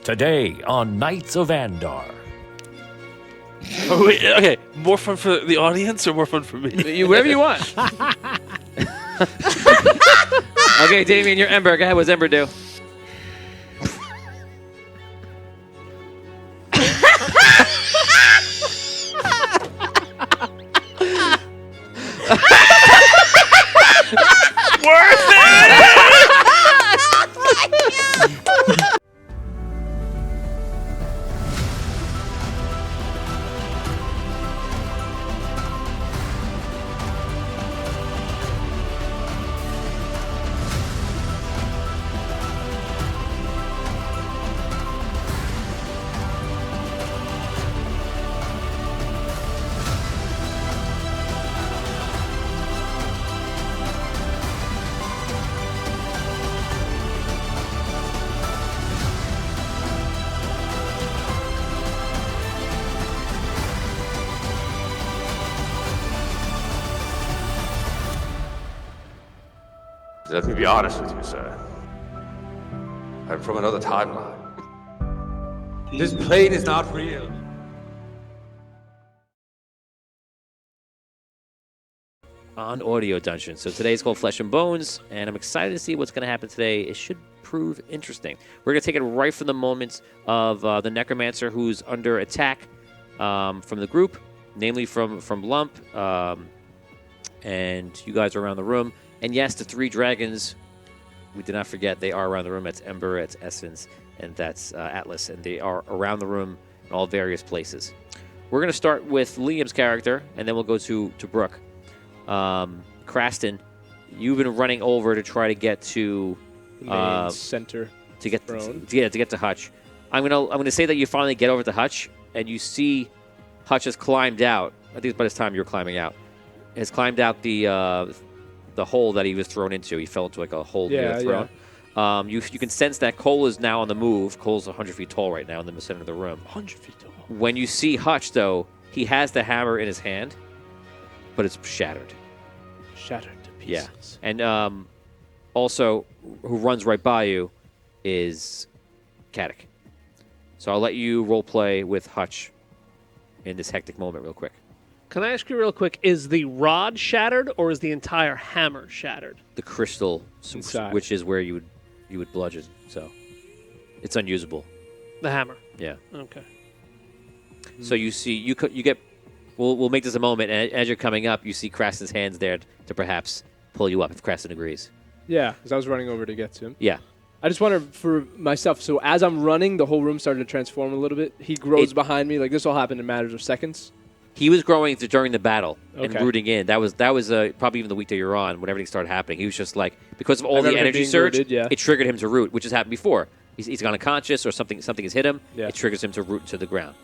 Today on Knights of Andar. Oh, wait, okay, more fun for the audience or more fun for me? Whatever you want. Okay, Damien, you're Ember. Go ahead. What's Ember do? Worth it! Let me be honest with you, sir. I'm from another timeline. This plane is not real. On Audio Dungeon. So today's called Flesh and Bones, and I'm excited to see what's going to happen today. It should prove interesting. We're going to take it right from the moment of the Necromancer, who's under attack from the group, namely from Lump, and you guys are around the room. And yes, the three dragons, we did not forget, they are around the room. That's Ember, that's Essence, and that's Atlas, and they are around the room in all various places. We're going to start with Liam's character, and then we'll go to Brooke. Craston, you've been running over to try to get to The main center to get throne. to get to Hutch. I'm gonna say that you finally get over to Hutch, and you see Hutch has climbed out. I think it's by this time you're climbing out. Has climbed out the hole that he was thrown into. He fell into like a hole near the throne. You can sense that Cole is now on the move. Cole's 100 feet tall right now in the center of the room. 100 feet tall. When you see Hutch, though, he has the hammer in his hand, but it's shattered. Shattered to Yeah. pieces. And also, who runs right by you is Katic. So I'll let you role play with Hutch in this hectic moment real quick. Can I ask you real quick, is the rod shattered or is the entire hammer shattered? The crystal, Inside. which is where you would bludgeon, so it's unusable. The hammer. Yeah. Okay. So you see, you get. We'll make this a moment, and as you're coming up, you see Craston's hands there to perhaps pull you up if Craston agrees. Yeah, because I was running over to get to him. Yeah. I just wonder for myself, so as I'm running, the whole room started to transform a little bit. He grows behind me. Like, this all happened in matters of seconds. He was growing during the battle and Okay. rooting in. That was probably even the week that you're on when everything started happening. He was just like, because of all the remember him energy being surge, rooted, yeah. it triggered him to root, which has happened before. He's gone unconscious or something has hit him. Yeah. It triggers him to root to the ground.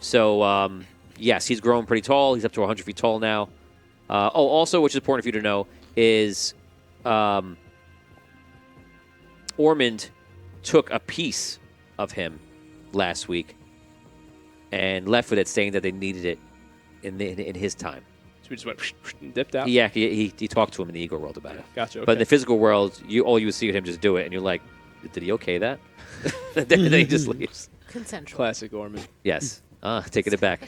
So, yes, he's grown pretty tall. He's up to 100 feet tall now. Also, which is important for you to know, is Ormond took a piece of him last week and left with it, saying that they needed it in his time. So we just went and dipped out. Yeah, he talked to him in the ego world about it. Gotcha. Okay. But in the physical world, all you would see him just do it, and you're like, did he okay that? then he just leaves. Consensual. Classic Ormond. Yes. Taking it back.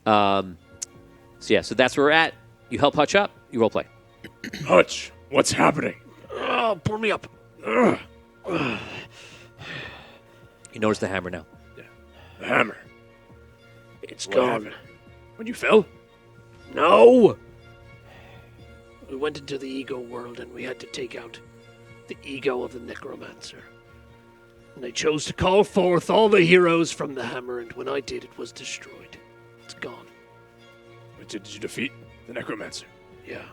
So that's where we're at. You help Hutch up, you role play. Hutch, what's happening? Oh, pull me up. Ugh, You notice the hammer now. the hammer. It's What gone. happened? When you fell? No! We went into the ego world and we had to take out the ego of the necromancer. And I chose to call forth all the heroes from the hammer, and when I did, it was destroyed. It's gone. But did you defeat the necromancer? Yeah.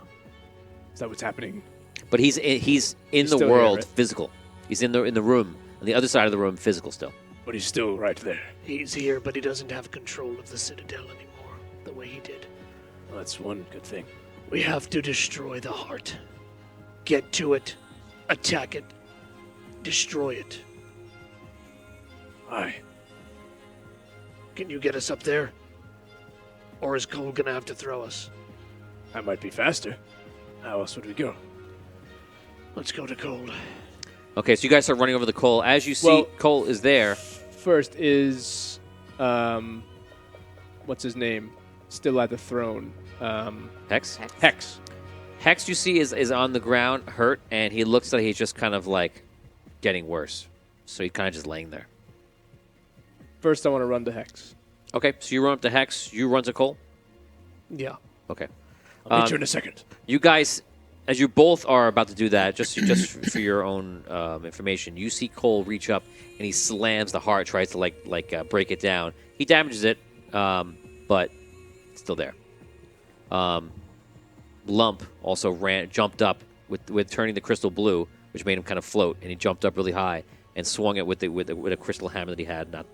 Is that what's happening? But he's in the still here, world right? physical. He's in the room, on the other side of the room, physical still. But he's still right there. He's here, but he doesn't have control of the Citadel anymore, the way he did. Well, that's one good thing. We have to destroy the heart. Get to it, attack it, destroy it. Aye. Can you get us up there? Or is Cole gonna have to throw us? That might be faster. How else would we go? Let's go to Cole. Okay, so you guys are running over the Cole. As you see, Cole is there. First is, what's his name? Still at the throne. Hex? Hex. Hex, you see, is on the ground, hurt, and he looks like he's just kind of like getting worse. So he's kind of just laying there. First, I want to run to Hex. Okay, so you run up to Hex. You run to Cole? Yeah. Okay. I'll meet you in a second. You guys, as you both are about to do that, just for your own information, you see Cole reach up and he slams the heart, tries to break it down. He damages it, but it's still there. Lump also jumped up with turning the crystal blue, which made him kind of float, and he jumped up really high and swung it with a crystal hammer that he had, not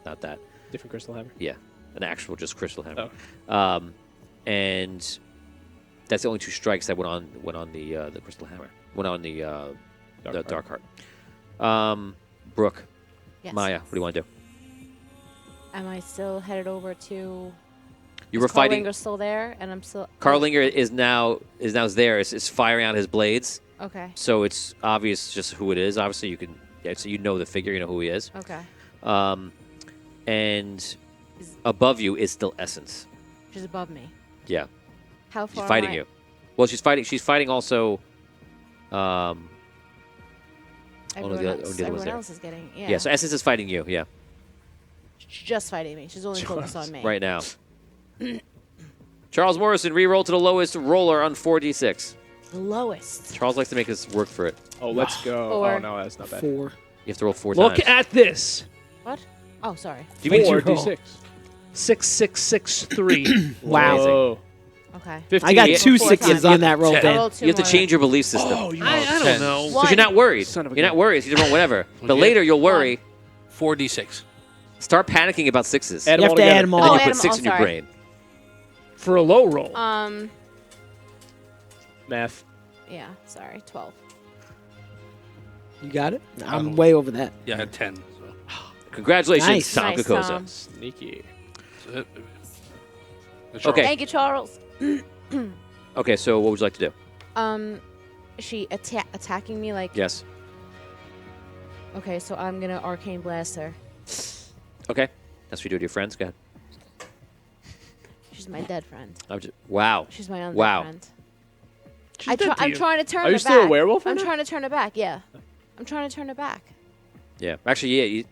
that. Different crystal hammer? Yeah, an actual just crystal hammer. Oh. And that's the only 2 strikes that went on the crystal hammer. Went on the dark heart. Brooke, Yes. Maya, what do you want to do? Am I still headed over to? You were fighting. Carlinger's still there, and I'm still. Carlinger is now there. It's firing out his blades. Okay. So it's obvious just who it is. Obviously, you can. Yeah, so you know the figure. You know who he is. Okay. And above you is still Essence. She's above me. Yeah. How far? She's fighting am I? you. Well, she's fighting also. Everyone, the other one's everyone there. else is getting. Yeah. Yeah. So Essence is fighting you. Yeah. She's just fighting me. She's only focused on me. Right now. Charles Morrison, re-roll to the lowest roller on 4d6. The lowest. Charles likes to make us work for it. Oh, let's go. 4. Oh, no, that's not bad. 4. You have to roll 4 Look times. at this. What? Oh, sorry. Do you mean 4d6. 6663. Wow. Whoa. Okay. 15. I got Yeah. 2 4 sixes times. on that roll, I Dan. rolled 2 You have to more. change your belief system. I don't know. Because you're not worried. Son of a You're not gun. worried. You can roll whatever. But Yeah. later you'll worry. 4d6. Start panicking about 6s. Add You them have all to together. add them And all. then Oh, you add put 'em 6 all, in your sorry. brain. For a low roll. Math. Yeah. Sorry. 12. You got it? I'm way over that. Yeah, I had 10. So Congratulations, Nice. Tom Nice, Kokoza. Tom. Sneaky. that's it. Okay. Thank you, Charles. Okay, so what would you like to do? Is she attacking me like? Yes. Okay, so I'm gonna arcane blast her. Okay. That's what you do with your friends. Go ahead. She's my dead friend. Wow. She's my undead Wow. friend. She's dead to I'm you. trying to turn Are her you back. still a werewolf? I'm or trying to turn her back. Yeah. I'm trying to turn her back. Yeah. Actually, yeah.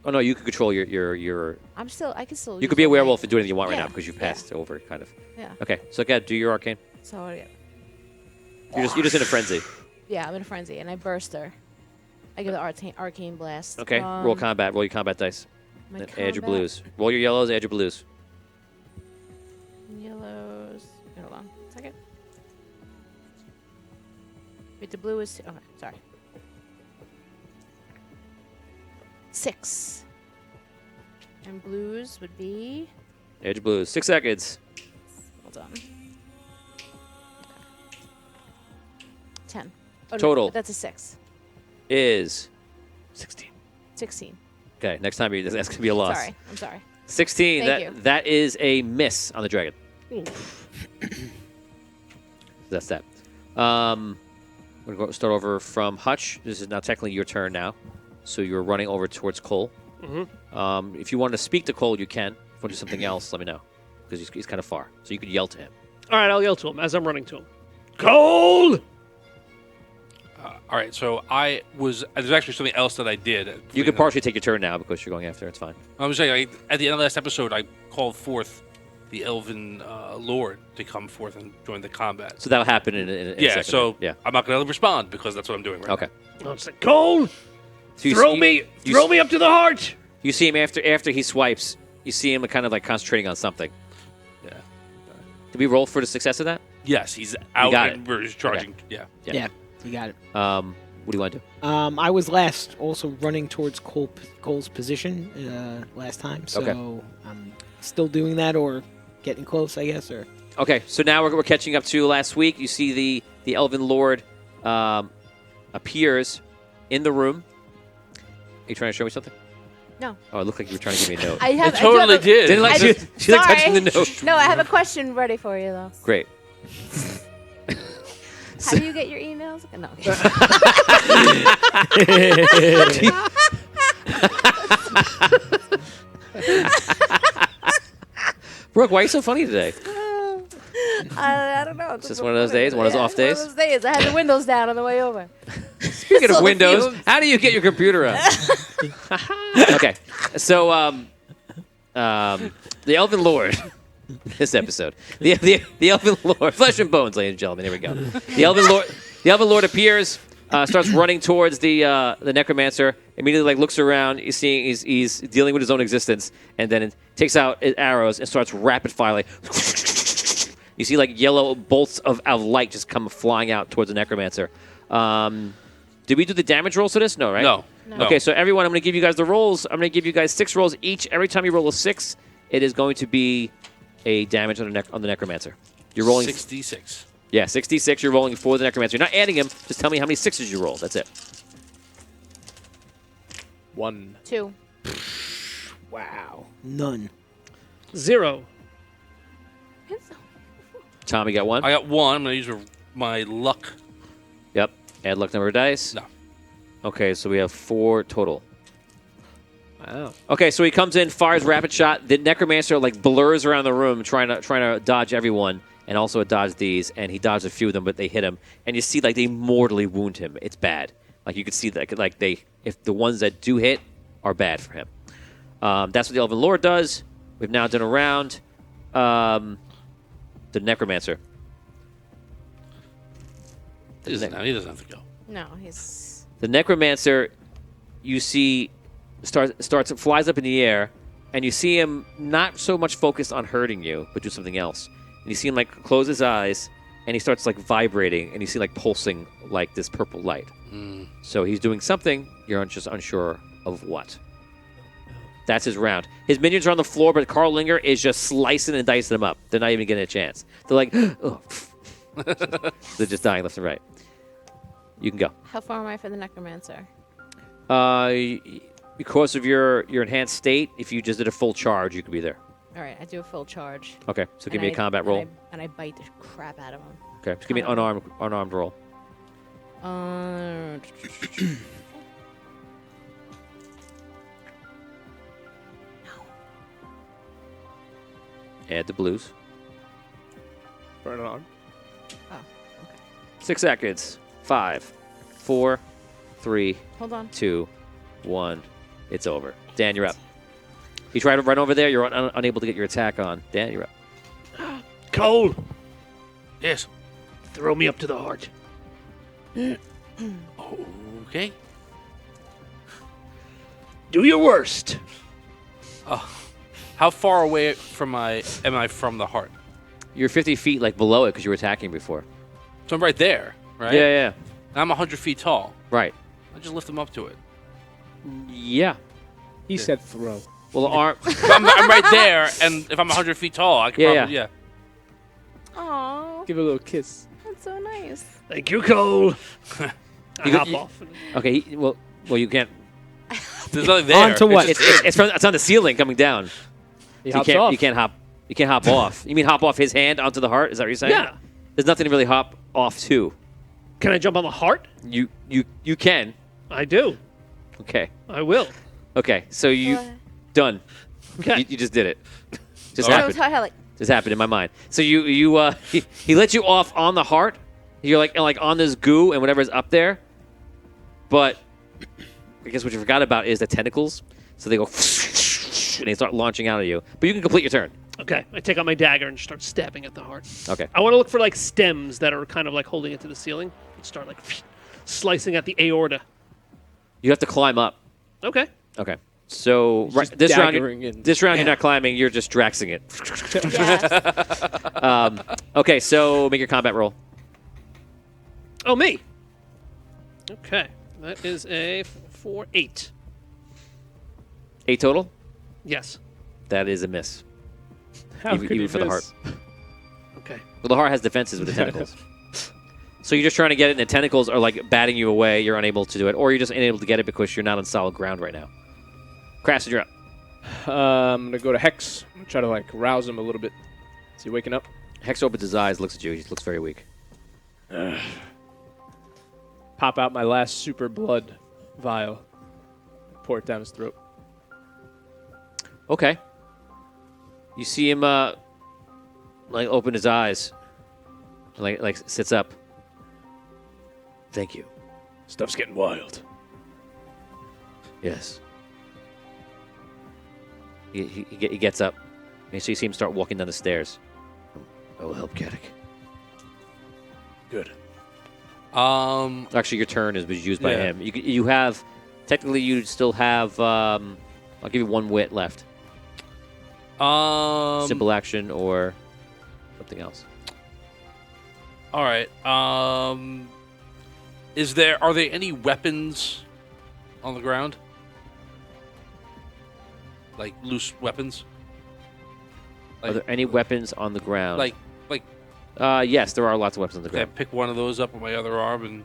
Oh no, you can control your. I'm still. I can still. You use could be a my- werewolf and do anything you want right Yeah, now because you yeah. passed over, kind of. Yeah. Okay, so go ahead, do your arcane. So what do you- You're just in a frenzy. yeah, I'm in a frenzy and I burst her. I give the arcane blast. Okay. Roll combat. Roll your combat dice. My And add your combat blues. Roll your yellows. Add your blues. Yellows. Hold on. A second. Wait, the blue is. Okay, sorry. 6. And blues would be. Add your blues. 6 seconds. Hold on. 10. Oh, no, Total. that's a 6. Is 16. 16. okay. Next time that's gonna be a loss. Sorry. I'm sorry. 16. Thank you. That is a miss on the dragon. That's that. We're going to start over from Hutch. This is now technically your turn now. So you're running over towards Cole. Mm-hmm. If you want to speak to Cole, you can. If you want to do something else, let me know. Because he's kind of far. So you could yell to him. All right, I'll yell to him as I'm running to him. Cole! All right, so there's actually something else that I did. You could partially take your turn now because you're going after. It's fine. I was saying, at the end of the last episode, I called forth the Elven Lord to come forth and join the combat. So that'll happen in a Yeah, second. so Yeah. I'm not going to respond because that's what I'm doing right Okay. Oh, it's like, Cole! So Throw me up to the heart! You see him after he swipes. You see him kind of like concentrating on something. Yeah. Did we roll for the success of that? Yes, he's out got and it. we're just charging. Yeah. Yeah, you got it. What do you want to do? I was last also running towards Cole's position last time, so Okay. I'm still doing that or getting close, I guess. Or Okay, so now we're catching up to last week. You see the Elven Lord appears in the room. Are you trying to show me something? No. Oh, it looked like you were trying to give me a note. I have. It totally I do have a- did. Didn't like I- she like sorry. touching the note. No, I have a question ready for you though. Great. How do you get your emails? No. Brooke, why are you so funny today? I don't know. It's just one of those days, one of those off days? One of those days. I had the windows down on the way over. Speaking of So Windows, fumes. how do you get your computer up? Okay, so the Elven Lord, this episode, the Elven Lord, flesh and bones, ladies and gentlemen. Here we go. The Elven Lord appears, starts running towards the Necromancer. Immediately, looks around. He's dealing with his own existence, and then takes out his arrows and starts rapid fire. You see yellow bolts of light just come flying out towards the Necromancer. Did we do the damage rolls for this? No, right? No. Okay, so everyone, I'm going to give you guys the rolls. I'm going to give you guys 6 rolls each. Every time you roll a 6, it is going to be a damage on the Necromancer. You're rolling 6d6. Yeah, 66. You're rolling for the Necromancer. You're not adding him. Just tell me how many 6s you roll. That's it. 1. 2. Wow. None. 0. Tommy got 1. I got 1. I'm going to use my luck. Yep. Add luck number of dice. No. Okay, so we have 4 total. Wow. Okay, so he comes in, fires rapid shot. The Necromancer blurs around the room, trying to dodge everyone, and also dodge these. And he dodged a few of them, but they hit him. And you see they mortally wound him. It's bad. You could see that if the ones that do hit are bad for him. That's what the Elven Lord does. We've now done a round. The Necromancer. He doesn't have to go. No, he's. The Necromancer, you see, flies up in the air, and you see him not so much focused on hurting you, but do something else. And you see him close his eyes, and he starts vibrating, and you see pulsing this purple light. So he's doing something. You're just unsure of what. That's his round. His minions are on the floor, but Carl Linger is just slicing and dicing them up. They're not even getting a chance. They're oh. They're just dying left and right. You can go. How far am I from the Necromancer? Because of your enhanced state, if you just did a full charge, you could be there. All right, I do a full charge. Okay, so give me a combat roll. And I bite the crap out of him. Okay, just give me an unarmed roll. Add the blues. Burn an arm. Oh, okay. 6 seconds. 5, 4, 3, Hold on. 2, 1. It's over. Dan, you're up. You tried to run over there. You're unable to get your attack on. Dan, you're up. Cole, Yes. throw me up to the heart. Okay. Do your worst. How far away am I from the heart? You're 50 feet below it because you were attacking before. So I'm right there, right? Yeah. And I'm 100 feet tall. Right. I just lift him up to it. Yeah. He said throw. Well, the arm. I'm right there, and if I'm 100 feet tall, I could probably, yeah. Aw, Give it a little kiss. that's so nice. Thank you, Cole. I hop off. Okay. Well, you can't. There's nothing there. On to what? It's on the ceiling coming down. He So hops off. You can't hop off. You mean hop off his hand onto the heart? Is that what you're saying? Yeah. There's nothing to really hop off to. Can I jump on the heart? You can. I do. Okay. I will. Okay. So you What? done. Okay. You just did it. Just All right. happened. So how, Just happened in my mind. So he let you off on the heart. You're on this goo and whatever's up there. But I guess what you forgot about is the tentacles. So they go and they start launching out of you. But you can complete your turn. Okay. I take out my dagger and start stabbing at the heart. Okay. I want to look for stems that are kind of holding it to the ceiling and start slicing at the aorta. You have to climb up. Okay. Okay. So just this round, daggering in. you're not climbing. You're just draxing it. yes. Okay. So make your combat roll. Oh, me. Okay. That is a 4-8. 8 total. Yes. That is a miss. How even could you for the miss? heart. Okay. Well, the heart has defenses with the tentacles. So you're just trying to get it, and the tentacles are batting you away. You're unable to do it, or you're just unable to get it because you're not on solid ground right now. Crash, you're up. I'm gonna go to Hex. I'm gonna try to rouse him a little bit. Is he waking up? Hex opens his eyes, looks at you. He looks very weak. pop out my last super blood vial, pour it down his throat. Okay. You see him like open his eyes, like sits up. Thank you. Stuff's getting wild. Yes. He gets up, and so you see him start walking down the stairs. I will help Katic. Good. Actually, your turn was used by him. You have, technically, you still have. I'll give you 1 wit left. Simple action or something else. All right. Are there any weapons on the ground? Like loose weapons? Are there any weapons on the ground? Like. Yes, there are lots of weapons on the Can I ground. pick one of those up with my other arm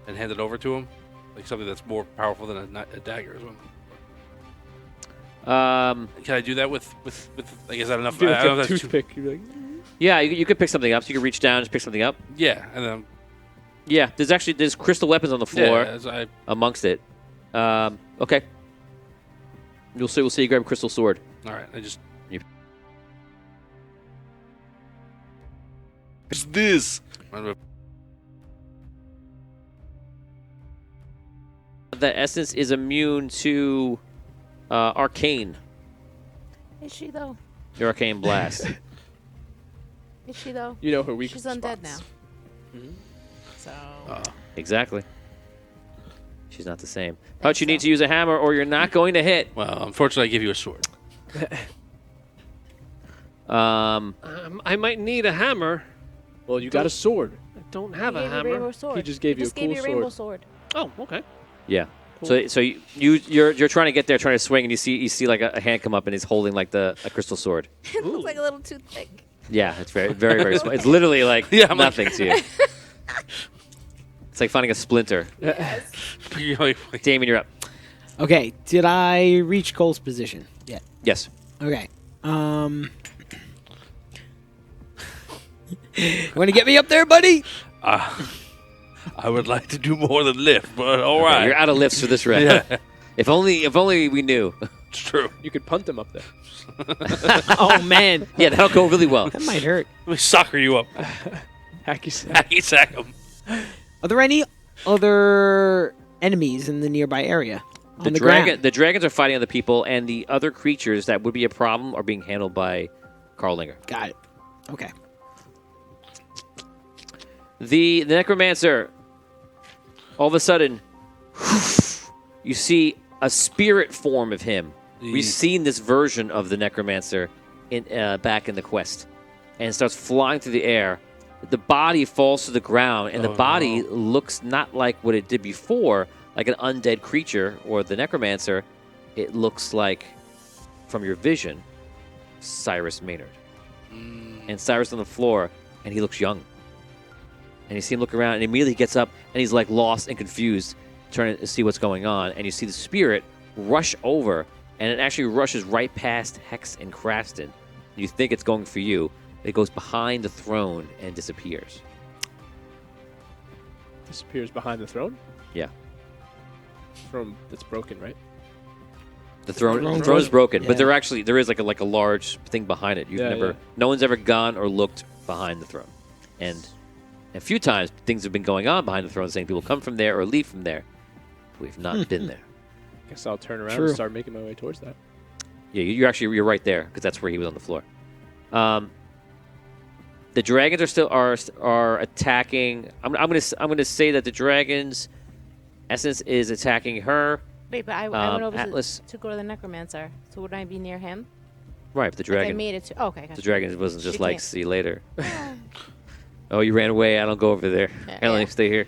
and hand it over to him? Like something that's more powerful than a dagger or something. Can I do that with like, is that enough? Be I like don't know a if that's toothpick. You're like, Yeah, you could pick something up. So you could reach down and just pick something up. Yeah, and then Yeah, there's crystal weapons on the floor yeah, amongst it. Okay. We'll see you grab a crystal sword. all right. I just. What's this? The essence is immune to arcane. Is she though? Your arcane blast. Is she though? you know her weak She's spots. undead now. Mhm. So. Exactly. She's not the same. But you need to use a hammer, or you're not going to hit. Well, unfortunately, I give you a sword. I might need a hammer. Well, you got a sword. I don't He have gave a you hammer. rainbow sword. He just gave you a cool rainbow sword. sword. Oh, okay. Yeah. So you're trying to get there, trying to swing, and you see like a hand come up, and he's holding like a crystal sword. It looks like a little toothpick. Yeah, it's very very very small. It's literally like Yeah, I'm like- nothing to you. It's like finding a splinter. You're like, Damien, you're up. Okay, did I reach Cole's position? Yeah. Yes. Okay. You want to get me up there, buddy? I would like to do more than lift, but all Okay, right. you're out of lifts for this round. Yeah. If only we knew. It's true. You could punt them up there. Oh man, Yeah, that'll go really well. that might hurt. Let me soccer you up. Hacky sack. Hacky sack him. Are there any other enemies in the nearby area? On the ground? The dragons are fighting other people, and the other creatures that would be a problem are being handled by Carlinger. Got it. Okay. The necromancer, all of a sudden, you see a spirit form of him. We've seen this version of the necromancer back in the quest, and it starts flying through the air. The body falls to the ground, and the body looks not like what it did before, like an undead creature or the necromancer. It looks like, from your vision, Cyrus Maynard. And Cyrus on the floor, and he looks young. And you see him look around, and immediately he gets up, and he's like lost and confused, trying to see what's going on. And you see the spirit rush over, and it actually rushes right past Hex and Crafton. You think it's going for you. It goes behind the throne and disappears. Disappears behind the throne. Yeah. That's broken, right? The throne Throne is broken, yeah. but there is like a large thing behind it. No one's ever gone or looked behind the throne. And a few times things have been going on behind the throne, saying people come from there or leave from there. We've not been there. Guess I'll turn around True. and start making my way towards that. Yeah, you're right there because that's where he was on the floor. The dragons are attacking. I'm gonna say that the dragons' essence is attacking her. Wait, but I went over Atlas. to go to the necromancer. So wouldn't I be near him? Right, but the Like I dragon. made it to. Oh, okay. The dragon wasn't just She like can't- see you later. Oh, you ran away. I don't go over there. Yeah, I only yeah. stay here.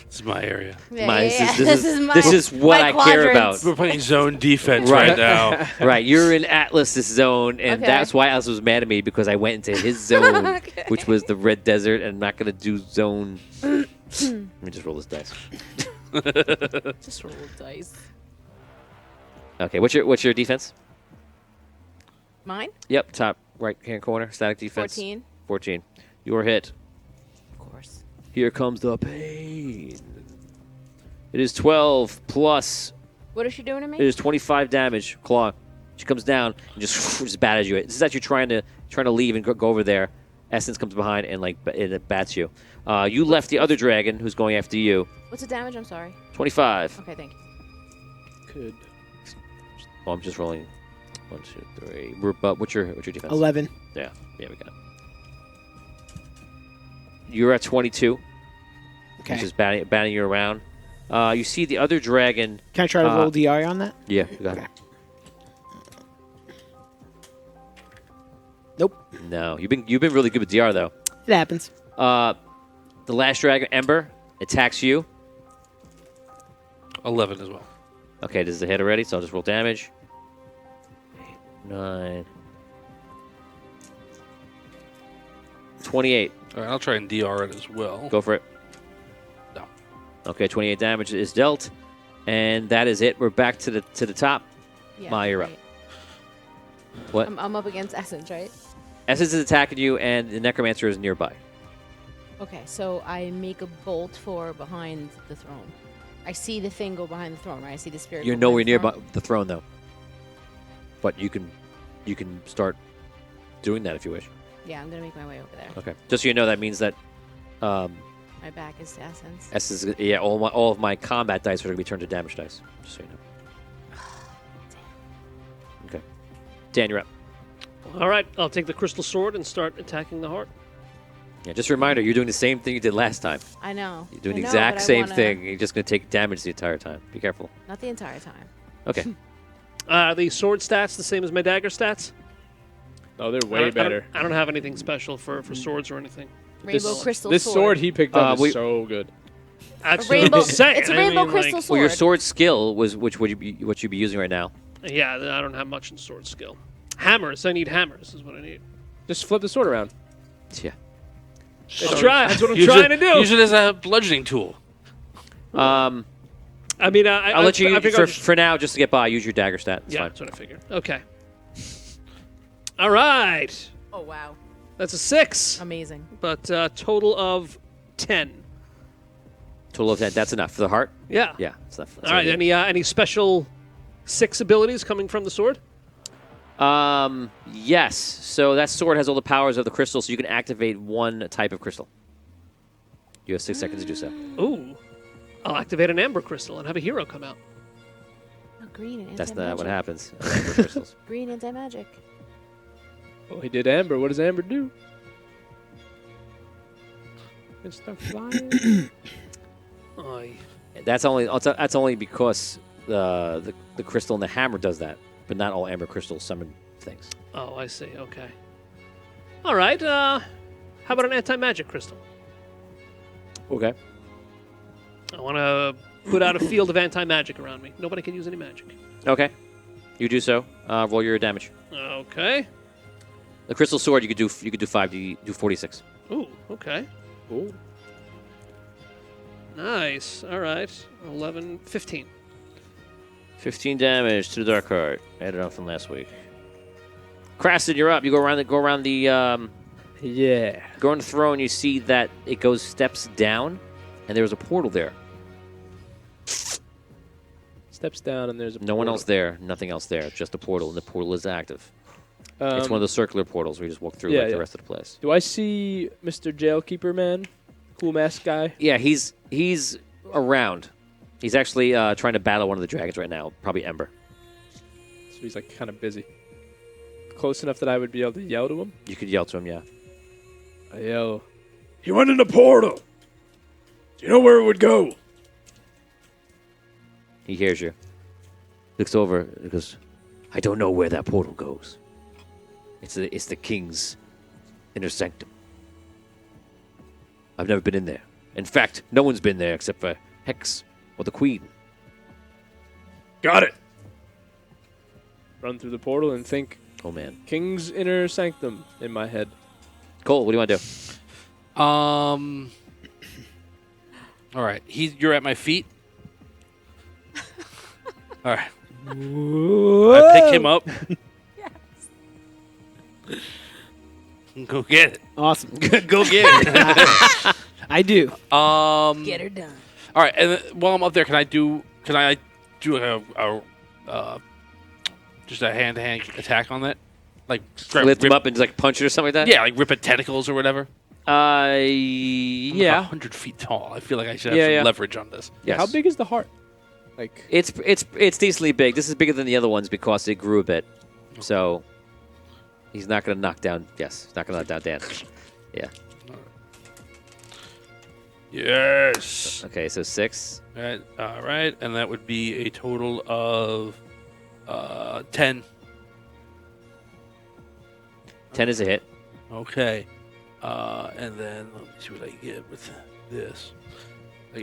This is my area. Yeah, This is what my I care about. quadrants. We're playing zone defense Right. right now. Right, you're in Atlas's zone, and Okay. that's why Atlas was mad at me because I went into his zone, Okay. which was the Red Desert, and I'm not gonna do zone. Let me just roll this dice. Just roll dice. Okay, what's your defense? Mine? Yep, top right hand corner, static defense. 14. 14. You are hit. Of course. Here comes the pain. It is 12 plus. What is she doing to me? It is 25 damage. Claw. She comes down and just batters you. This is actually trying to leave and go over there. Essence comes behind and it bats you. You left the other dragon who's going after you. What's the damage? I'm sorry. 25. Okay, thank you. Good. Oh, I'm just rolling. 1, 2, 3. What's your defense? 11. Yeah, we got it. You're at 22. Okay. He's just batting you around. You see the other dragon. Can I try to roll DR on that? Yeah, you got it. Nope. No, you've been really good with DR though. It happens. The last dragon, Ember, attacks you. 11 as well. Okay, this is a hit already, so I'll just roll damage. 8, 9, 28. All right, I'll try and DR it as well. Go for it. No. Okay, 28 damage is dealt, and that is it. We're back to the top. Yeah, Maya, you're up. right. What? I'm up against Essence, right? Essence is attacking you, and the Necromancer is nearby. Okay, so I make a bolt for behind the throne. I see the thing go behind the throne, right? I see the spirit. You're go nowhere behind near the throne, though. But you can start doing that if you wish. Yeah, I'm gonna make my way over there. Okay. Just so you know, that means that My back is to Essence. Essence. Yeah, all of my combat dice are going to be turned to damage dice. Just so you know. Okay. Dan, you're up. All right, I'll take the crystal sword and start attacking the heart. Yeah, just a reminder, you're doing the same thing you did last time. I know. You're doing I the know, exact but I same wanna- thing. You're just going to take damage the entire time. Be careful. Not the entire time. Okay. Are the sword stats the same as my dagger stats? Oh, they're I way don't- better. I don't have anything special for swords or anything. Rainbow crystal This sword he picked up we- is so good. That's A rainbow. what I'm saying. It's a I rainbow mean, crystal like, sword. Well, your sword skill was what you'd be using right now. Yeah, I don't have much in sword skill. Hammers. I need hammers. Is what I need. Just flip the sword around. Yeah. I'll try. That's what I'm Use trying it- to do. Use it as a bludgeoning tool. I mean, I'll let you I figure I'll just- for now just to get by. Use your dagger stat. It's yeah, fine. that's what I figured. Okay. All right. Oh wow. That's a 6, Amazing. but total of 10. Total of 10. That's enough for the heart. Yeah. Yeah, that's enough. That's All right. Any special 6 abilities coming from the sword? Yes. So that sword has all the powers of the crystal, so you can activate one type of crystal. You have 6 seconds to do so. Ooh. I'll activate an amber crystal and have a hero come out. Oh, green and That's anti-magic. not what happens. on amber crystals. Green anti-magic. Oh, he did Amber. What does Amber do? It start flying. Aye. That's only because the crystal and the hammer does that, but not all amber crystals summon things. Oh, I see. Okay. All right. How about an anti-magic crystal? Okay. I want to put out a field of anti-magic around me. Nobody can use any magic. Okay. You do so. Roll your damage. Okay. The crystal sword you could do 5. You do 46. Ooh. Okay. Ooh. Nice. All right. 11, 15. 15 damage to the dark heart. Added on from last week. Craston, you're up. You go around the Yeah. go on the throne. You see that it goes steps down, and there's a portal there. Steps down and there's a No one portal. else there. Nothing else there. Just a portal, and the portal is active. It's one of Um, those circular portals where you just walk through yeah, like yeah. the rest of the place. Do I see Mr. Jailkeeper Man? Cool mask guy? Yeah, he's around. He's actually trying to battle one of the dragons right now. Probably Ember. So he's like kind of busy. Close enough that I would be able to yell to him? You could yell to him, yeah. I yell. He went in the portal. Do you know where it would go? He hears you. Looks over and goes, I don't know where that portal goes. It's the king's inner sanctum. I've never been in there. In fact, no one's been there except for Hex or the Queen. Got it. Run through the portal and think Oh, man. King's Inner Sanctum in my head. Cole, what do you want to do? All right. You're at my feet. All right. I pick him up. Go get it. Awesome. Go get it. I do. Get her done. All right, and while I'm up there, can I do just a hand-to-hand attack on that? Like Lift him up and like punch it or something like that? Yeah, like rip at tentacles or whatever. I'm Yeah. 100 feet tall. I feel like I should have some leverage on this. Yes. How big is the heart? Like It's decently big. This is bigger than the other ones because it grew a bit. So he's not going to knock down. Yes, he's not going to knock down Dan. Yeah. Yes. Okay, so 6. All right, and that would be a total of 10. 10 is a hit. Okay. And then let me see what I get with this. I'm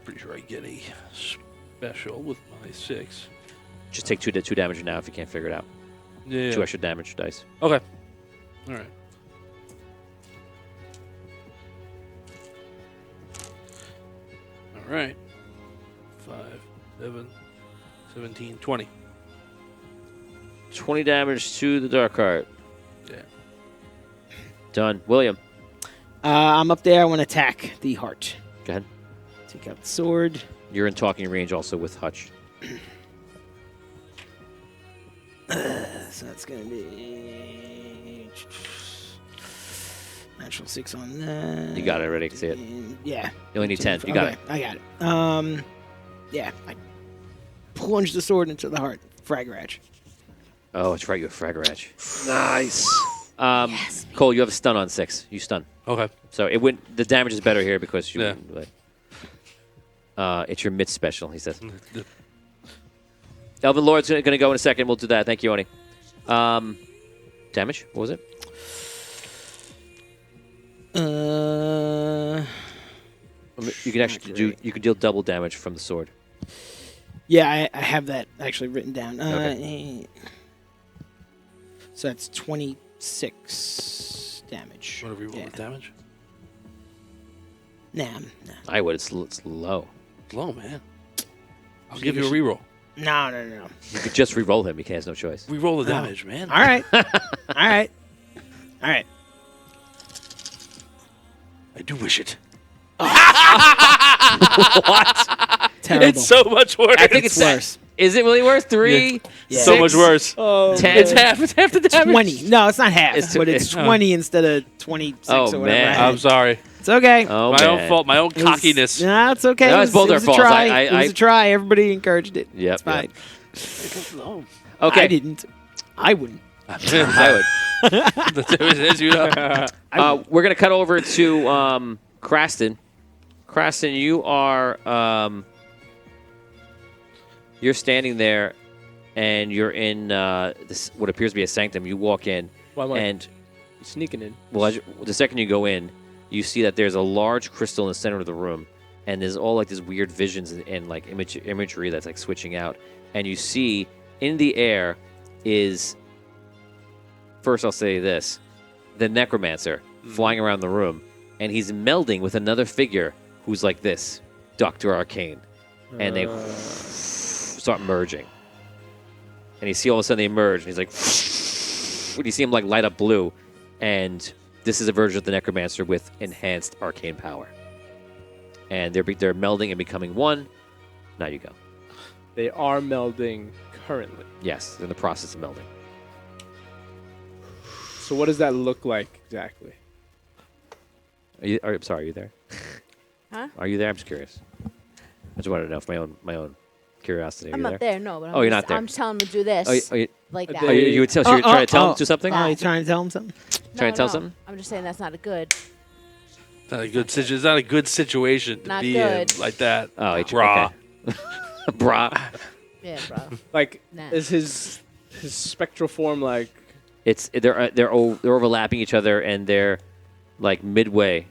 pretty sure I get a special with my 6. Just take 2 damage now if you can't figure it out. Yeah. 2 extra damage dice. Okay. All right. All right. 5, 7, 17, 20. 20 damage to the dark heart. Yeah. Done. William. I'm up there. I want to attack the heart. Go ahead. Take out the sword. You're in talking range also with Hutch. So that's going to be natural 6 on that. You got it already. I can see it. Yeah. You only need 10. You got it. I got it. Yeah. I plunge the sword into the heart. Frag Ratch. Oh, that's right. You have Frag Ratch. Nice. Cole, you have a stun on 6. You stun. Okay. So it went. The damage is better here because you. Yeah. It's your mid special, he says. Elven Lord's going to go in a second. We'll do that. Thank you, Oni. Damage? What was it? You can actually do. You can deal double damage from the sword. Yeah, I have that actually written down. Okay. So that's 26 damage. What are we rolling damage? Nah. I would. It's low. Low, man. I'll give you a reroll. No. You could just re-roll him. He has no choice. Reroll the damage, man. All right. All right. I do wish it. What? Terrible. It's so much worse. I think it's worse. Is it really worse? 3? Yeah. So much worse. 10. It's half the damage. 20. No, it's not half. It's But it's 20 instead of 26 Oh, or whatever. man. I had. I'm sorry. It's okay. Oh, My man. own fault. My own It was- cockiness. No, it's okay. No, it's both it our was a faults. try. I- It was a try. Everybody encouraged it. Yep, It's fine. Okay. I didn't. I wouldn't. I would. There's you know. We're going to cut over to Craston. Craston, you are you're standing there, and you're in this what appears to be a sanctum. You walk in, Why am I and sneaking in? well, the second you go in, you see that there's a large crystal in the center of the room, and there's all like these weird visions and like imagery that's like switching out, and you see in the air is. First, I'll say this: the necromancer flying around the room, and he's melding with another figure who's like this, Dr. Arcane, and they start merging. And you see all of a sudden they merge, and he's like, when you see him like light up blue, and this is a version of the necromancer with enhanced arcane power. And they're melding and becoming one. Now you go. They are melding currently. Yes, they're in the process of melding. So what does that look like exactly? I'm sorry, are you there? Huh? Are you there? I'm just curious. I just wanted to know for my own curiosity. Are I'm you not there, no. But Oh, you're not there. I'm just telling him to do this. Like that. Oh, you would tell, so you're trying to tell him to do something? Oh, you trying to tell him something? Trying to tell something? I'm just saying that's not a good. It's not a good situation to Not be good. in like that. Oh, Brah. okay. Brah. Yeah, bro. Like, Nah. is his spectral form like? They're overlapping each other, and they're like midway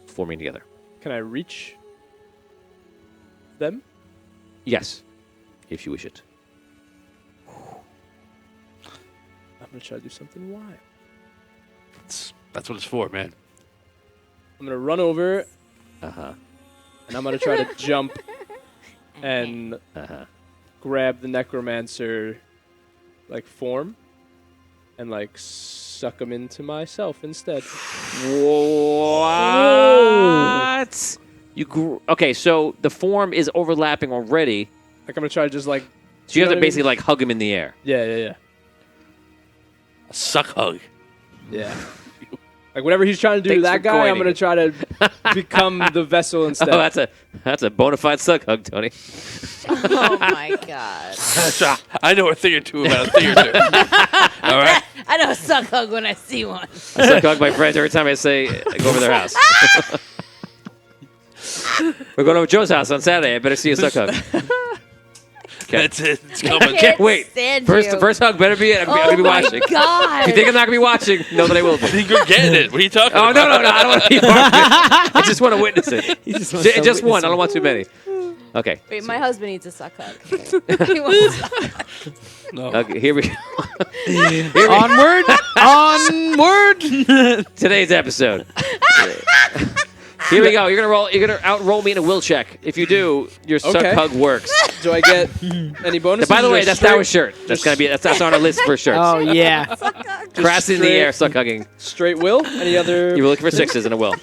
forming together. Can I reach them? Yes, if you wish it. I'm gonna try to do something wild. That's what it's for, man. I'm gonna run over Uh-huh. and I'm gonna try to jump and grab the necromancer like form and like suck him into myself instead. What? Okay, so the form is overlapping already. Like I'm gonna try to just like. So you have to know what I mean? basically like hug him in the air. Yeah. A suck hug. Yeah. Like whatever he's trying to do to Thanks that for guy, I'm coining gonna try to become the vessel instead. Oh, that's a bona fide suck hug, Tony. Oh my god. I know a thing or two about a thing or two. All right. I know a suck hug when I see one. I suck hug my friends every time I say I go over their house. We're going over Joe's house on Saturday. I better see a suck hug. Okay. That's it. It's coming. Can't wait. Stand First, you. the first hug better be it. I'm Oh going to be my watching. god. If you think I'm not going to be watching, know that I will be. I think you're getting it. What are you talking Oh, about? no. I don't want to be part of it. I just want to witness it. Just one. I don't want too many. Okay. Wait, my husband needs a suck hug. He wants a suck hug. No. Okay, here we go. Onward. Today's episode. Here we go. You're gonna outroll me in a will check. If you do, your suck Okay. hug works. Do I get any bonuses? By the way, Or that's straight- our shirt. That's on our list for shirts. Oh yeah. Grass in the straight- air, suck hugging. Straight will? Any other? You were looking for sixes and a will.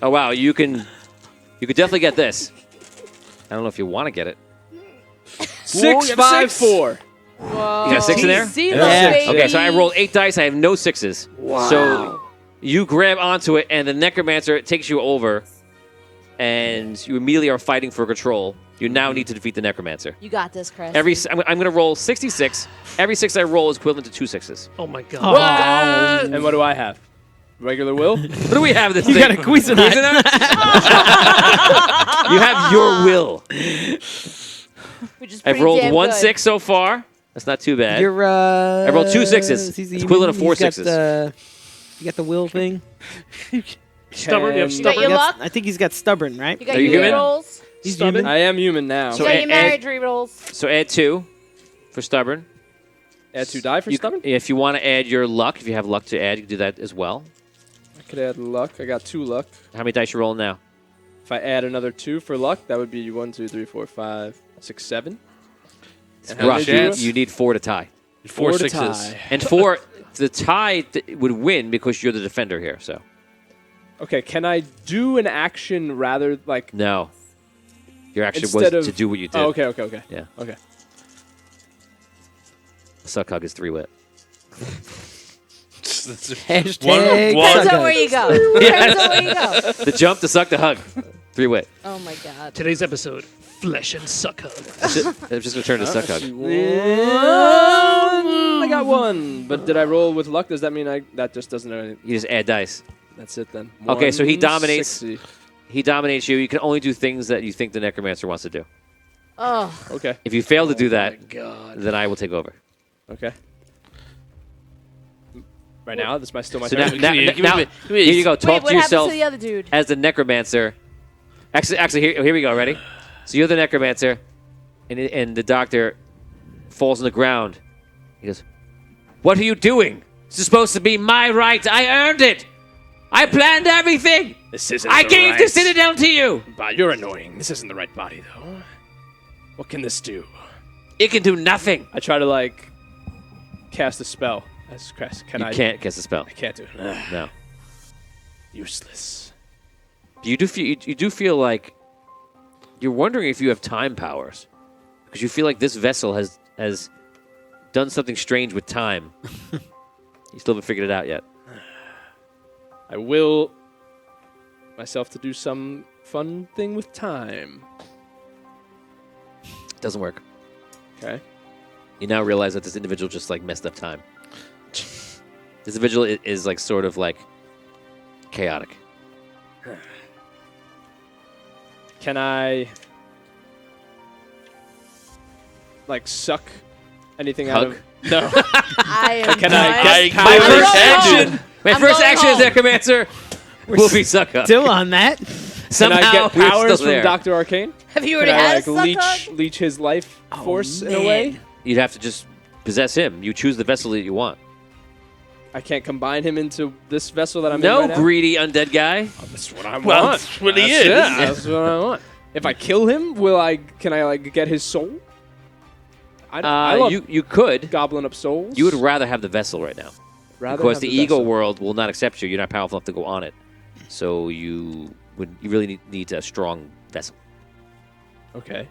Oh wow, you could definitely get this. I don't know if you want to get it. 6, 5, 4. Whoa. You got a 6 in there? See Yeah. baby. Okay, so I rolled 8 dice. I have no 6s. Wow. So you grab onto it, and the necromancer takes you over, and you immediately are fighting for control. You now need to defeat the necromancer. You got this, Chris. I'm going to roll 66. Every 6 I roll is equivalent to 2 6s. Oh my god. And what do I have? Regular will? What do we have this You thing? got a Cuisinart. You have your will. Which is I've pretty rolled damn 1 good. 6 so far. That's not too bad. You're I rolled 2 6s. he's It's equivalent to 4 he's got 6s. You got the will thing. Stubborn. You have Can- You got stubborn. your He got- luck? I think he's got stubborn, right? You got Are you your human? rolls? He's Stubborn. human. I am human now. So You got your add- marriage re-rolls? So add 2 for stubborn. Add 2 die for You- stubborn? If you want to add your luck, if you have luck to add, you can do that as well. I could add luck. I got 2 luck. How many dice you rolling now? If I add another 2 for luck, that would be 1, 2, 3, 4, 5, 6, 7. And how Rough. many do You need 4 to tie. 4 to 6s. tie. And 4, the tie would win because you're the defender here. So Okay, can I do an action rather like? no, your action was Instead of- to do what you did. Oh, okay. Yeah. Okay. Suck hug is 3 wit. Hashtag One- Depends suck on where hug. you go. Depends on where you go. The jump, the suck, the hug. 3 wit. Oh my god. Today's episode: flesh and suck hug. I'm just gonna turn to suck hug. I got 1, but did I roll with luck? Does that mean that just doesn't know anything? You just add dice. That's it then. Okay, so he 160. dominates. He dominates you. You can only do things that you think the necromancer wants to do. Oh. Okay. If you fail to do that, God. then I will take over. Okay. Right now, this might still my So turn. now, here you go. Wait, Talk what to happens yourself to the other dude? as the necromancer. Actually, here we go. Ready? So you're the necromancer, and the doctor falls on the ground. He goes, "What are you doing? This is supposed to be my right. I earned it. I planned everything. This isn't. I the gave right the citadel to you. But you're annoying. This isn't the right body, though. What can this do? It can do nothing. I try to like cast a spell. Can You I? can't cast a spell. I can't do it. No. Useless. You do feel like you're wondering if you have time powers because you feel like this vessel has done something strange with time. You still haven't figured it out yet. I will myself to do some fun thing with time. Doesn't work. Okay. You now realize that this individual just like messed up time. This individual is like sort of like chaotic. Can I like suck anything out Hug? of? No. I am Can I done. get My powers? first going action. home. My I'm first going action as home. necromancer will be suck up. Still on that. Can Somehow I get we're powers still from there. Dr. Arcane? Have you Can already I had like a suck hug? leech his life force in a way? You'd have to just possess him. You choose the vessel that you want. I can't combine him into this vessel that I'm in No right now? greedy undead guy. That's what I want. Well, that's what he is. Yeah, that's what I want. If I kill him, can I like get his soul? I love You could. gobbling up souls. You would rather have the vessel right now. rather Because have the ego vessel. world will not accept you. You're not powerful enough to go on it. So you You really need a strong vessel. Okay.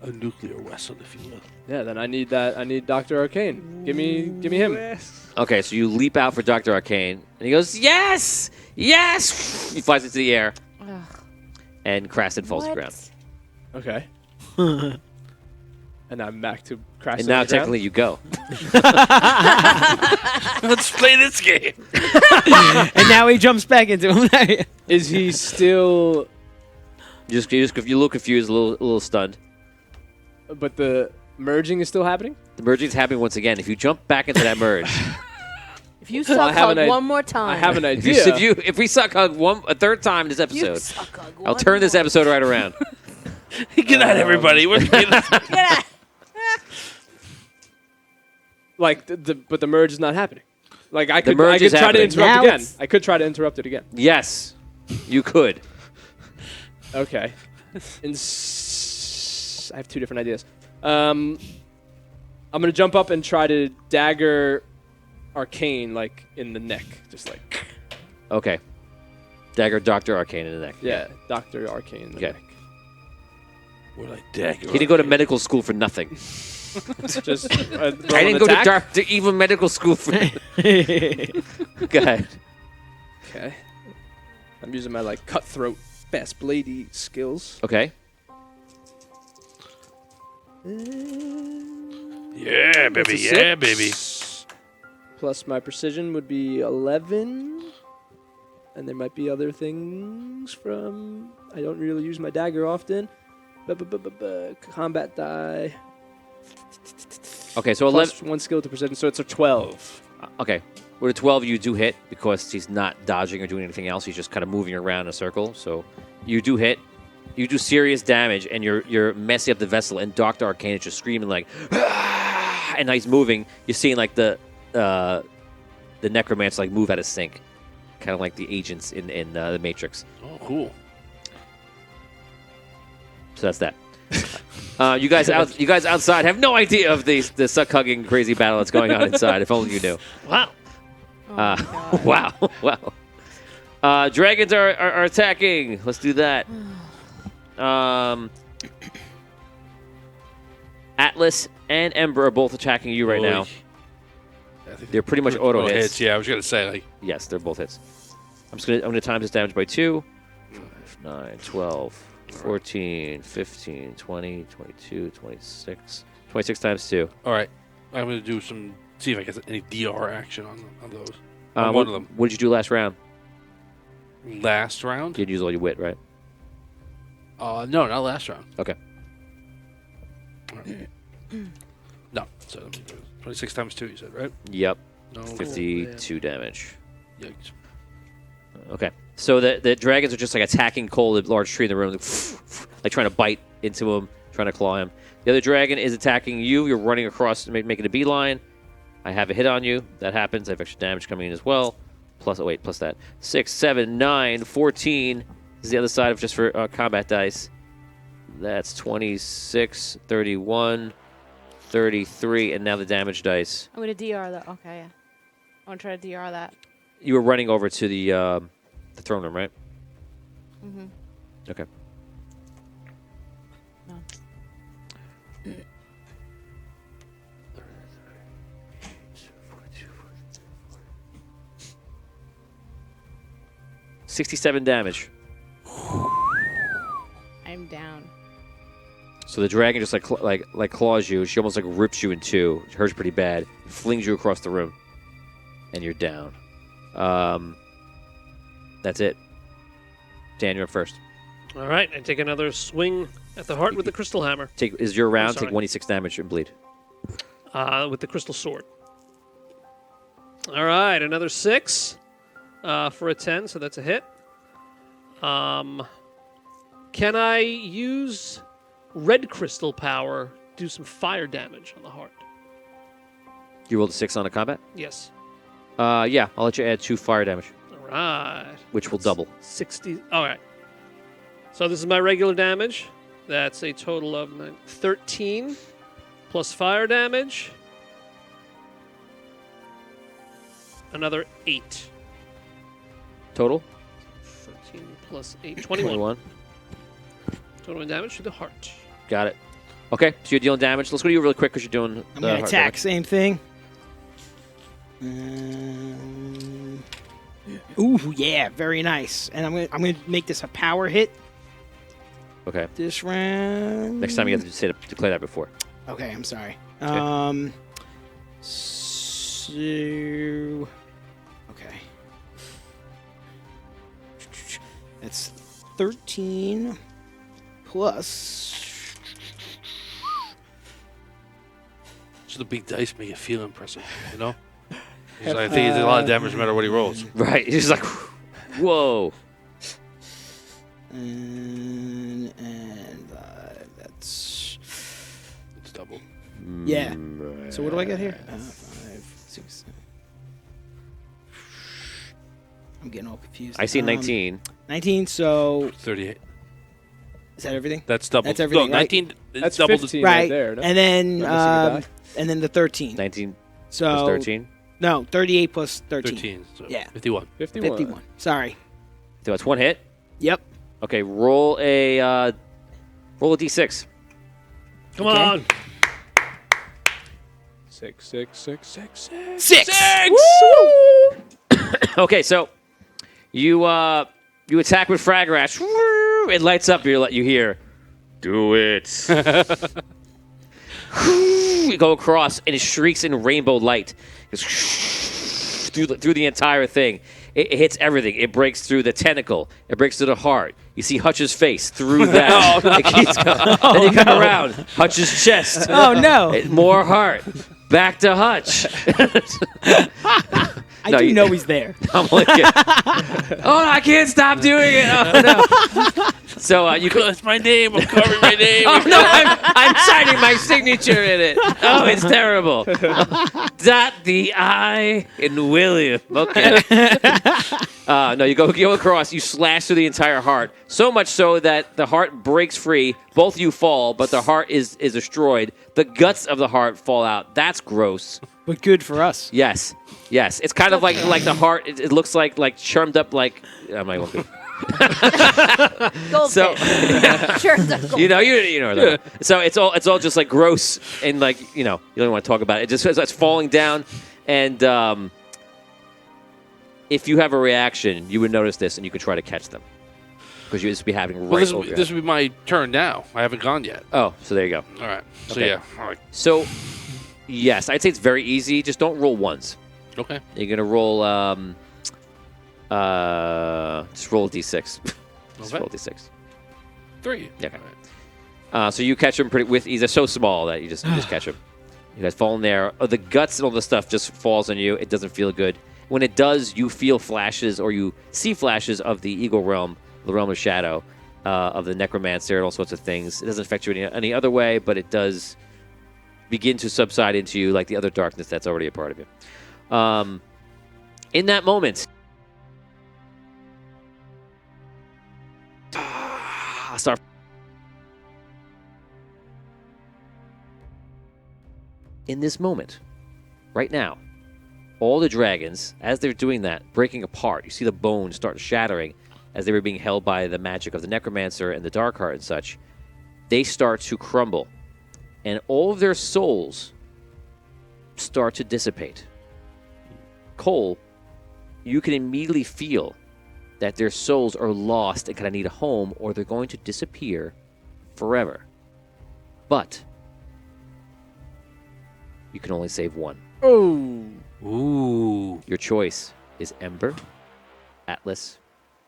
A nuclear vessel, if you will. Yeah, then I need that. I need Dr. Arcane. Give me him. Okay, so you leap out for Dr. Arcane, and he goes, yes! Yes! He flies into the air, Ugh. and Kraston falls to the ground. Okay. And I'm back to crashing. And now on the ground? technically you go. Let's play this game. And now he jumps back into him. Is he still? You look confused, a little stunned. But the merging is still happening. The merging's happening once again. If you jump back into that merge, If you Well, I suck have hug an one more time. I have an if idea. if we suck hug a third time this You episode, suck hug I'll one turn this more episode right around. Good night, everybody. We're Get out. Like, but the merge is not happening. Like I The could merge is try to happening. interrupt Now again. it's- I could try to interrupt it again. Yes, you could. Okay. I have two different ideas. I'm gonna jump up and try to dagger Arcane like in the neck, just like Okay. Dagger Dr. Arcane in the neck. yeah, Dr. Arcane in the Okay. neck. We're like dagger. He didn't go to medical school for nothing. Just I didn't go to even medical school for. Go ahead. Okay. I'm using my like cutthroat, fast bladey skills. Okay. Yeah, baby. That's a Yeah, 6. baby. Plus my precision would be 11. And there might be other things from... I don't really use my dagger often. Combat die. Okay, so 11. Plus 1 skill to precision, so it's a 12. Okay. With a 12, you do hit because he's not dodging or doing anything else. He's just kind of moving around in a circle. So you do hit. You do serious damage, and you're messing up the vessel. And Dr. Arcane is just screaming like, "Ah!" And he's moving. You're seeing like the necromancer like move out of sync, kind of like the agents in the Matrix. Oh, cool. So that's that. You guys outside have no idea of the suck hugging crazy battle that's going on inside. If only you knew. Wow. Oh my God. Wow. Dragons are attacking. Let's do that. Atlas and Ember are both attacking you right now. I think They're pretty much auto hits. Yeah, I was gonna say like. Yes, they're both hits. I'm gonna times this damage by 2. 5, 9, 12, 14, 15, 20, 22, 26. 26 times 2. All right, I'm gonna do see if I get any DR action on those. On one of them. What did you do last round? Last round? You didn't use all your wit, right? No, not last round. Okay. No, so 26 times 2, you said, right? Yep. No. 52 damage. Yikes. Okay. So the dragons are just like attacking Cole, the large tree in the room, like trying to bite into him, trying to claw him. The other dragon is attacking you. You're running across, making a beeline. I have a hit on you. That happens. I have extra damage coming in as well. Plus that. 6, 7, 9, 14. This is the other side of just for combat dice. That's 26, 31, 33, and now the damage dice. I'm gonna DR that. Okay, yeah. I want to try to DR that. You were running over to the throne room, right? Mm-hmm. Okay. No. 67 damage. I'm down. So the dragon just like claws you. She almost like rips you in two. It hurts pretty bad. Flings you across the room, and you're down. That's it. Dan, you're up first. All right, I take another swing at the heart with the crystal hammer. Is your round? sorry. Take 1d6 damage and bleed. With the crystal sword. All right, another 6 for a 10, so that's a hit. Can I use red crystal power to do some fire damage on the heart? You rolled a 6 on a combat? Yes. Yeah, I'll let you add 2 fire damage, All right. which will double. 60. All right. So this is my regular damage. That's a total of 13 plus fire damage. Another 8. Total? 13 plus 8, 21. 21. Total damage to the heart. Got it. Okay, so you're dealing damage. Let's go to you really quick because you're doing I'm the gonna heart attack. damage. Same thing. Ooh, yeah, very nice. And I'm gonna make this a power hit Okay. this round. Next time you have to say declare that before. Okay, I'm sorry. Okay. So okay. That's 13 plus. So the big dice make it feel impressive, you know? 'Cause I think he did a lot of damage no matter what he rolls. Right. He's like, whoa. And that's It's double. yeah. So what do I get here? 5, 6, 7. I'm getting all confused. I see 19. 19. So 38. is that everything? That's double. That's everything, No, right? 19. It's That's double. 15 Right. right there. No? And then Am I missing a die? and then the 13. 19 So plus 13. no, 38 plus 13. 13. So Yeah. 51. 51. 51. Sorry. So that's one hit. Yep. Okay, roll a d6. Come Okay. on. 6, 6, 6, 6, 6. 6. Okay, so you attack with Fraggrash. It lights up. You hear, do it. You go across, and it shrieks in rainbow light. It goes through the entire thing. It hits everything. It breaks through the tentacle. It breaks through the heart. You see Hutch's face through that. It keeps going. Then you come around. Hutch's chest. Oh no. More heart. Back to Hutch. I No, do you- know he's there. I'm like, oh, I can't stop doing it. Oh, no. So you could. That's my name. I'm carving my name. Oh no, I'm signing my signature in it. Oh, it's terrible. Dot the I in William. Okay. No, you go across. You slash through the entire heart. So much so that the heart breaks free. Both of you fall, but the heart is destroyed. The guts of the heart fall out. That's gross. But good for us. Yes. It's kind of like the heart. It looks like churned up like. I'm not going to. Goldfish. So Sure, it's a goldfish. you know. So it's all just like gross and like you don't want to talk about it. It just it's falling down, and if you have a reaction, you would notice this and you could try to catch them because you just be having Well, right over. this would be my turn now. I haven't gone yet. Oh, so there you go. All right. So Okay. yeah. All right. So yes, I'd say it's very easy. Just don't roll ones. Okay. You're gonna roll just roll a d6. Just Okay. roll a d6. 3. Yeah. All right. So you catch them pretty with ease. They're so small that you just catch them. You guys fall in there. Oh, the guts and all the stuff just falls on you. It doesn't feel good. When it does, you feel flashes or you see flashes of the Eagle Realm, the Realm of Shadow, of the Necromancer and all sorts of things. It doesn't affect you any other way, but it does begin to subside into you like the other darkness that's already a part of you. In that moment, start. In this moment, right now, all the dragons, as they're doing that, breaking apart, you see the bones start shattering as they were being held by the magic of the Necromancer and the Darkheart and such. They start to crumble, and all of their souls start to dissipate. Cole, you can immediately feel that their souls are lost and kind of need a home, or they're going to disappear forever. But you can only save one. Oh. Ooh. Your choice is Ember, Atlas,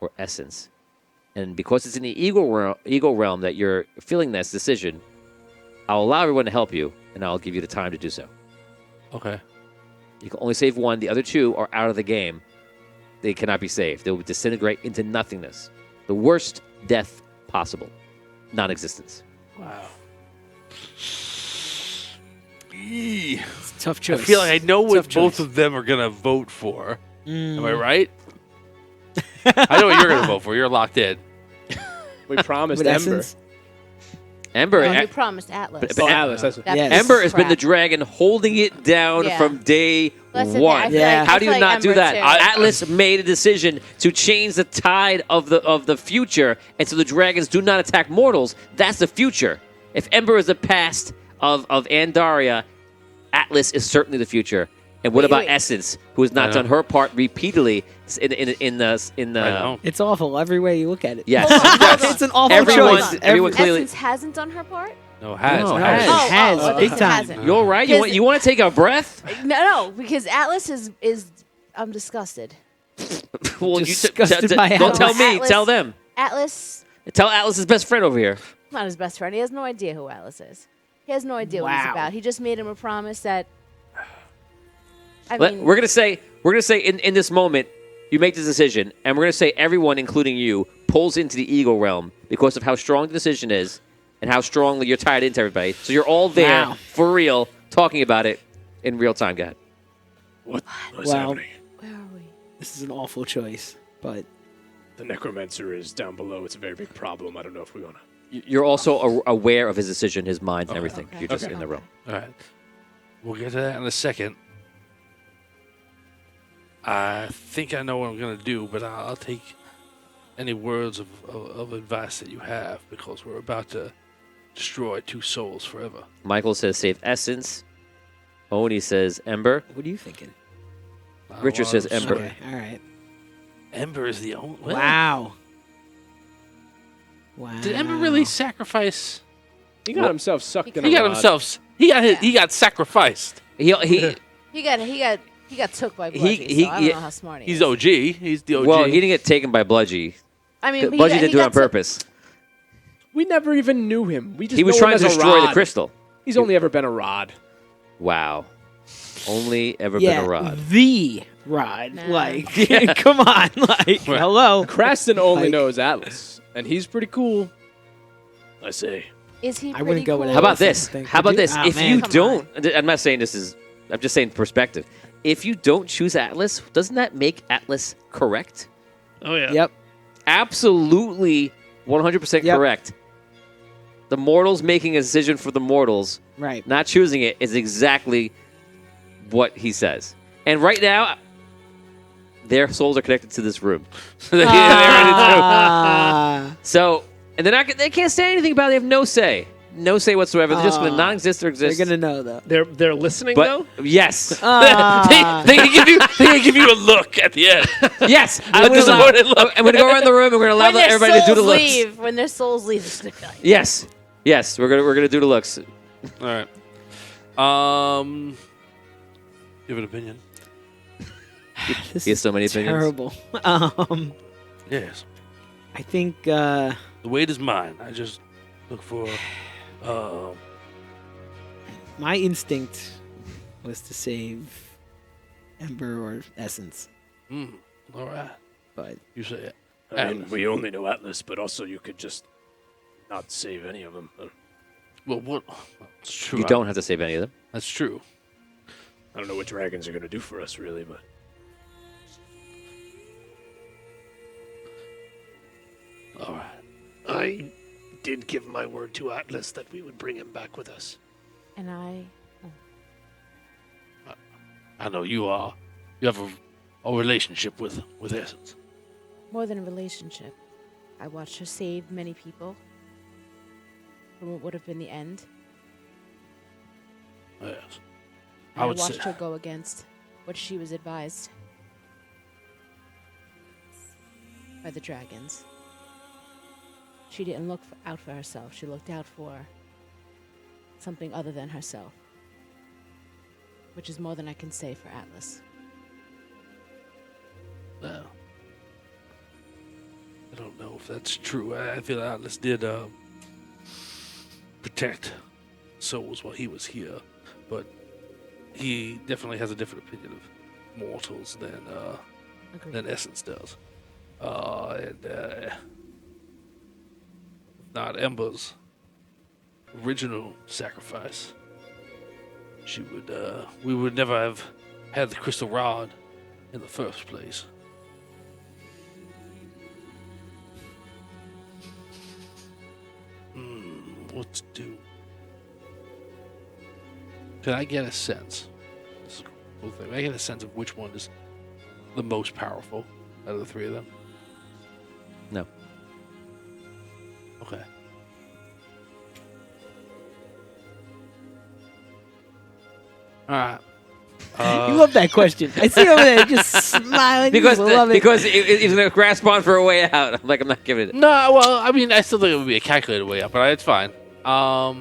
or Essence. And because it's in the Eagle realm that you're feeling this decision, I'll allow everyone to help you, and I'll give you the time to do so. Okay. You can only save one. The other two are out of the game. They cannot be saved. They will disintegrate into nothingness. The worst death possible. Non-existence. Wow. It's a tough I choice. feel like I know what Tough both choice. of them are gonna vote for. Mm. Am I right? I know what you're gonna vote for. You're locked in. We promised With Ember. Essence? Ember, Oh, you promised Atlas. but Oh, Alice. That's That Yes. piece Ember of has been the crap. dragon holding it down Yeah. from day Listen, one. I feel Yeah. like- How I do feel you like not do Ember that? too. Atlas made a decision to change the tide of the future, and so the dragons do not attack mortals. That's the future. If Ember is the past of Andaria, Atlas is certainly the future. And what Wait, about wait. Essence, who has not I done know. her part repeatedly in the I know. It's awful every way you look at it. Yes. Hold on, hold on. It's an awful Everyone- choice. everyone clearly- Essence hasn't done her part? No, has. No, has. has. Has, oh, big Essence time. hasn't. You're right. You Because- want to take a breath? No, because Atlas is I'm disgusted. Well, Disgusted by don't tell Atlas. me. Atlas- Tell them. Atlas, Tell Atlas's best friend over here. not his best friend. He has no idea who Atlas is. He has no idea what he's Wow. about. He just made him a promise that. I Let- mean, we're gonna say in this moment you make this decision, and we're gonna say everyone, including you, pulls into the ego realm because of how strong the decision is and how strongly you're tied into everybody. So you're all there Wow. for real, talking about it in real time. Go ahead. What's Well- happening? where are we? This is an awful choice, but The necromancer is down below. It's a very big problem. I don't know if we want to. You're also aware of his decision, his mind, and everything. Okay. You're just Okay. in the realm. All right. We'll get to that in a second. I think I know what I'm going to do, but I'll take any words of advice that you have because we're about to destroy 2 souls forever. Michael says save Essence. Oni says Ember. what are you thinking? Richard says I'm Ember. sorry. Okay, all right. Ember is the only. Wow. Wow. Did Ember really sacrifice? He got himself sucked in. He a got rod. himself. He got sacrificed. He He got took by He- Bludgy, he- so I don't know how smart he He's is. OG. He's the OG. well, he didn't get taken by Bludgy. I mean, but Bludgy he didn't do it got on took- purpose. We never even knew him. We just He was know trying him to as a destroy the rod. crystal. He's only ever been a rod. Wow. Only ever Yeah, been a rod. the rod. Nah. Like, come on. Like, hello. Craston only Like- knows Atlas, and he's pretty cool. I say. Is he? I wouldn't pretty go with cool? How about Listen, this? think- How about would you? this? Ah, If man. you Come don't, I'm not saying this is, I'm just saying perspective. If you don't choose Atlas, doesn't that make Atlas correct? Oh yeah. Yep. Absolutely 100% Yep. correct. The mortals making a decision for the mortals, Right. not choosing it, is exactly what he says. And right now, their souls are connected to this room. Ah. So, and they can't say anything about it. They have no say. No say whatsoever. They're just going to Ah. non-exist or They're exist. gonna know though. They're listening But though. yes. Ah. they can give you a look at the end. Yes. A disappointed look. I'm going to go around the room and we're going to When allow their everybody to do the souls looks. leave, when their souls leave, it's gonna be like, Yes. Yes, we're gonna do the looks. All right. You have an opinion? This He has is so many opinions. terrible. Yes. I think The weight is mine. I just look for. my instinct was to save Ember or Essence, All right. but You say it. I mean, we only know Atlas, but also you could just not save any of them. Well, what? It's true. You don't have to save any of them. That's true. I don't know what dragons are going to do for us, really, but All right. I did give my word to Atlas that we would bring him back with us. and I. I know you are. You have a relationship with Essence. More than a relationship. I watched her save many people from what would have been the end. Yes. And I I would watched say. her go against what she was advised by the dragons. She didn't look out for herself. She looked out for something other than herself, which is more than I can say for Atlas. Well, I don't know if that's true. I feel Atlas did protect souls while he was here, but he definitely has a different opinion of mortals Agreed. than Essence does. Not Ember's original sacrifice, we would never have had the crystal rod in the first place. What to do? Can I get a sense? This is both of them. I get a sense of which one is the most powerful out of the three of them. No. Okay. All right. You love that question. I see over there just smiling. Because you love it. he's going to grasp on for a way out. I'm like, I'm not giving it. No, well, I mean, I still think it would be a calculated way up, but it's fine. I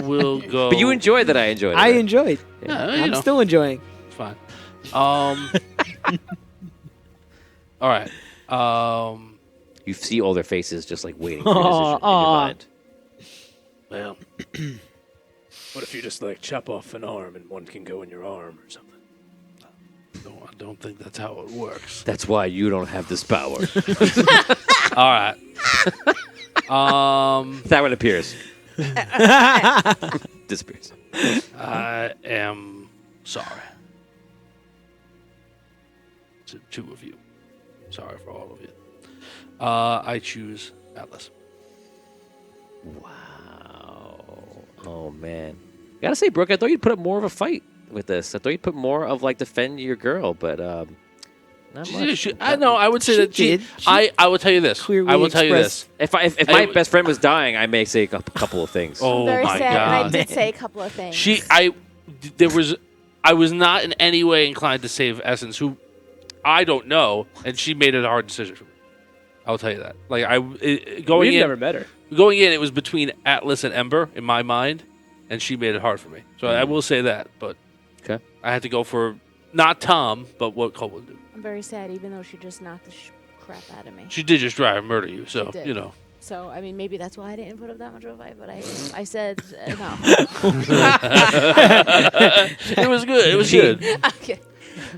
will go. But you enjoyed that. I enjoyed it. I right? enjoyed. Yeah, you I'm know, still enjoying. it's fine. All right. You see all their faces just like waiting for your decision in your mind. Well, What if you just like chop off an arm and one can go in your arm or something? No, I don't think that's how it works. That's why you don't have this power. All right. That one appears. Disappears. I am sorry. To two of you. Sorry for all of you. I choose Atlas. Wow. Oh, man. Gotta say, Brooke, I thought you'd put up more of a fight with this. I thought you'd put more of, like, defend your girl, but not much. I know. I would say She that did. I will tell you this. Clearly I will tell you this. expressed- If my best friend was dying, I may say a couple of things. Oh Very my sad, and I god. did say a couple of things. I was not in any way inclined to save Essence, who I don't know, and she made it a hard decision for me. I'll tell you that. Like We've never met her. going in, it was between Atlas and Ember in my mind, and she made it hard for me. So I will say that, but Okay. I had to go for not Tom, but what Cole would do. I'm very sad, even though she just knocked the crap out of me. She did just try and murder you, so did. you know. So, I mean, maybe that's why I didn't put up that much of a fight, but I said no. It was good. It was good. Okay.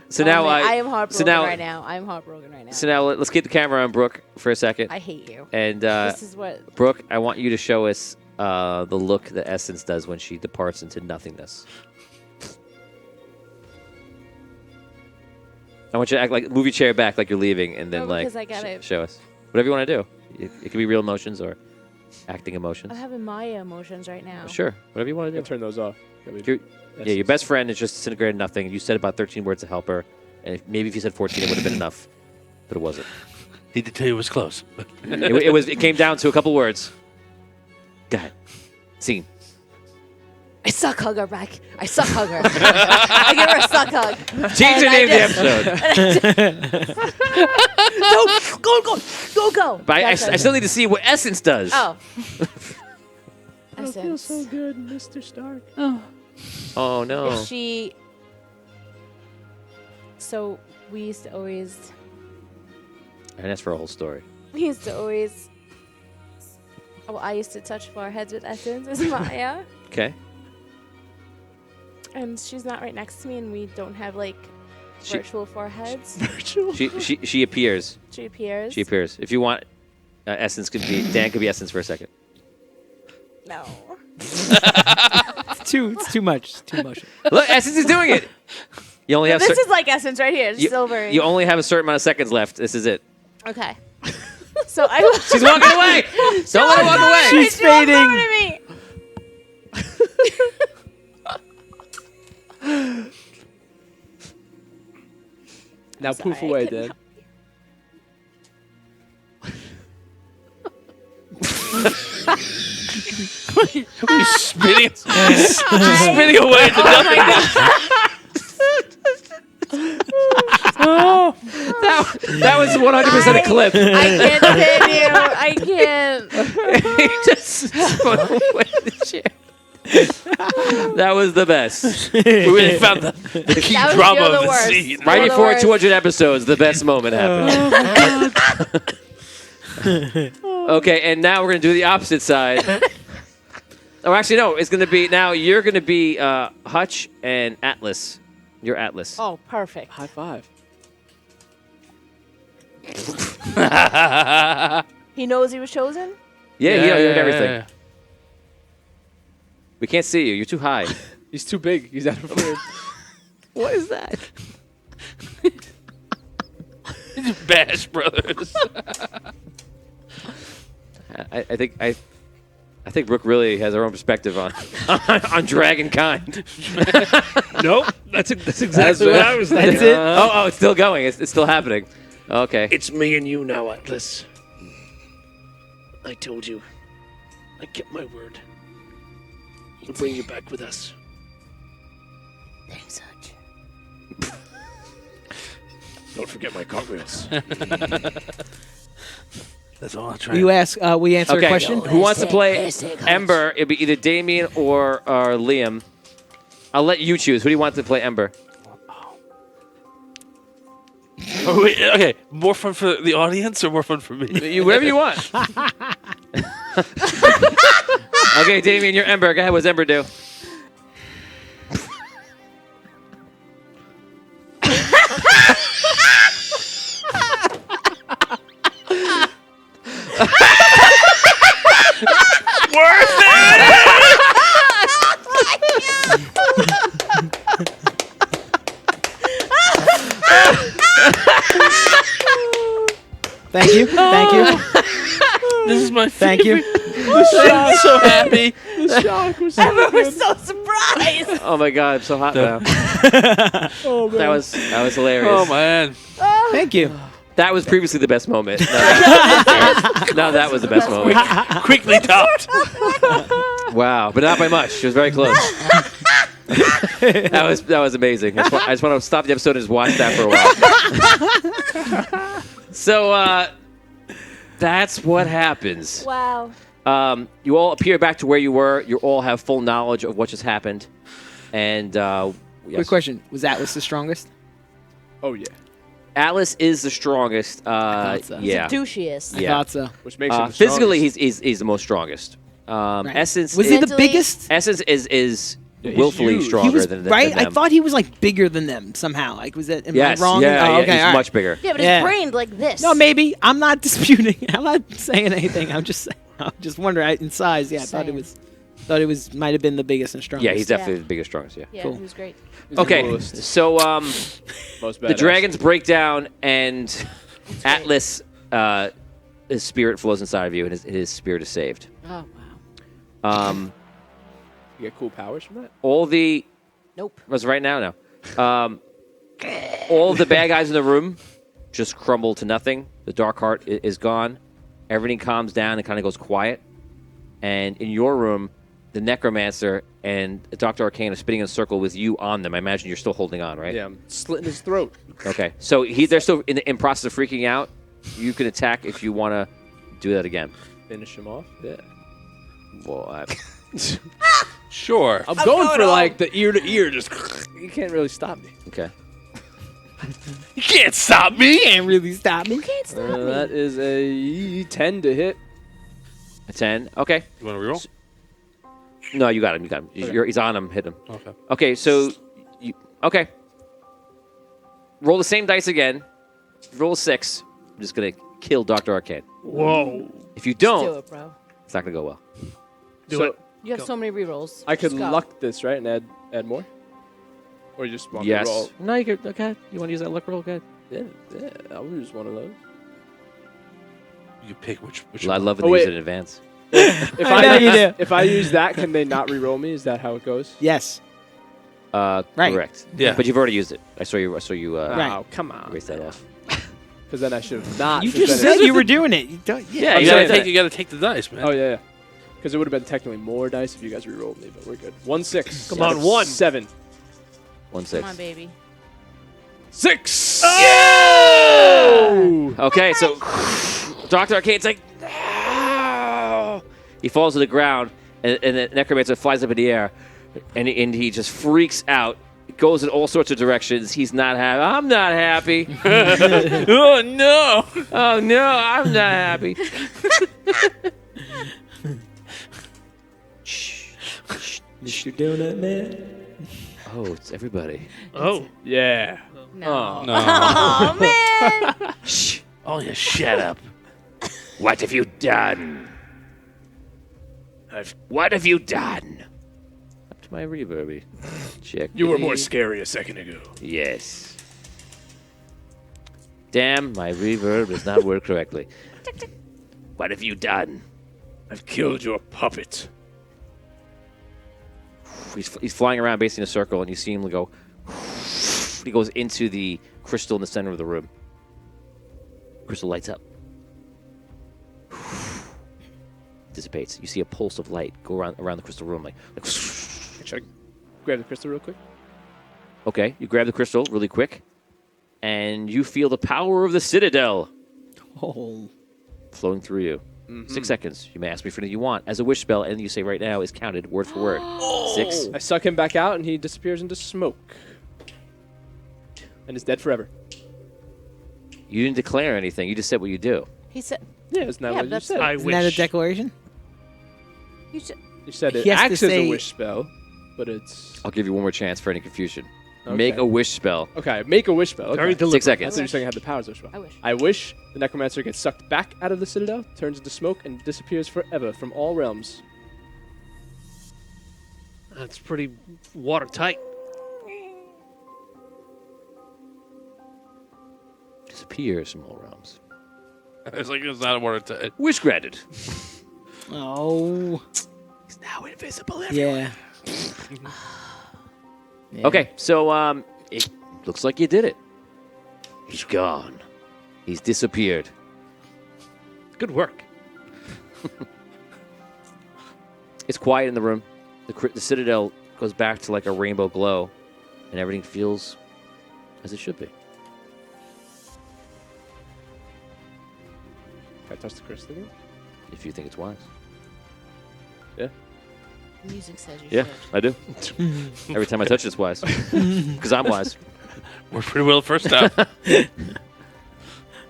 So Oh, now man, I I am heartbroken right now. I'm heartbroken right now. So now let's keep the camera on Brooke for a second. I hate you. And This is what. Brooke, I want you to show us the look that Essence does when she departs into nothingness. I want you to act like move your chair back like you're leaving, and then No, like because I gotta- show us whatever you want to do. It could be real emotions or acting emotions. I'm having my emotions right now. Sure, whatever you want You to can do. turn those off. Your best friend is just disintegrated nothing. You said about 13 words to help her, and maybe if you said 14, it would have been enough, but it wasn't. Need to tell you it was close. It came down to a couple words. Go ahead. Scene. I suck hug her back. I suck hug her. I give her a suck hug. Change the And I name of the just- episode. No, go. But I That's it. still need to see what Essence does. Oh. I don't feel so good, Mr. Stark. Oh no. If she. So we used to always. And that's for a whole story. We used to always. Oh, I used to touch foreheads with Essence as Maya. Okay. And she's not right next to me, and we don't have like She- virtual foreheads. She appears. She appears. She appears. If you want, Essence could be Dan could be Essence for a second. No. It's too much. It's too much. Look, Essence is doing it. You only have This is like Essence right here. It's you, silver. you only have a certain amount of seconds left. This is it. Okay. So I will. She's walking away. Don't let her walk away. She's fading. Now Sorry, poof I away, couldn't Dan. He's spinning, spinning away into Oh my nothing. god. That was 100% a clip. I can't stand you. I can't. He just spun away the chair. That was the best. We really found the key That was drama the of the worst. scene. Right You're the before worst. 200 episodes, the best moment happened. Okay, and now we're going to do the opposite side. Oh, actually, no. It's going to be now you're going to be Hutch and Atlas. You're Atlas. Oh, perfect. High five. He knows he was chosen? Yeah, you heard everything. yeah. We can't see you. You're too high. He's too big. He's out of frame. What is that? Bash Brothers. I think I I think Brooke really has her own perspective on on dragon kind. Nope. That's exactly what I was thinking. That's it. Oh, it's still going. It's still happening. Okay. It's me and you now, Atlas. I told you. I kept my word. We'll bring you back with us. Thanks, Hutch. Don't forget my cartwheels. That's all I'll try. Will you ask? We answer Okay. a question. Who wants to play Hashtag Hutch. Ember? It'd be either Damien or Liam. I'll let you choose. Who do you want to play Ember? Oh, wait, okay, more fun for the audience or more fun for me? Whatever you want. Okay, Damien, you're Ember. Go ahead. What does Ember do? Thank you. Thank you. This is my Thank you. I'm so happy. The shock was so Emma good. was so surprised. Oh my God, I'm so hot now. Oh, man. That was hilarious. Oh man. Thank you. That was previously the best moment. No, that was the best moment. Quickly topped. Wow, but not by much. She was very close. that was amazing. I just want to stop the episode and just watch that for a while. So that's what happens. Wow. You all appear back to where you were. You all have full knowledge of what just happened. And yes. Quick question: was Atlas the strongest? Oh, yeah. Atlas is the strongest. thought so. Yeah. He's the douchiest. I Yeah. thought so. Which makes him the Physically, strongest. he's the most strongest. Right. Essence Was he the Mentally- biggest? Essence is Yeah, he's willfully huge. stronger He was than right. than I them. thought he was like bigger than them somehow. Like, was that? Am Yes, I wrong? yeah, Oh, yeah, okay, he's all right. much bigger. Yeah, but Yeah. his brain like this. No, maybe I'm not disputing. I'm not saying anything. I'm just wondering in size. Yeah, I thought it was might have been the biggest and strongest. Yeah, he's definitely the biggest, strongest. Yeah. Yeah, Cool. he was great. He's the Okay, coolest. so Most the badass. dragons break down and Atlas, his spirit flows inside of you, and his spirit is saved. Oh wow. You get cool powers from that? All the Nope. was right now. All the bad guys in the room just crumble to nothing. The dark heart is gone. Everything calms down and kind of goes quiet. And in your room, the necromancer and Dr. Arcane are spinning in a circle with you on them. I imagine you're still holding on, right? Yeah, I'm slitting his throat. Okay. So they're still in process of freaking out. You can attack if you want to do that again. Finish him off? Yeah. Well, Sure. I'm going for like the ear to ear, just you can't really stop me. okay. You can't stop me. Can't really stop me. Can't stop me. That is a 10 to hit. A 10. Okay. You want to reroll? No, you got him. You got him. Okay. He's on him. Hit him. Okay. Okay, so okay. Roll the same dice again. Roll a 6. I'm just gonna kill Dr. Arcane. Whoa. If you Do don't, it, bro. it's not gonna go well. So it. You have so many rerolls. I could Just go. luck this, right, and add more? Or you just want me to Yes. roll? No, you could. Okay. You want to use that luck roll? Good. Yeah, I'll use one of those. You pick which I one. love when Oh, they use wait. it in advance. If I know you do. If I use that, can they not re-roll me? Is that how it goes? Yes. Right. Correct. Yeah. But you've already used it. I saw you. Right. Oh, come on. erase that off. Because then I should have not. You 'cause just then said you were doing it. You don't, Yeah, You you gotta gotta take. You gotta take the dice, man. Oh, yeah. Because it would have been technically more dice if you guys re-rolled me, but we're good. 1 6. Come on, 1. 7. 1 6. Come on, baby. 6! Okay, so Dr. Arcane's like, no! He falls to the ground, and the necromancer flies up in the air, and he just freaks out. Goes in all sorts of directions. He's not happy. I'm not happy. Oh no! Oh no! I'm not happy. Mr. Donut Man. Oh, it's everybody. Oh. Yeah. No. No. Oh man. Shh. Oh yeah. Shut up. What have you done? What have you done? Up to my reverby. Check. You were more scary a second ago. Yes. Damn, my reverb does not work correctly. What have you done? I've killed your puppet. He's flying around basically in a circle, and you see him go. He goes into the crystal in the center of the room. Crystal lights up. Dissipates. You see a pulse of light go around the crystal room, like. Should I grab the crystal real quick? Okay, you grab the crystal really quick, and you feel the power of the Citadel Oh. flowing through you. 6 seconds. You may ask me for anything you want. As a wish spell, anything you say right now is counted word for word. 6. I suck him back out, and he disappears into smoke. And is dead forever. You didn't declare anything. You just said what you do. He said. Yeah, isn't that Yeah, what you that's- said? I Isn't that a wish. declaration? You should. You said it He has to acts as a say- wish spell, but it's... I'll give you one more chance for any confusion. Okay. Make a wish spell. Okay, make a wish spell. Very Okay. deliberate. 6 I seconds. thought you were saying I had the powers of wish spell. I wish. I wish the necromancer gets sucked back out of the citadel, turns into smoke, and disappears forever from all realms. That's pretty watertight. Disappears from all realms. It's like it's not a word to Wish granted. Oh. He's now invisible. Yeah. Yeah. Okay, so it looks like you did it. He's gone. He's disappeared. Good work. It's quiet in the room. The Citadel goes back to like a rainbow glow, and everything feels as it should be. Can I touch the crystal again? If you think it's wise. The music says you Yeah, should. I do. Every time I touch it, it's wise. Because I'm wise. Worked pretty well the first time.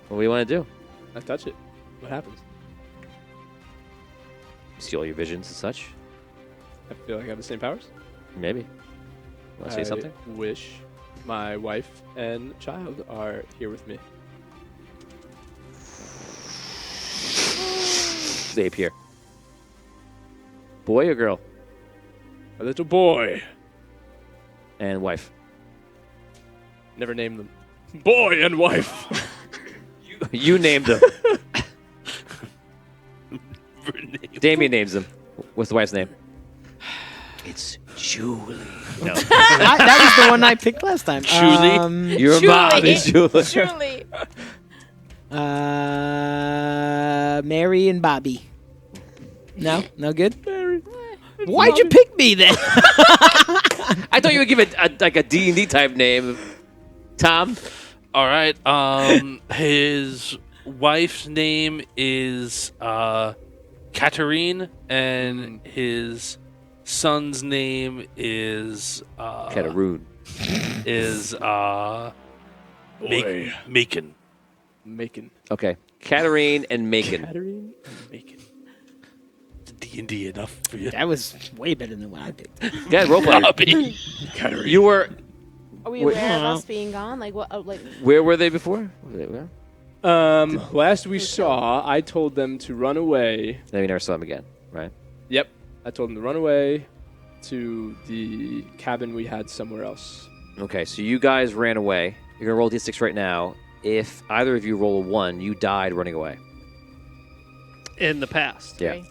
What do you want to do? I touch it. What happens? See all your visions and such? I feel like I have the same powers. Maybe. Want to say something? I wish my wife and child are here with me. They appear. Boy or girl? A little boy. And wife. Never named them. Boy and wife. You named them. Damien names them. What's the wife's name? It's Julie. No. That was the one I picked last time. Julie? Your mom is Julie. Surely. Mary and Bobby. No? No good? Mary. Why'd you pick me then? I thought you would give it like a D&D type name. Tom? All right. His wife's name is Katarine, and his son's name is Kataroon. Boy. Macon. Macon. Okay. Katarine and Macon. Katarine and Macon. D&D enough for you. That was way better than what I picked. Yeah, roleplay. Robbie. You were... Are we Wait. aware of us being gone? Like what? Like Where were they before? Where? Last we saw, I told them to run away. Then we never saw them again, right? Yep. I told them to run away to the cabin we had somewhere else. Okay, so you guys ran away. You're going to roll D6 right now. If either of you roll a 1, you died running away. In the past. Yeah. three.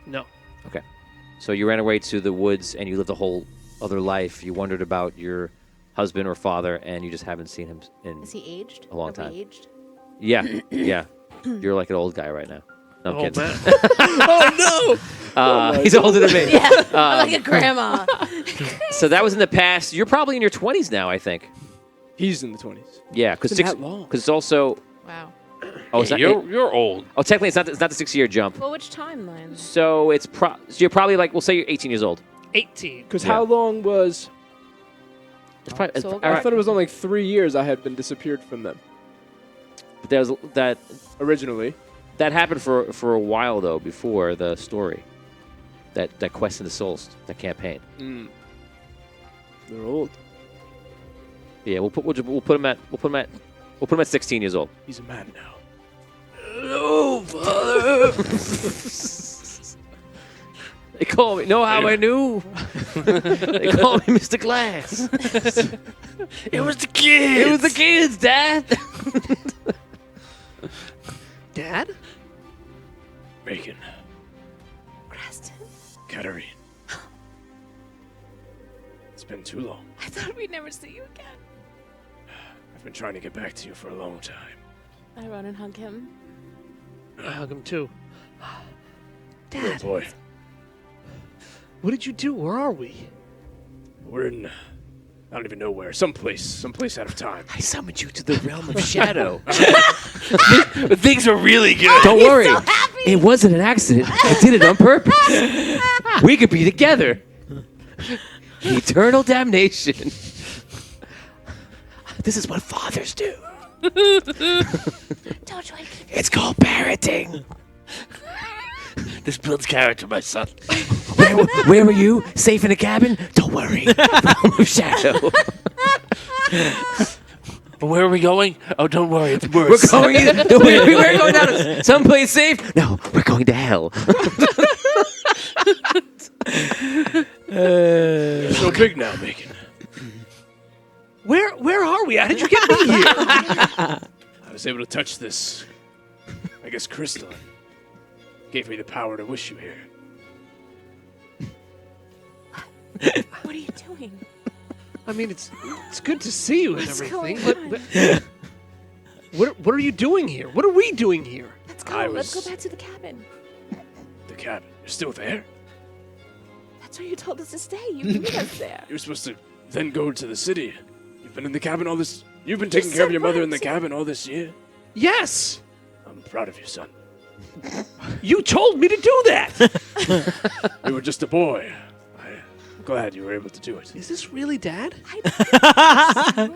No. Okay. So you ran away to the woods and you lived a whole other life. You wondered about your husband or father, and you just haven't seen him in... Is he aged? A long Are we time. aged? Yeah, yeah. You're like an old guy right now. No, I'm Oh, kidding. man. Oh, no! He's older than me. Yeah. I'm like a grandma. So that was in the past. You're probably in your 20s now, I think. He's in the 20s. Yeah, because Been that long. it's also... Wow. Oh, it's not, You're old. oh, technically, it's not the 6-year jump. Well, which timeline? So it's so you're probably like, we'll say you're 18 years old. 18. Because Yeah. how long was... It's probably, So I thought it was only like 3 years I had been disappeared from them. but there was that Originally. that happened for a while though before the story. That quest in the souls, that campaign. They're old. Yeah, we'll put him at 16 years old. He's a man now. Hello, Father. They call me. Know how I knew? They call me Mr. Glass. It was the kids. It was the kids, Dad. Dad? Bacon. Creston, Katarine. It's been too long. I thought we'd never see you again. I've been trying to get back to you for a long time. I run and hug him. I hug him too. Little Dad, boy. what did you do? Where are we? We're in... I don't even know where. Someplace out of time. I summoned you to the realm of shadow. Things are really good. Don't worry. It wasn't an accident. I did it on purpose. We could be together. Eternal damnation. This is what fathers do. Don't wake me. It's called parenting. This builds character, my son. Where were you? Safe in a cabin? Don't worry. Realm of shadow. Where are we going? Oh, don't worry, it's We're worse. going. We're going down someplace safe. No, we're going to hell. You're so big now, Bacon. Where are we? How did you get me here? I was able to touch this, I guess, crystal. Gave me the power to wish you here. What are you doing? I mean, it's good to see you and What's everything, going but what are you doing here? What are we doing here? Let's go. I Let's was- go back to the cabin. The cabin. You're still there? That's where you told us to stay. You knew us there. You're supposed to then go to the city. You've been in the cabin all this... You've been taking You care of said your mother in the words. cabin all this year? Yes, I'm proud of you, son. you told me to do that. You were just a boy. I'm glad you were able to do it. Is this really Dad?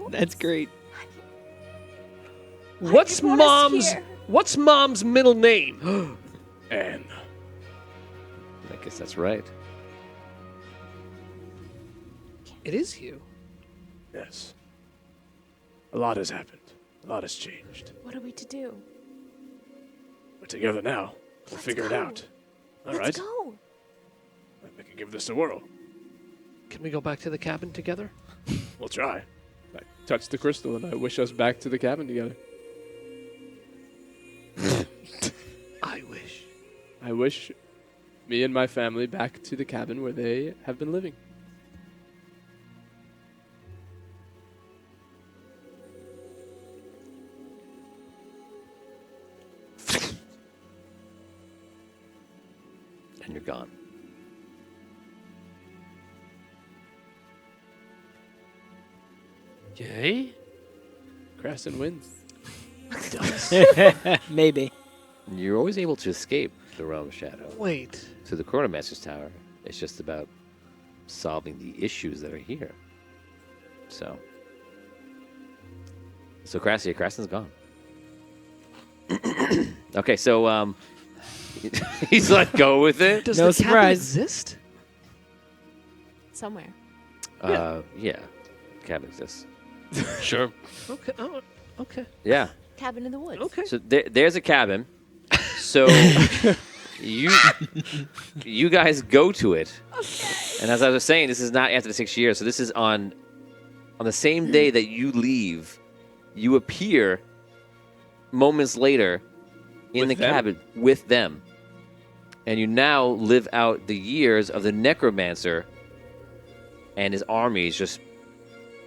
That's great. What's you brought us Mom's here? What's Mom's middle name? Anne. I guess that's right. It is you. Yes. A lot has happened. A lot has changed. What are we to do? We're together now. We'll Let's figure it go. out. All Let's right. go. We can give this a whirl. Can we go back to the cabin together? We'll try. I touch the crystal and I wish us back to the cabin together. I wish. I wish me and my family back to the cabin where they have been living. And you're gone. Yay? Crescent wins. Maybe. You're always able to escape the realm of shadow. Wait. To the Chronomaster's Tower. It's just about solving the issues that are here. So Creston's gone. Okay, so he's let go with it. Does No the cabin surprise. exist? Somewhere. Yeah. Cabin exists. Sure. Okay. Oh, okay. Yeah. Cabin in the woods. Okay. So there's a cabin. So you guys go to it. Okay. And as I was saying, this is not after the 6 years. So this is on the same day that you leave. You appear moments later in With the them? cabin with them. And you now live out the years of the necromancer and his armies just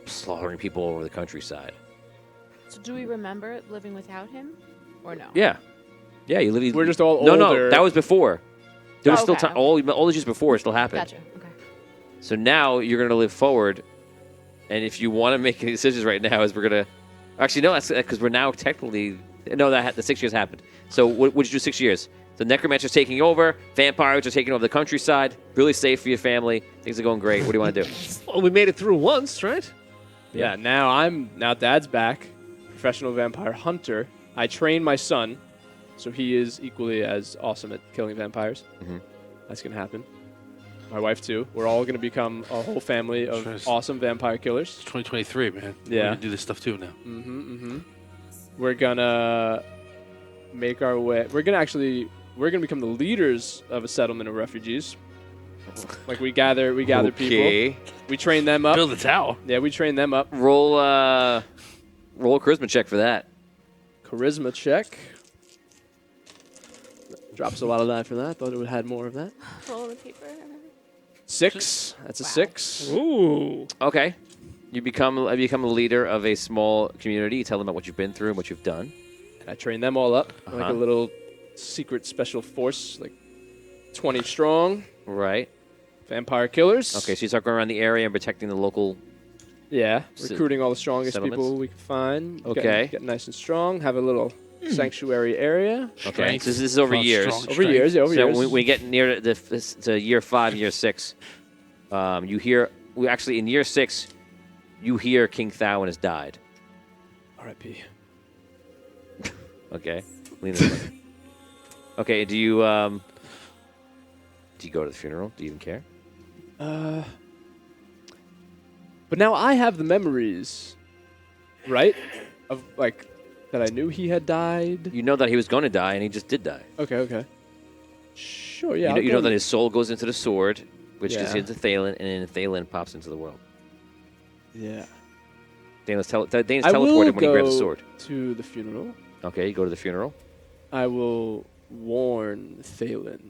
slaughtering people all over the countryside. So do we remember living without him, or no? Yeah. Yeah, you live. We're just all No, older. that was before. There was Oh, still okay, time. All the years before it still happened. Gotcha. Okay. So now you're gonna live forward, and if you want to make any decisions right now, is we're gonna actually no, that's because we're now technically no the 6 years happened. So what would you do 6 years? The necromancer's taking over. Vampires are taking over the countryside. Really safe for your family. Things are going great. What do you want to do? Well, we made it through once, right? Yeah, now Dad's back, professional vampire hunter. I train my son, so he is equally as awesome at killing vampires. Mhm. That's gonna happen. My wife too. We're all gonna become a whole family of Trust. awesome vampire killers. It's 2023, man. We're Yeah. gonna do this stuff too now. We're gonna make our way. We're gonna become the leaders of a settlement of refugees. Like we gather people. Okay. We train them up. Build the tower. Yeah, we train them up. Roll a charisma check for that. Charisma check. Drops a lot of that for that. Thought it would had more of that. Roll the paper. 6. That's a Wow. 6. Ooh. Okay. You become a leader of a small community. You tell them about what you've been through and what you've done. And I train them all up like Uh-huh. a little secret special force, like 20 strong, Right. vampire killers. Okay, so you start going around the area and protecting the local. Yeah, S- recruiting all the strongest settlements? people we can find. Okay. Get nice and strong. Have a little sanctuary area. Okay. Strength So this is over plus years. strong Over strength. years, yeah, over So years. when we get near to year 5, year 6, you hear. We actually in year 6, you hear King Thawen has died. R.I.P. Okay. Lean this way. Okay. Do you go to the funeral? Do you even care? But now I have the memories, right? Of like that I knew he had died. You know that he was going to die, and he just did die. Okay. Sure, yeah. you know that his soul goes into the sword, which gets Yeah. into Thalen, and then Thalen pops into the world. Yeah. Dane's I will teleported when he grabbed the go sword. to the funeral. Okay, you go to the funeral. I will warn Thalen.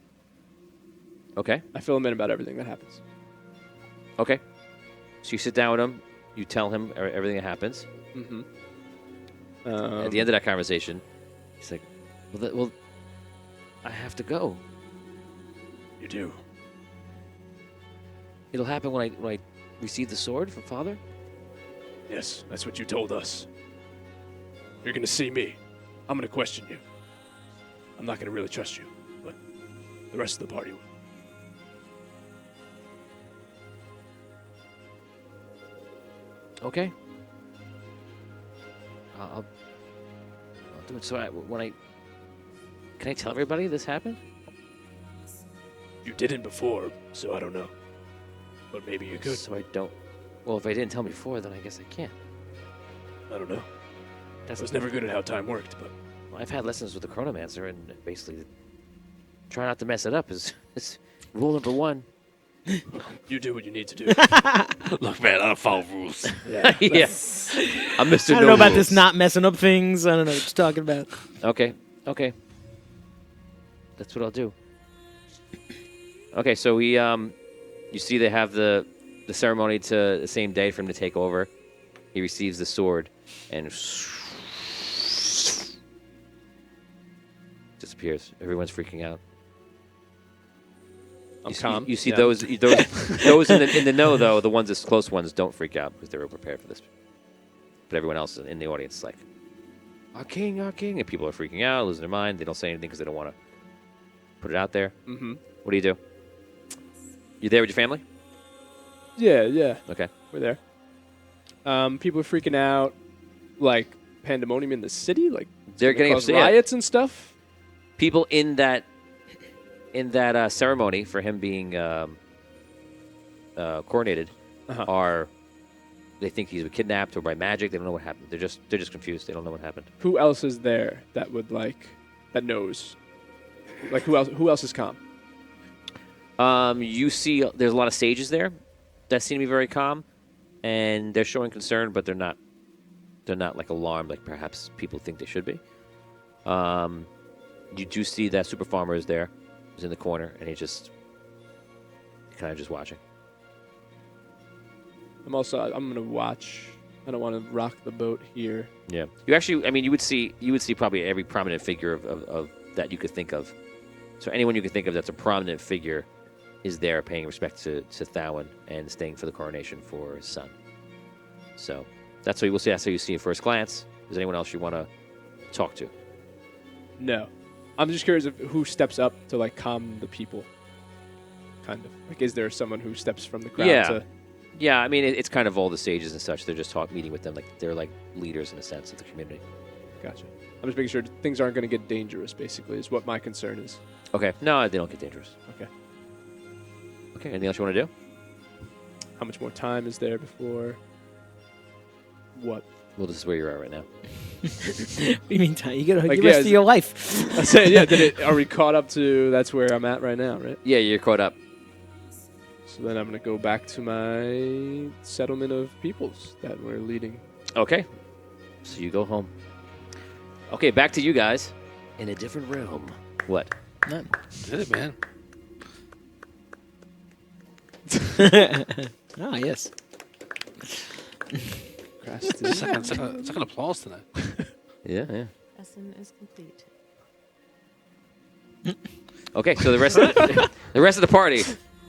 Okay. I fill him in about everything that happens. Okay. So you sit down with him. You tell him everything that happens. Mm-hmm. At the end of that conversation, he's like, well, I have to go. You do. It'll happen when I receive the sword from Father? Yes, that's what you told us. You're gonna see me. I'm gonna question you. I'm not gonna really trust you, but the rest of the party will. Okay. I'll do it. So can I tell everybody this happened? You didn't before, so I don't know. But maybe you could. So I don't. Well, if I didn't tell me before, then I guess I can't. I don't know. That's I was never good at how time worked, but Well, I've had lessons with the Chronomancer, and basically, try not to mess it up is rule number 1. you do what you need to do. Look, man, I don't follow rules. Yeah. I'm Mr. I don't know about this Rules. not messing up things. I don't know what you're talking about. Okay. That's what I'll do. Okay, so we you see they have the ceremony to the same day for him to take over. He receives the sword and disappears. Everyone's freaking out. I'm calm. You see Yeah. those in the know though, the ones that's close ones don't freak out because they were prepared for this. But everyone else in the audience is like, our king, and people are freaking out, losing their mind. They don't say anything because they don't want to put it out there. Mm-hmm. What do you do? You there with your family? Yeah. Okay. We're there. People are freaking out, like pandemonium in the city, like They're getting cause upset. Yeah. riots and stuff. People in that ceremony for him being coronated Uh-huh. they think he's kidnapped or by magic. They don't know what happened. They're just confused. They don't know what happened. Who else is there that would that knows? Like who else is calm? You see, there's a lot of sages there that seem to be very calm, and they're showing concern, but they're not like alarmed like perhaps people think they should be. You do see that super farmer is there. He's in the corner, and he's kind of just watching. I'm gonna watch. I don't want to rock the boat here. Yeah. You actually, I mean, you would see probably every prominent figure of that you could think of. So anyone you could think of that's a prominent figure is there paying respect to Thawen and staying for the coronation for his son. So that's what you will see. That's how you see at first glance. Is there anyone else you want to talk to? No, I'm just curious of who steps up to calm the people. Kind of is there someone who steps from the crowd? Yeah. Yeah, I mean, it's kind of all the sages and such. They're just meeting with them. They're like leaders in a sense of the community. Gotcha. I'm just making sure things aren't going to get dangerous, basically, is what my concern is. Okay. No, they don't get dangerous. Okay. Okay, anything else you want to do? How much more time is there before? What? Well, this is where you're at right now. What do you mean, Ty? You got the yeah, rest of your life. I said, yeah. Are we caught up to? That's where I'm at right now, right? Yeah, you're caught up. So then I'm gonna go back to my settlement of peoples that we're leading. Okay. So you go home. Okay, back to you guys. In a different realm. What? Did it, man. Ah, yes. Second applause tonight. Yeah. Lesson is complete. Okay, so the rest of the party.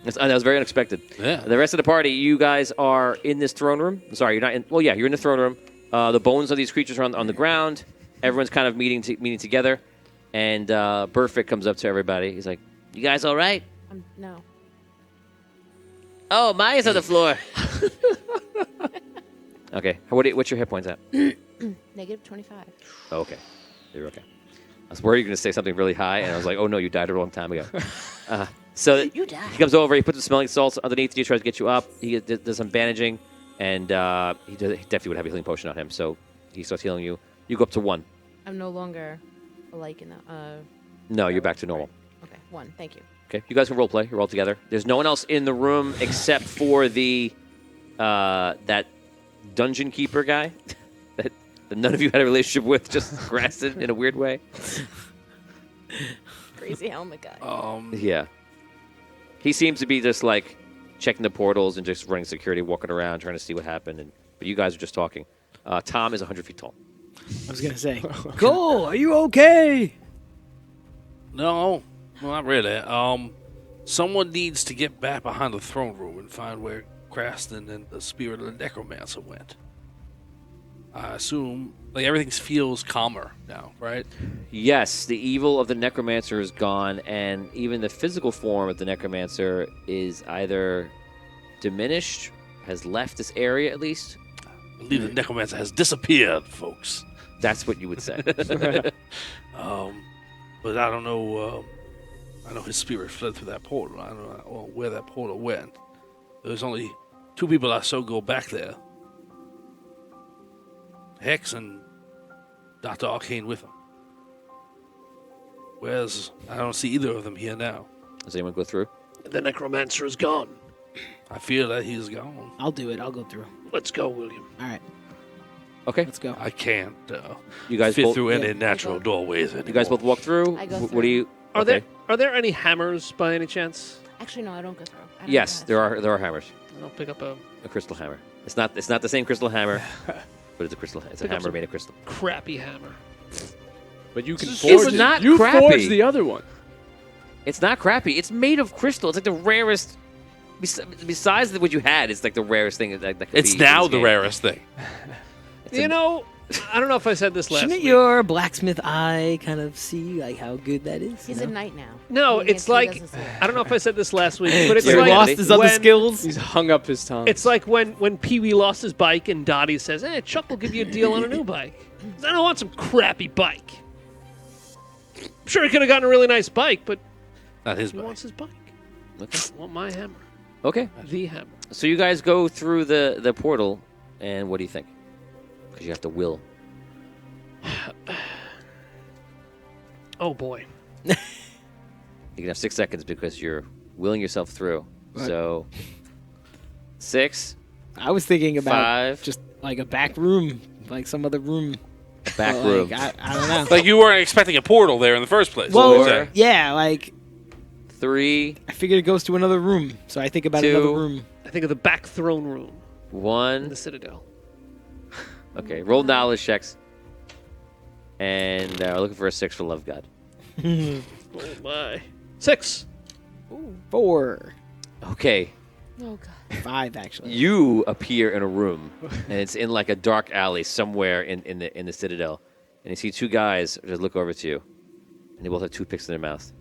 That was very unexpected. Yeah. The rest of the party, you guys are in this throne room. Sorry, you're not in. Well, yeah, you're in the throne room. The bones of these creatures are on the ground. Everyone's kind of meeting together. And Burfict comes up to everybody. He's like, "You guys all right?" No. Oh, Maya's on the floor. Okay. What's your hit points at? Negative 25. Oh, okay. You're okay. I was worried you were going to say something really high, and I was like, oh, no, you died a long time ago. So You died. he comes over, he puts the smelling salts underneath you, tries to get you up. He does some bandaging, and he definitely would have a healing potion on him. So he starts healing you. You go up to 1. I'm no longer like in the. No, you're back to normal. Okay, 1. Thank you. Okay, you guys can role play. You're all together. There's no one else in the room except for that dungeon keeper guy that none of you had a relationship with, just grasped it in a weird way. Crazy helmet guy. Yeah. He seems to be just like checking the portals and just running security, walking around, trying to see what happened. But you guys are just talking. Tom is 100 feet tall. I was gonna say, Cole, are you okay? No, well, not really. Someone needs to get back behind the throne room and find where Craston and the spirit of the necromancer went. I assume everything feels calmer now, right? Yes, the evil of the necromancer is gone, and even the physical form of the necromancer is either diminished, has left this area at least. I believe the necromancer has disappeared, folks. That's what you would say. But I don't know. I know his spirit fled through that portal. I don't know where that portal went. There's only 2 people I saw go back there. Hex and Dr. Arcane with him. I don't see either of them here now. Does anyone go through? The necromancer is gone. I feel that he's gone. I'll do it. I'll go through. Let's go, William. All right, Okay. let's go. I can't You guys fit both, through any Yeah. natural doorways anymore. You guys both walk through. I go What through. do you? Are okay. there any hammers by any chance? Actually, no, I don't go through. I don't Yes, know there how to- are hammers. I'll pick up a A crystal hammer. It's not the same crystal hammer, but it's a crystal. It's a Pick up hammer some- made of crystal. crappy hammer. But you can It's forge. not you crappy. forged the other one. It's not crappy. It's made of crystal. It's like the rarest. Besides what you had, it's like the rarest thing that could It's be now in this the game. rarest thing. You know, I don't know if I said this last Shouldn't week. your blacksmith eye kind of see like how good that is? He's no? a knight now. No, Meaning it's he like doesn't see it. I don't know if I said this last week, but it's You're like lost lost his other when- skills. He's hung up his tongue. It's like when Pee Wee lost his bike and Dottie says, "Hey, Chuck will give you a deal on a new bike." I don't want some crappy bike. I'm sure he could have gotten a really nice bike, but Not his he bike. wants his bike. Okay. I want my hammer, Okay. the hammer. So you guys go through the portal, and what do you think? Because you have to will. Oh boy. You can have 6 seconds because you're willing yourself through. Right. So 6, I was thinking about 5, just like a back room, like some other room. back Like, room. I don't know. Like you weren't expecting a portal there in the first place. Well, What was that? yeah, like 3, I figured it goes to another room, so I think about 2. another room. I think of the back throne room in 1. the Citadel. Okay, roll knowledge checks. And we're looking for a 6 for Love God. Oh my. 6. 4, Okay, Oh god. 5 actually. you appear in a room, and it's in like a dark alley somewhere in the Citadel. And you see 2 guys just look over to you, and they both have toothpicks in their mouth.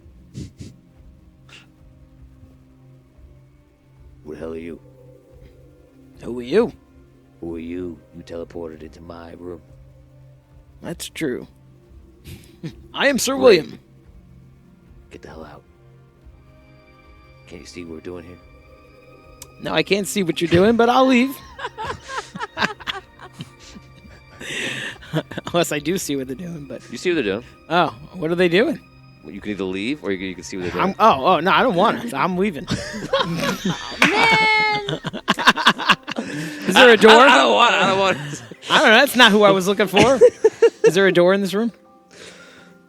Who the hell are you? Who are you? Who are you? You teleported into my room. That's true. I am Sir William. Get the hell out. Can't you see what we're doing here? No, I can't see what you're doing, but I'll leave. Unless I do see what they're doing, but You see what they're doing. oh, what are they doing? You can either leave or you can see what they're doing. Oh, no, I don't want to. I'm leaving. Man! Is there a door? I don't want. I don't want. I don't know. That's not who I was looking for. Is there a door in this room?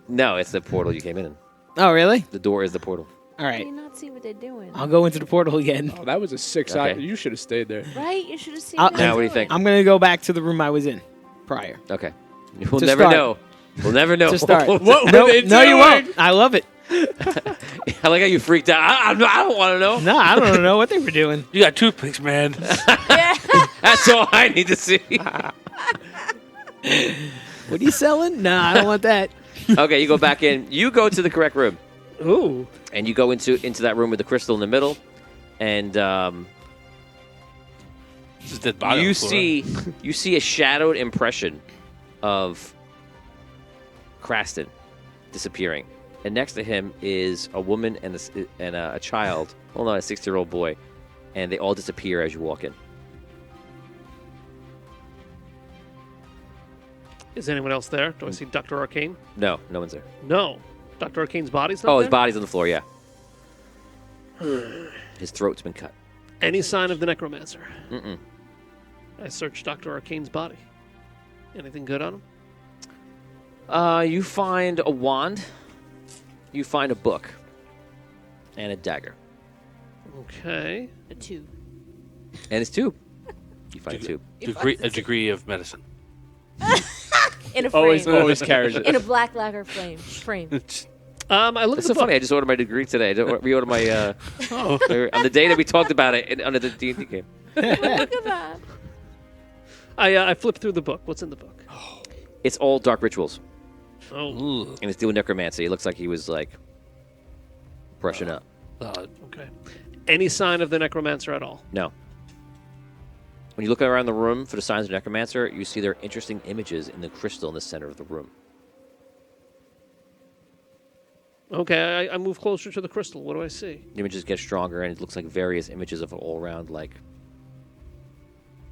No, it's the portal you came in. Oh, really? The door is the portal. All right. Do you not see what they're doing? I'll go into the portal again. Oh, that was a 6. Okay. You should have stayed there. Right? You should have seen I'll- what they're Now, what do you doing. think? I'm going to go back to the room I was in prior. Okay. We'll To never start. know. We'll never know. To start. What were no, they no, you doing? won't. I love it. I like how you freaked out. I don't want to know. No, I don't know what they were doing. You got toothpicks, man. That's all I need to see. What are you selling? No, I don't want that. Okay, you go back in. You go to the correct room. Ooh. And you go into that room with the crystal in the middle. And Just dead body on you the floor. see a shadowed impression of Kraston disappearing. And next to him is a woman and a child. Well, not a 6-year-old boy. And they all disappear as you walk in. Is anyone else there? Do I see Dr. Arcane? No one's there. No. Dr. Arcane's body's not Oh, there? his body's on the floor, yeah. His throat's been cut. Any sign of the necromancer? Mm-mm. I searched Dr. Arcane's body. Anything good on him? You find a wand. You find a book. And a dagger. Okay. A 2. And his tube. You find a tube. A degree of medicine. In a frame. Always carries it. In a black lacquer frame. I looked That's at the so book. funny. I just ordered my degree today. I reordered my. On the day that we talked about it under the D&D game. Look at that. I flipped through the book. What's in the book? It's all dark rituals, Oh, and it's doing necromancy. It looks like he was like brushing up. okay. Any sign of the necromancer at all? No. When you look around the room for the signs of necromancer, you see there are interesting images in the crystal in the center of the room. Okay, I move closer to the crystal. What do I see? The images get stronger, and it looks like various images of all around like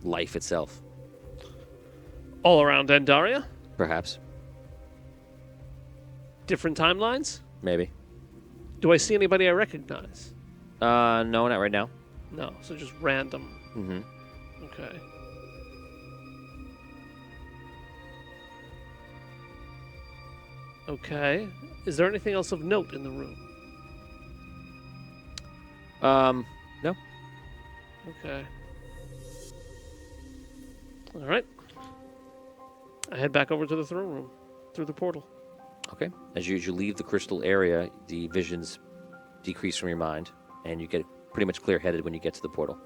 life itself, All around Andaria? perhaps, Different timelines? maybe. Do I see anybody I recognize? No, not right now. No, so just random. Mm-hmm. Okay. Okay. Is there anything else of note in the room? No. Okay. All right. I head back over to the throne room through the portal. Okay. As you leave the crystal area, the visions decrease from your mind, and you get pretty much clear-headed when you get to the portal.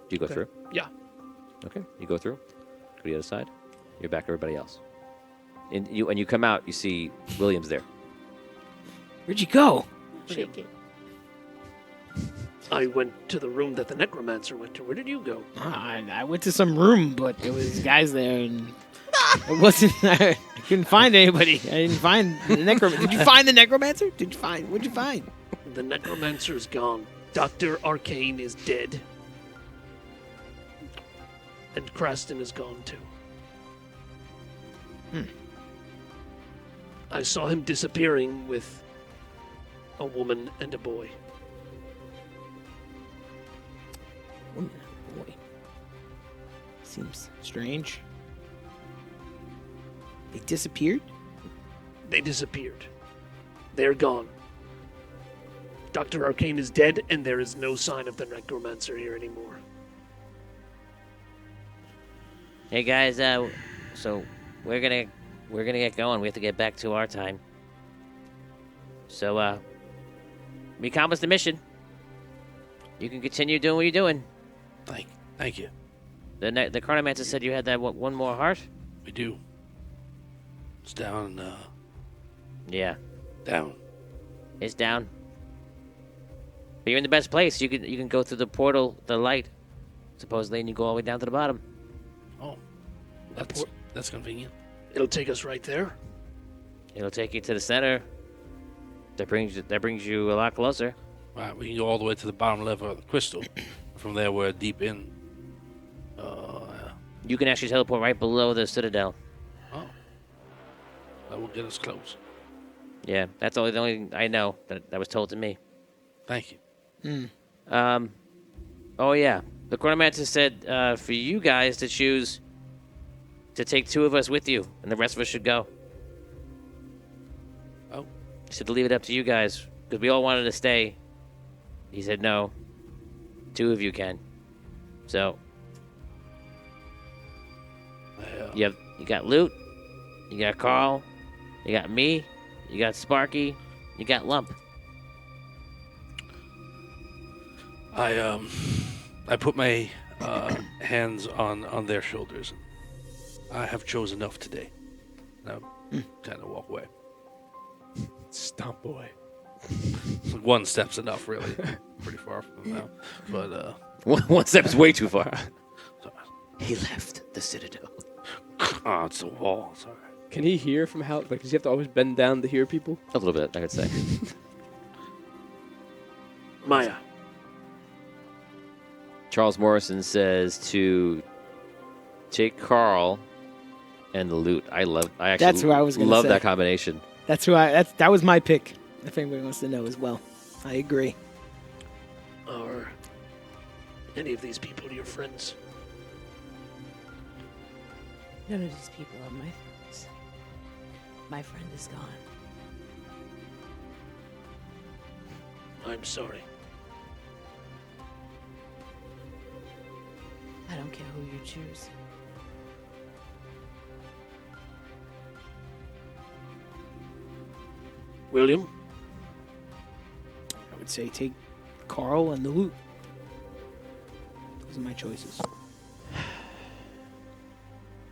Do you go Okay. through? Yeah. Okay. You go through. Go to the other side. You're back to everybody else. And you come out, you see Williams there. Where'd you go? Shake it. I went to the room that the necromancer went to. Where did you go? I went to some room, but there was guys there, and it wasn't. I couldn't find anybody. I didn't find the necromancer. Did you find the necromancer? What'd you find? The necromancer's gone. Dr. Arcane is dead. And Kraston is gone too. I saw him disappearing with a woman and a boy. Woman, boy. Seems strange. They disappeared? They disappeared. They're gone. Dr. Arcane is dead, and there is no sign of the necromancer here anymore. Hey guys, so we're gonna get going. We have to get back to our time. So we accomplished the mission. You can continue doing what you're doing. Thank you. The Chronomancer said you had that one more heart. We do. It's down. Yeah, Down. it's down. But you're in the best place. You can go through the portal, the light, supposedly, and you go all the way down to the bottom. Oh, that's convenient. It'll take us right there. It'll take you to the center. That brings you a lot closer. Right, we can go all the way to the bottom level of the crystal. From there, we're deep in. You can actually teleport right below the citadel. Oh, that will get us close. Yeah, that's the only thing I know that was told to me. Thank you. Oh yeah, the Chronomancer said for you guys to choose to take 2 of us with you, and the rest of us should go. Oh, said to leave it up to you guys because we all wanted to stay. He said no. 2 of you can. So you got Loot, you got Carl, you got me, you got Sparky, you got Lump. I put my hands on their shoulders. I have chosen enough today. And I kind of walk away. Stomp away. 1 step's enough, really. Pretty far from them now. But One step's way too far. He left the Citadel. oh, it's a wall. Sorry. Can he hear from how? Like, does he have to always bend down to hear people? A little bit, I could say. Maya. Charles Morrison says to take Carl and the Loot. I actually That's who I was gonna love say. that combination. That was my pick. If anybody wants to know as well, I agree. Are any of these people your friends? None of these people are my friends. My friend is gone. I'm sorry. I don't care who you choose. William? I would say take Carl and the Loot. Those are my choices.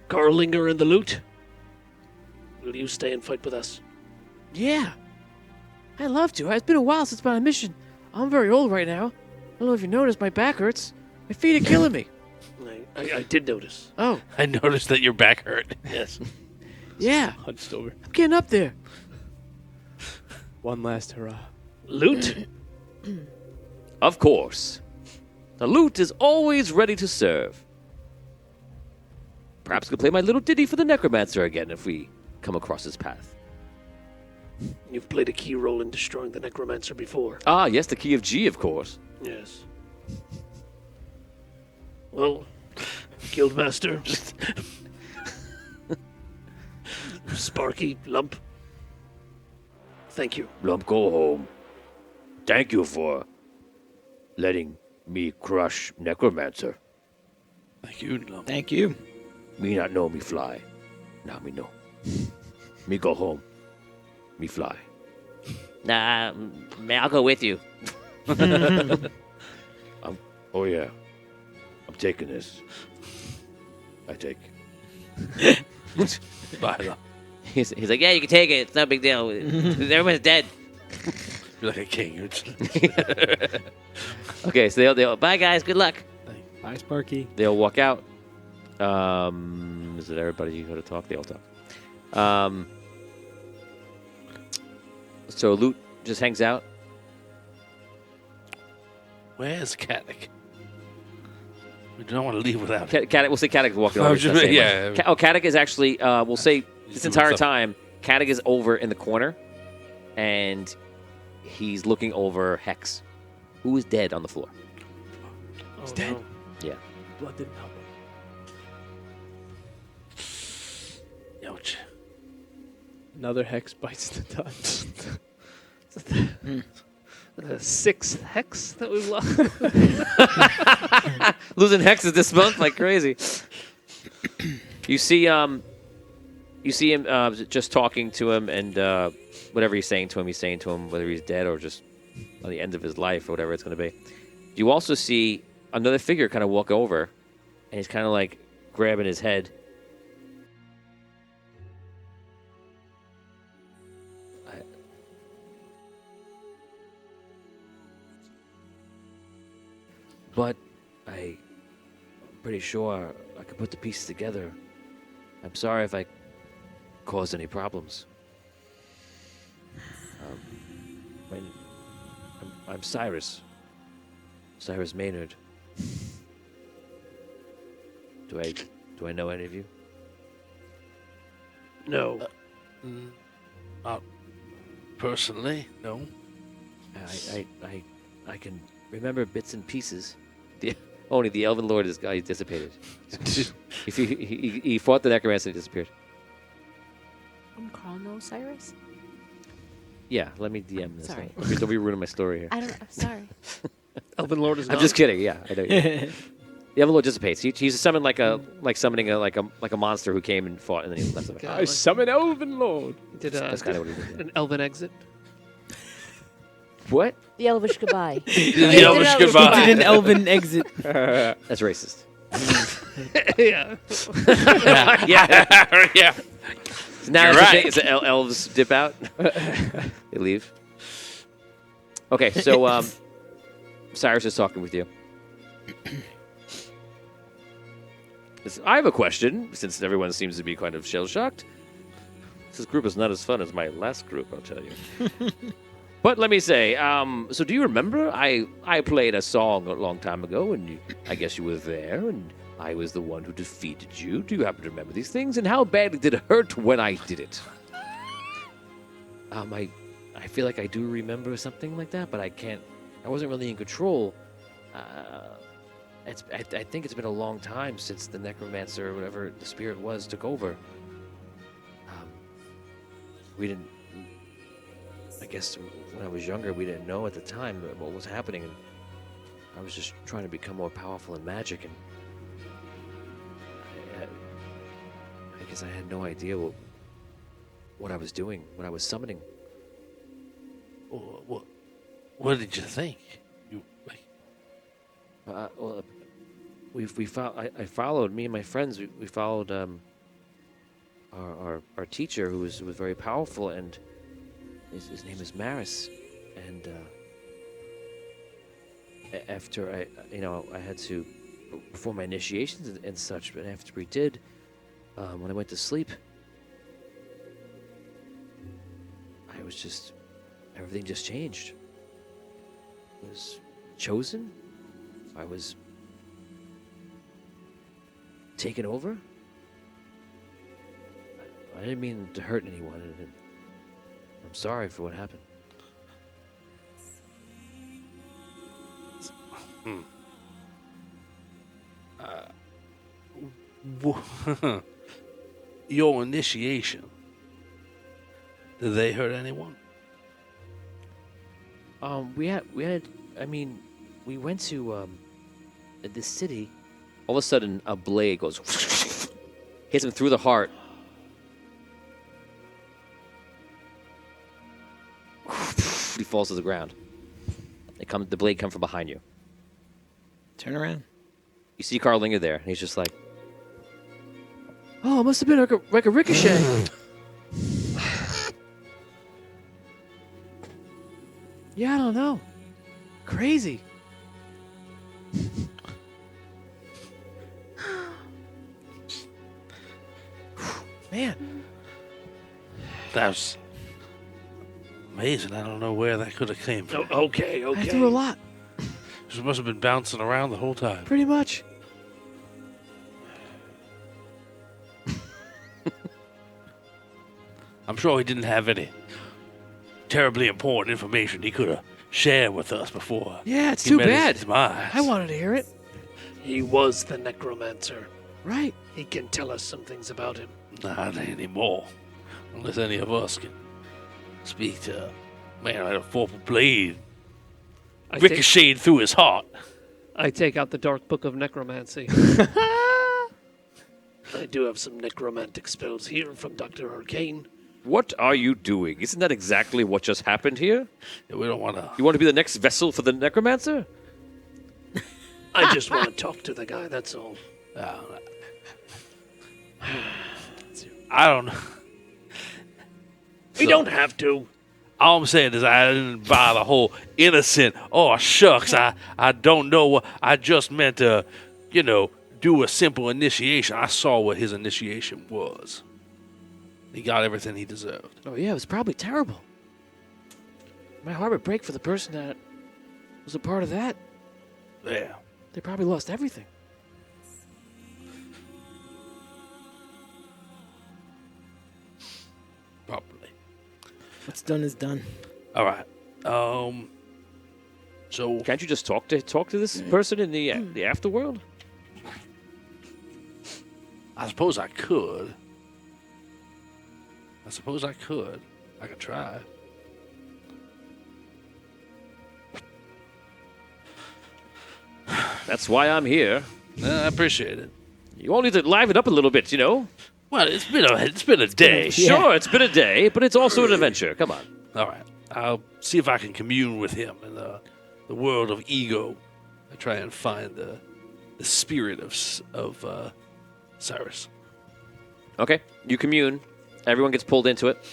Garlinger and the Loot? Will you stay and fight with us? Yeah. I'd love to. It's been a while since my mission. I'm very old right now. I don't know if you noticed, my back hurts. My feet are killing me. I did notice. Oh, I noticed that your back hurt. Yes. yeah. Hunched over. I'm getting up there. One last hurrah. Loot? Of course. The Loot is always ready to serve. Perhaps we could play my little ditty for the Necromancer again if we come across his path. You've played a key role in destroying the Necromancer before. Ah, yes, the Key of G, of course. Yes. Well, Guildmaster. Sparky, Lump. Thank you. Lump, go home. Thank you for letting me crush Necromancer. Thank you, Lump. Thank you. Me not know me fly. Now me know. Me go home. Me fly. Nah, man, I'll go with you. Oh yeah. I'm taking this. I take. Bye, Lump. He's like, yeah, you can take it. It's no big deal. Everyone's dead. You're like a king. You're just... Okay, so they'll Bye, guys. Good luck. Bye, Sparky. they'll walk out. Is it everybody you go to talk? They all talk. So Loot just hangs out. Where's Katic? We don't want to leave without him. Katic, we'll say Katic's walking Oh, over. just- He's not saying yeah. much. Katic is actually, we'll say He's this doing entire stuff. time, Katic is over in the corner, and he's looking over Hex, who is dead on the floor. He's dead? Yeah. Blood didn't help him. Ouch. Another hex bites the dust. The 6th hex that we've lost. Losing hexes this month like crazy. You see him just talking to him, and whatever he's saying to him, whether he's dead or just on the end of his life or whatever it's going to be. You also see another figure kind of walk over, and he's kind of like grabbing his head. But I'm pretty sure I could put the pieces together. I'm sorry if I caused any problems. I'm Cyrus. Cyrus Maynard. Do I know any of you? No. Personally, no. I can remember bits and pieces. Only the Elven Lord is guy dissipated. He fought the Necromancer and disappeared. And Carl knows Cyrus? Yeah, let me DM this. Sorry. Don't be ruining my story here. I don't know. Sorry. Elven Lord is I'm gone. just kidding. Yeah, I know. The Everlord dissipates. He's summoned like summoning a monster who came and fought, and then he left him. God. I summon Elven Lord. Did That's kind of what he did. an Elven exit. What? The Elvish goodbye. The Elvish goodbye. Did an elven exit. That's racist. Yeah. Yeah. Yeah. Now You're it's right. it's elves dip out. They leave. Okay, so Cyrus is talking with you. I have a question, since everyone seems to be kind of shell-shocked. This group is not as fun as my last group, I'll tell you. But let me say, so do you remember I played a song a long time ago, and I guess you were there, and I was the one who defeated you. Do you happen to remember these things? And how badly did it hurt when I did it? I feel like I do remember something like that, but I wasn't really in control. I think it's been a long time since the necromancer or whatever the spirit was took over. We didn't. I guess when I was younger, we didn't know at the time what was happening, and I was just trying to become more powerful in magic, and I guess I had no idea what I was doing, what I was summoning. What did you think? Well, I followed, me and my friends, we followed our teacher, who was very powerful, and his name is Maris. And after I had to perform my initiations and such, but after we did, when I went to sleep, everything just changed. I was chosen. I was taken over. I didn't mean to hurt anyone. I'm sorry for what happened. Your initiation. Did they hurt anyone? We went to this city. All of a sudden, a blade goes, hits him through the heart. He falls to the ground. The blade comes from behind you. Turn around. You see Carlinger there, and he's just like, Oh, it must have been like a ricochet. Yeah, I don't know. Crazy. Man, That's amazing. I don't know where that could have came from. Okay. I threw a lot, She must have been bouncing around the whole time. pretty much. I'm sure he didn't have any terribly important information he could have shared with us before. Yeah, it's he too met his bad. demise. I wanted to hear it. He was the necromancer. Right. He can tell us some things about him. Not anymore. Unless any of us can speak to a man with a vorpal blade ricocheted through his heart. I take out the Dark Book of Necromancy. I do have some necromantic spells here from Dr. Arcane. "What are you doing? Isn't that exactly what just happened here? Yeah, we don't want to. You want to be the next vessel for the necromancer?" I just want to talk to the guy, that's all. I don't know. We don't have to. All I'm saying is I didn't buy the whole innocent, oh, shucks, I don't know what, I just meant to, do a simple initiation. I saw what his initiation was. He got everything he deserved. Oh, yeah, it was probably terrible. My heart would break for the person that was a part of that. Yeah. They probably lost everything. Probably. What's done is done. All right. So Can't you just talk to this person in the afterworld? I suppose I could. I could try. That's why I'm here. I appreciate it. You all need to liven up a little bit, you know? Well, it's been a day. Sure, it's been a day, but it's also an adventure. Come on. All right. I'll see if I can commune with him in the world of ego. I try and find the spirit of Cyrus. Okay, you commune. Everyone gets pulled into it.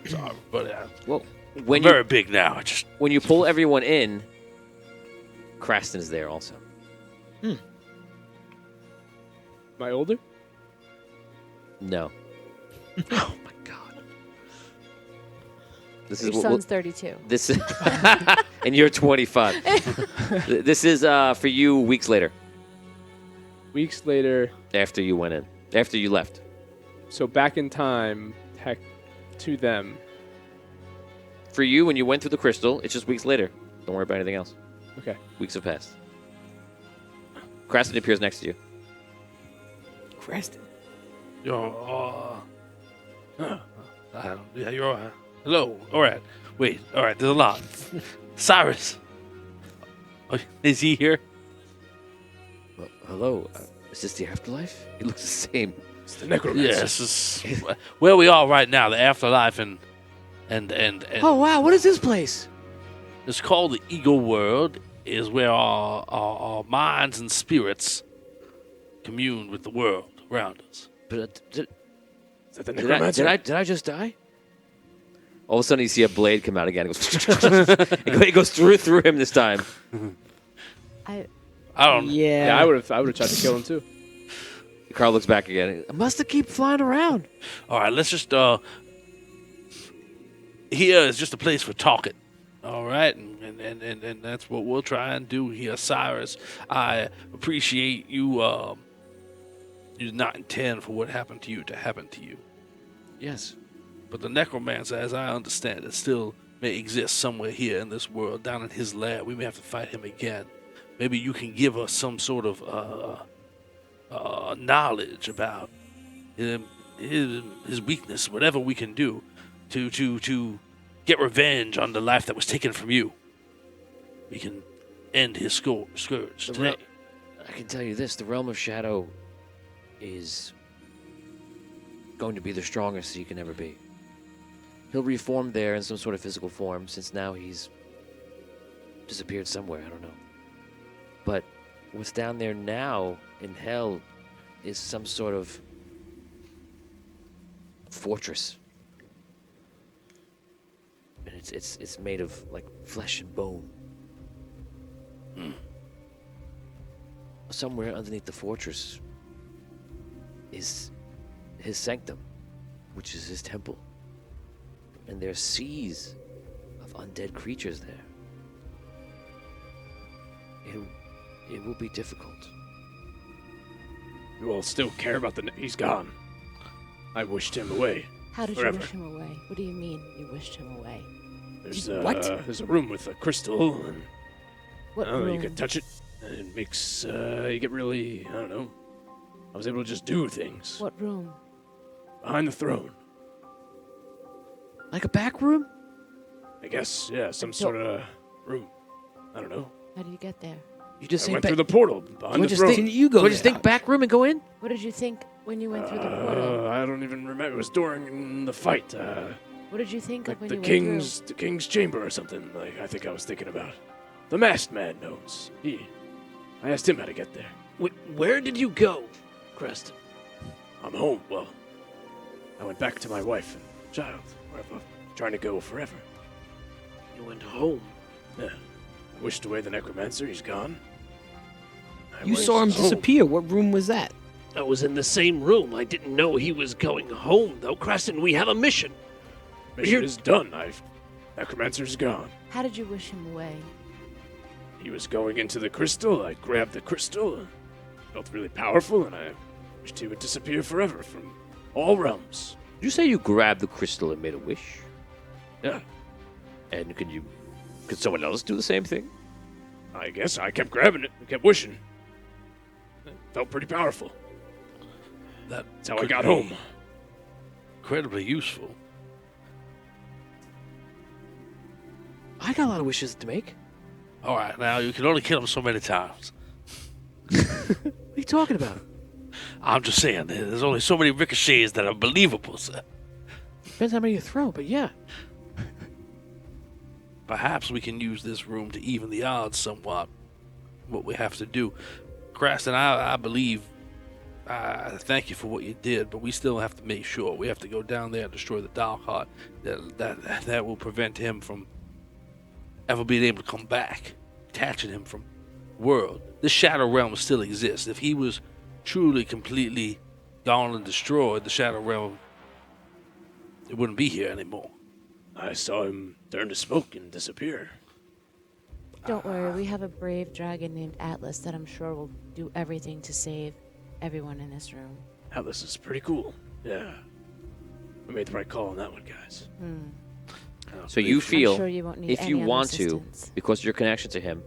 Sorry, but Well, I'm very big now. when you pull everyone in, Kraston's there also. Am I older? No. Oh my god. This Your is son's 32. This is, and you're 25. This is for you weeks later, Weeks later, after you went in, after you left. so back in time, heck, to them. For you, when you went through the crystal, it's just weeks later. Don't worry about anything else. Okay. Weeks have passed. Kraston appears next to you. Creston. You're, yeah, you're all right. Hello. All right. Wait. All right. There's a lot. Cyrus. Oh, is he here? Hello, is this the afterlife? It looks the same. It's the necromancer. Yes. This is where we are right now. The afterlife and Oh wow, what is this place? it's called the ego world. Is where our minds and spirits commune with the world around us. But Is that the necromancer? did I just die? All of a sudden, you see a blade come out again. It goes through him this time. I I don't. Yeah. Yeah, I would have tried to kill him too. Carl looks back again. I must have keep flying around. All right. Let's just. Here is just a place for talking. All right, and that's what we'll try and do here, Cyrus. I appreciate you. You did not intend for what happened to you to happen to you. Yes. But the necromancer, as I understand it, still may exist somewhere here in this world, down in his lab. We may have to fight him again. Maybe you can give us some sort of knowledge about his weakness, whatever we can do to get revenge on the life that was taken from you. We can end his scourge today. I can tell you this: the realm of shadow is going to be the strongest he can ever be. He'll reform there in some sort of physical form, since now he's disappeared somewhere. I don't know. But what's down there now in hell is some sort of fortress. And it's made of like flesh and bone. Somewhere underneath the fortress is his sanctum, which is his temple. And there's seas of undead creatures there. It will be difficult. You all still care about he's gone. I wished him away. How did Forever. you wish him away? What do you mean you wished him away? There's What? There's a room with a crystal, and What I don't know, room? you can touch it, and it makes you get really, I don't know. I was able to just do things What room? behind the throne. Like a back room? I guess, yeah, some sort of room. I don't know. How did you get there? You just I say went back. through the portal behind the just throne. think- You go Would you just there. think back room and go in? What did you think when you went through the portal? I don't even remember. It was during the fight. What did you think Like of when the you king's chamber or something. Like I think I was thinking about. The masked man knows. I asked him how to get there. Where did you go, Creston? I'm home. Well, I went back to my wife and child. Where I'm trying to go forever. You went home. Yeah. I wished away the necromancer. He's gone. You saw him disappear. What room was that? I was in the same room. I didn't know he was going home, though. Creston, we have a mission. Mission is done. Necromancer's gone. were? How did you wish him away? He was going into the crystal. I grabbed the crystal. Felt really powerful, and I wished he would disappear forever from all realms. Did you say you grabbed the crystal and made a wish? Yeah, And could someone else do the same thing? I guess I kept grabbing it and kept wishing. It felt pretty powerful. That's how I could got be home. Incredibly useful. I got a lot of wishes to make. All right, now you can only kill him so many times. What are you talking about? I'm just saying, there's only so many ricochets that are believable, sir. Depends how many you throw, but yeah. Perhaps we can use this room to even the odds somewhat. What we have to do. Cranston, I believe, thank you for what you did, but we still have to make sure. We have to go down there and destroy the Dark Heart. That will prevent him from ever being able to come back, detaching him from the world. This Shadow Realm still exists. If he was truly, completely gone and destroyed, the Shadow Realm, it wouldn't be here anymore. I saw him turn to smoke and disappear. Don't worry, we have a brave dragon named Atlas that I'm sure will do everything to save everyone in this room. Atlas is pretty cool. Yeah. We made the right call on that one, guys. So you feel, sure you won't need if you any other want to, assistance. because of your connection to him,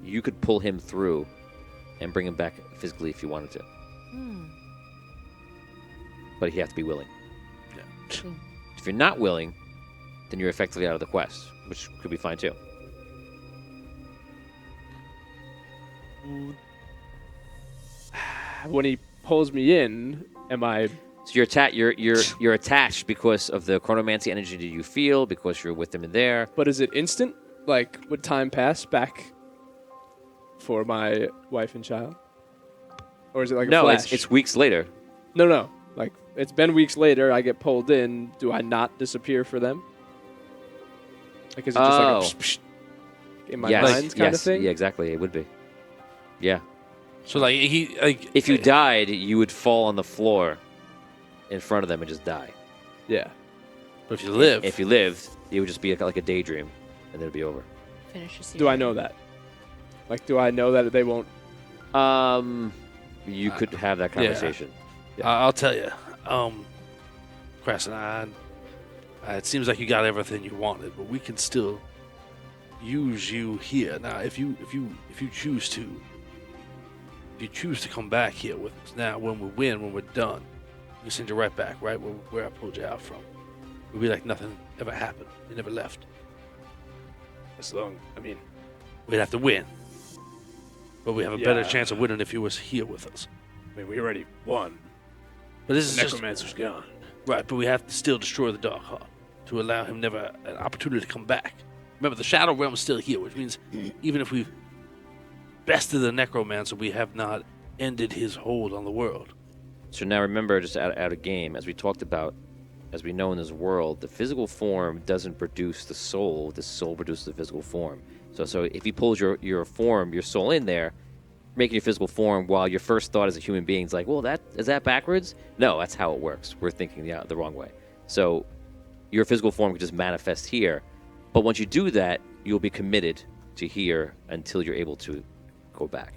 you could pull him through and bring him back physically if you wanted to. But he has to be willing. If you're not willing, then you're effectively out of the quest, which could be fine too. When he pulls me in, am I? So you're attached because of the chronomancy energy that you feel, because you're with him in there. But is it instant? Like, would time pass back for my wife and child? Or is it like a No, flash? it's weeks later. No. Like, it's been weeks later, I get pulled in. Do I not disappear for them? Like, is it just like a psh, in my mind kind of thing? Yeah, exactly. It would be. Yeah. So like If you died, you would fall on the floor in front of them and just die. Yeah. But if you live, If you lived, it would just be like a daydream, and then it'd be over. Finish your season. Do I know that? Like, do I know that they won't? You could have that conversation. I'll tell you, Crescent, it seems like you got everything you wanted, but we can still use you here. Now, if you choose to come back here with us now, when we win, when we're done, we send you right back, right where I pulled you out from. We'll be like nothing ever happened. You never left. We'd have to win, but we have a better chance of winning if you was here with us. I mean, we already won. But this The is just necromancer's gone. right. But we have to still destroy the Dark Heart to allow him never an opportunity to come back. Remember, the Shadow Realm is still here, which means even if we've bested the Necromancer, we have not ended his hold on the world. So now remember, just out of game, as we talked about, as we know in this world, the physical form doesn't produce the soul produces the physical form. So if he pulls your form, your soul in there, making your physical form, while your first thought as a human being is like, well, is that backwards? No, that's how it works. We're thinking the wrong way. So your physical form can just manifest here, but once you do that, you'll be committed to here until you're able to go back.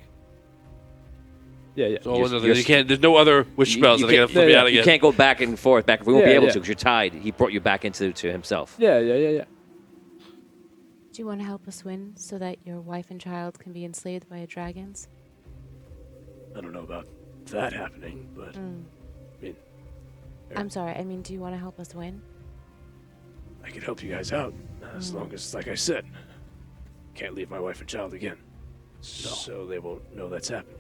Yeah. So you can't. There's no other wish spells that are gonna flip you out again. You can't go back and forth. We won't be able to Yeah. because you're tied. He brought you back to himself. Yeah. Do you want to help us win so that your wife and child can be enslaved by dragons? I don't know about that happening, but I'm sorry. I mean, do you want to help us win? I could help you guys out as long as, like I said, can't leave my wife and child again. So they won't know that's happening.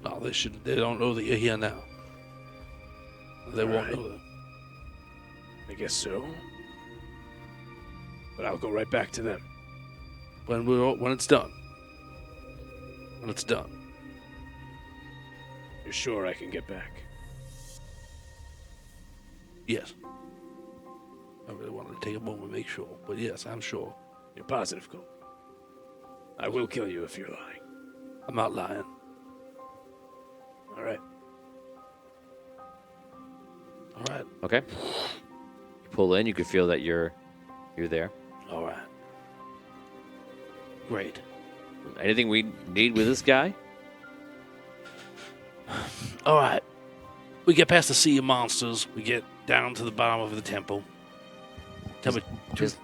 No, they should. They don't know that you're here now. They won't Alright. know that. I guess so. But I'll go right back to them. When it's done. When it's done. You're sure I can get back? Yes. I really wanted to take a moment to make sure, but yes, I'm sure. You're positive, Cole. I will kill you if you're lying. I'm not lying. All right. All right. Okay. You pull in. You can feel that you're there. All right. Great. Anything we need with this guy? All right. We get past the sea of monsters. We get down to the bottom of the temple. Tell me.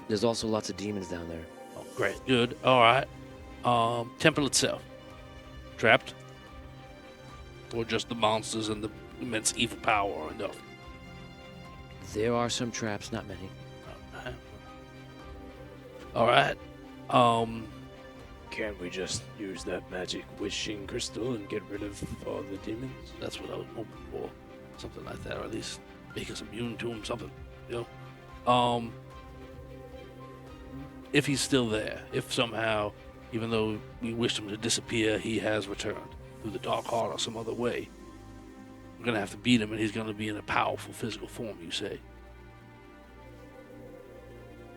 There's also lots of demons down there. Oh, great. Good. All right. Temple itself. Trapped? Or just the monsters and the immense evil power enough? There are some traps, not many. All right. can't we just use that magic wishing crystal and get rid of all the demons? That's what I was hoping for. Something like that, or at least make us immune to him, something, you know? If he's still there, if somehow, even though we wished him to disappear, he has returned through the Dark Heart or some other way, we're gonna have to beat him, and he's gonna be in a powerful physical form, you say?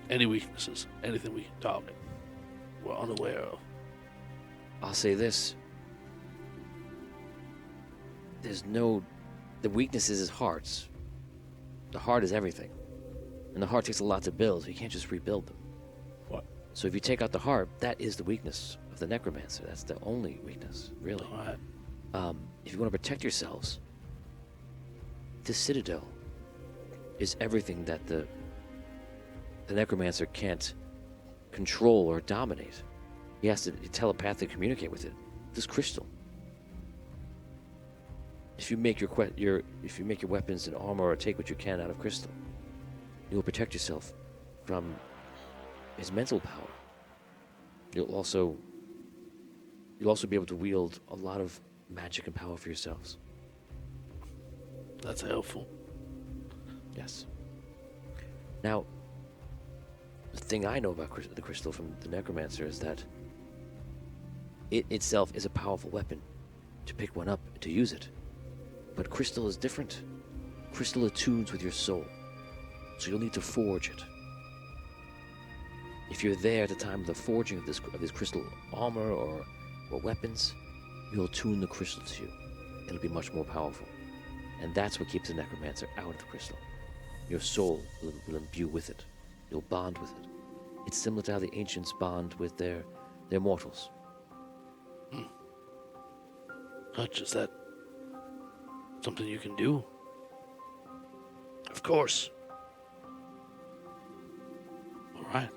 Any weaknesses, anything we can target, we're unaware of. I'll say this. The weakness is his hearts. The heart is everything. And the heart takes a lot to build, so you can't just rebuild them. What? So if you take out the heart, that is the weakness of the necromancer. That's the only weakness, really. All right. If you want to protect yourselves, this citadel is everything that the necromancer can't control or dominate. He has to telepathically communicate with it. This crystal. If you make your weapons and armor or take what you can out of crystal, you will protect yourself from his mental power. You'll also be able to wield a lot of magic and power for yourselves. That's helpful. Yes. Now, the thing I know about the crystal from the necromancer is that it itself is a powerful weapon to pick one up and to use it. But crystal is different. Crystal attunes with your soul, so you'll need to forge it. If you're there at the time of the forging of this crystal armor or weapons, you'll tune the crystal to you. It'll be much more powerful. And that's what keeps the necromancer out of the crystal. Your soul will imbue with it. You'll bond with it. It's similar to how the ancients bond with their mortals. Hutch, is that something you can do? Of course. All right.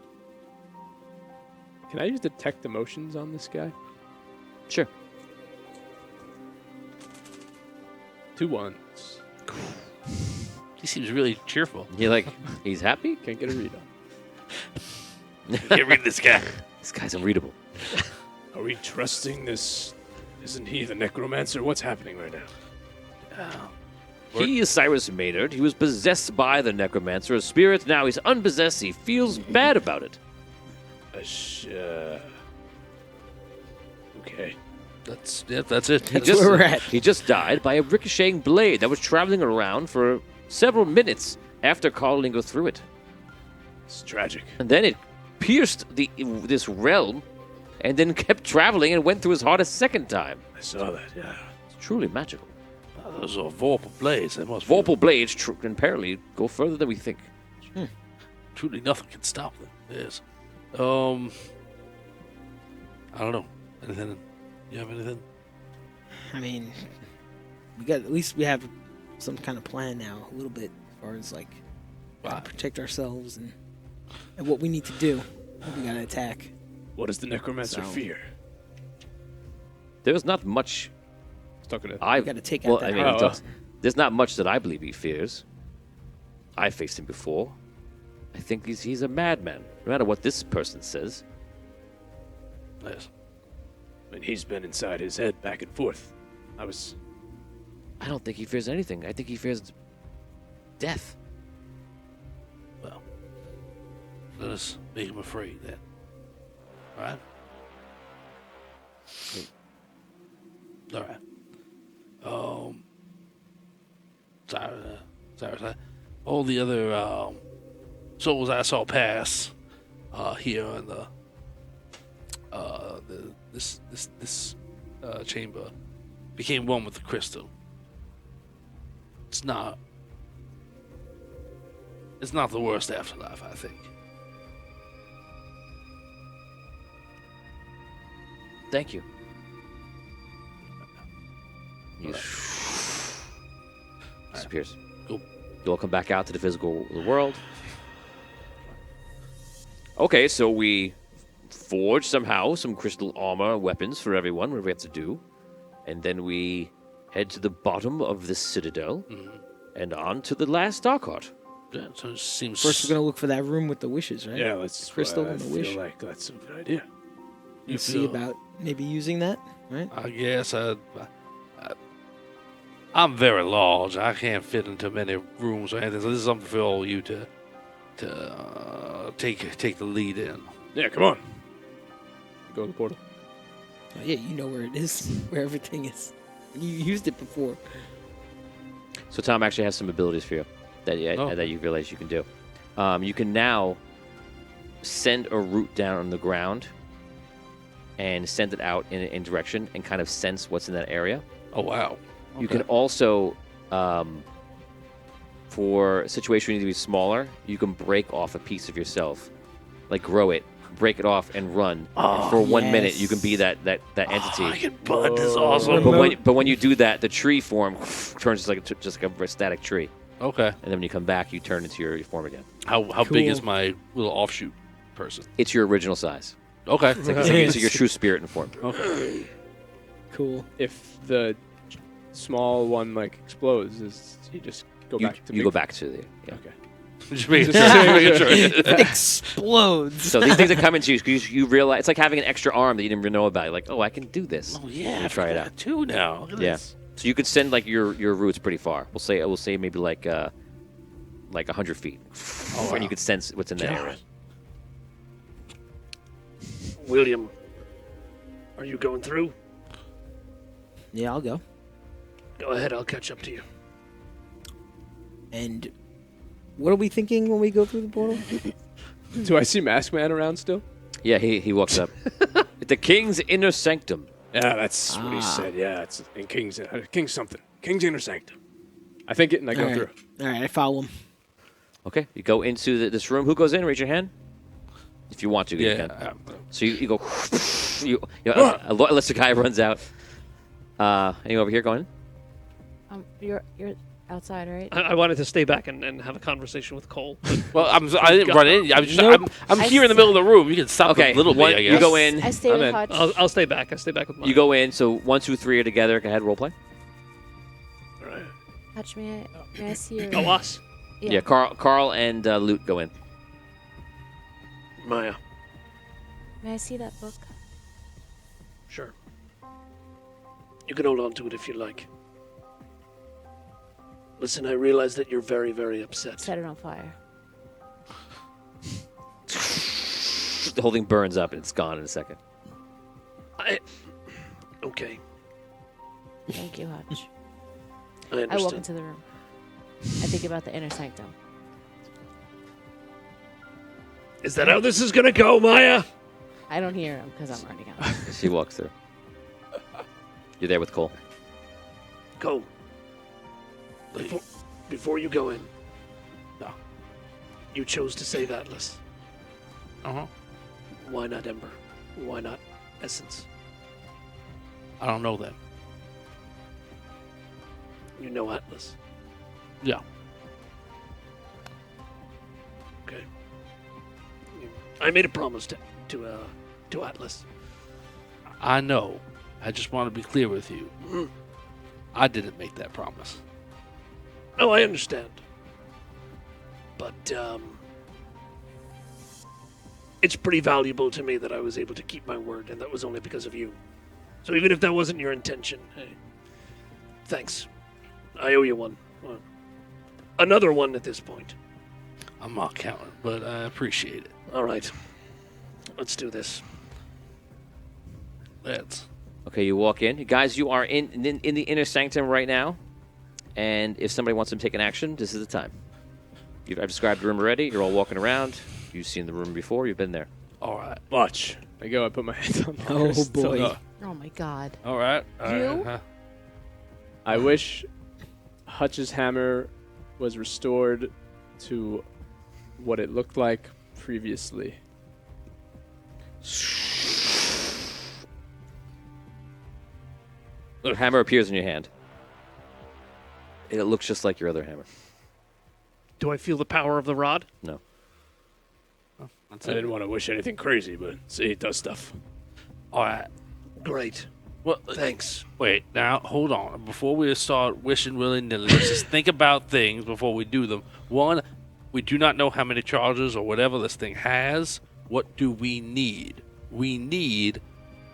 Can I use detect emotions on this guy? Sure. 2 1s. He seems really cheerful. He's happy? Can't get a read on. Can't read this guy. This guy's unreadable. Are we trusting this? Isn't he the necromancer? What's happening right now? He is Cyrus Maynard. He was possessed by the necromancer, a spirit. Now he's unpossessed. He feels bad about it. Okay. That's it. He just died by a ricocheting blade that was traveling around for several minutes after Carlingo threw it. It's tragic. And then it pierced this realm and then kept traveling and went through his heart a second time. I saw that, yeah. It's truly magical. Those are Vorpal blades. They must Vorpal blades can apparently go further than we think. Truly nothing can stop them. Yes. I don't know. Anything? You have anything? I mean, at least we have some kind of plan now, a little bit, as far as like how to protect ourselves and what we need to do. We gotta attack. What does the necromancer fear? There's not much. We gotta take out that house. There's not much that I believe he fears. I faced him before. I think he's a madman, no matter what this person says. Yes. I mean, he's been inside his head back and forth. I don't think he fears anything. I think he fears death. Well, let us make him afraid then. All right? All right. Cyrus, all the other souls I saw pass here in this chamber became one with the crystal. It's not the worst afterlife, I think. Thank you. Disappears. Cool. You all come back out to the physical world. Okay, so we forge somehow some crystal armor weapons for everyone, whatever we have to do. And then we head to the bottom of this citadel and on to the last Dark Heart. Yeah, so it seems... First, we're gonna look for that room with the wishes, right? Yeah, let's crystal I and the wish. feel like that's a good idea. You see feel- about maybe using that, right? I guess I'm very large. I can't fit into many rooms or anything. So this is something for all you to take the lead in. Yeah, come on. Go to the portal. Oh, yeah, you know where it is, where everything is. You used it before. So Tom actually has some abilities for you that Oh. that you realize you can do. You can now send a root down on the ground and send it out in direction and kind of sense what's in that area. Oh wow! You can also, for a situation you need to be smaller, you can break off a piece of yourself, like grow it, break it off, and run. And for 1 minute, you can be that entity. I can bud. This is awesome. But when you do that, the tree form turns just like a static tree, Okay. and then when you come back, you turn into your form again. How big is Cool. my little offshoot person? It's your original size. Okay. It's your true spirit and form. Okay. Cool. If the small one like explodes, you just go You, back to you big- go back to the Okay. Just making sure. It explodes. So these things that come into you because you realize it's like having an extra arm that you didn't even know about. You're like, oh, I can do this. Oh yeah, Try it I out. too now. Look at Yeah. this. So you could send like your roots pretty far. We'll say maybe like 100 feet, wow. and you could sense what's in that area. William, are you going through? Yeah, I'll go. Go ahead, I'll catch up to you. And what are we thinking when we go through the portal? Do I see Mask Man around still? Yeah, he walks up. The king's inner sanctum. Yeah, that's what he Ah. said. Yeah, it's in King's something. King's Inner Sanctum. I think it, and I go All right. through. All right, I follow him. Okay, you go into this room. Who goes in? Raise your hand. If you want to, you Yeah. can. So you go. Unless the guy runs out. Any over here going? You're outside, right? I wanted to stay back and have a conversation with Cole. Well, I didn't run in. I'm Nope. here in the middle of the room. You can stop Okay, a little bit, I guess. you go in. I stay I'm with in. Hutch. I'll stay back. I stay back with mine. You go in. So 1, 2, 3 are together. Go ahead, role play. All right. Hutch, may I see your... Oh, us. Yeah, Carl and Lute go in. Maya, May I see that book? sure. You can hold on to it if you like. Listen, I realize that you're very, very upset. Set it on fire. The whole thing burns up and it's gone in a second. Okay, Thank you, Hutch. I I walk understand. into the room. I think about the inner sanctum. Is that how this is gonna go, Maya? I don't hear him because I'm already gone. She walks through. You're there with Cole. Go. Before you go in. No. You chose to save Atlas. Uh-huh. Why not Ember? Why not Essence? I don't know that. You know Atlas. Yeah. Okay. I made a promise to Atlas. I know. I just want to be clear with you. I didn't make that promise. Oh, I understand. But it's pretty valuable to me that I was able to keep my word, and that was only because of you. So even if that wasn't your intention, hey, thanks. I owe you one. Well, another one at this point. I'm not counting, but I appreciate it. All right. Let's do this. Let's. Okay, you walk in. Guys, you are in the inner sanctum right now. And if somebody wants to take an action, this is the time. I've described the room already. You're all walking around. You've seen the room before. You've been there. All right. Watch. I go. I put my hands on the Oh, crystal. boy. Oh my god. All right. All You? right. Huh? I wish Hutch's hammer was restored to what it looked like previously. Your hammer appears in your hand. It looks just like your other hammer. Do I feel the power of the rod? No. That's I it. didn't want to wish anything crazy, but see, it does stuff. All right. Great. Well, Thanks. wait. Now, hold on. Before we start wishing willy-nilly, let's just think about things before we do them. One, we do not know how many charges or whatever this thing has. What do we need? We need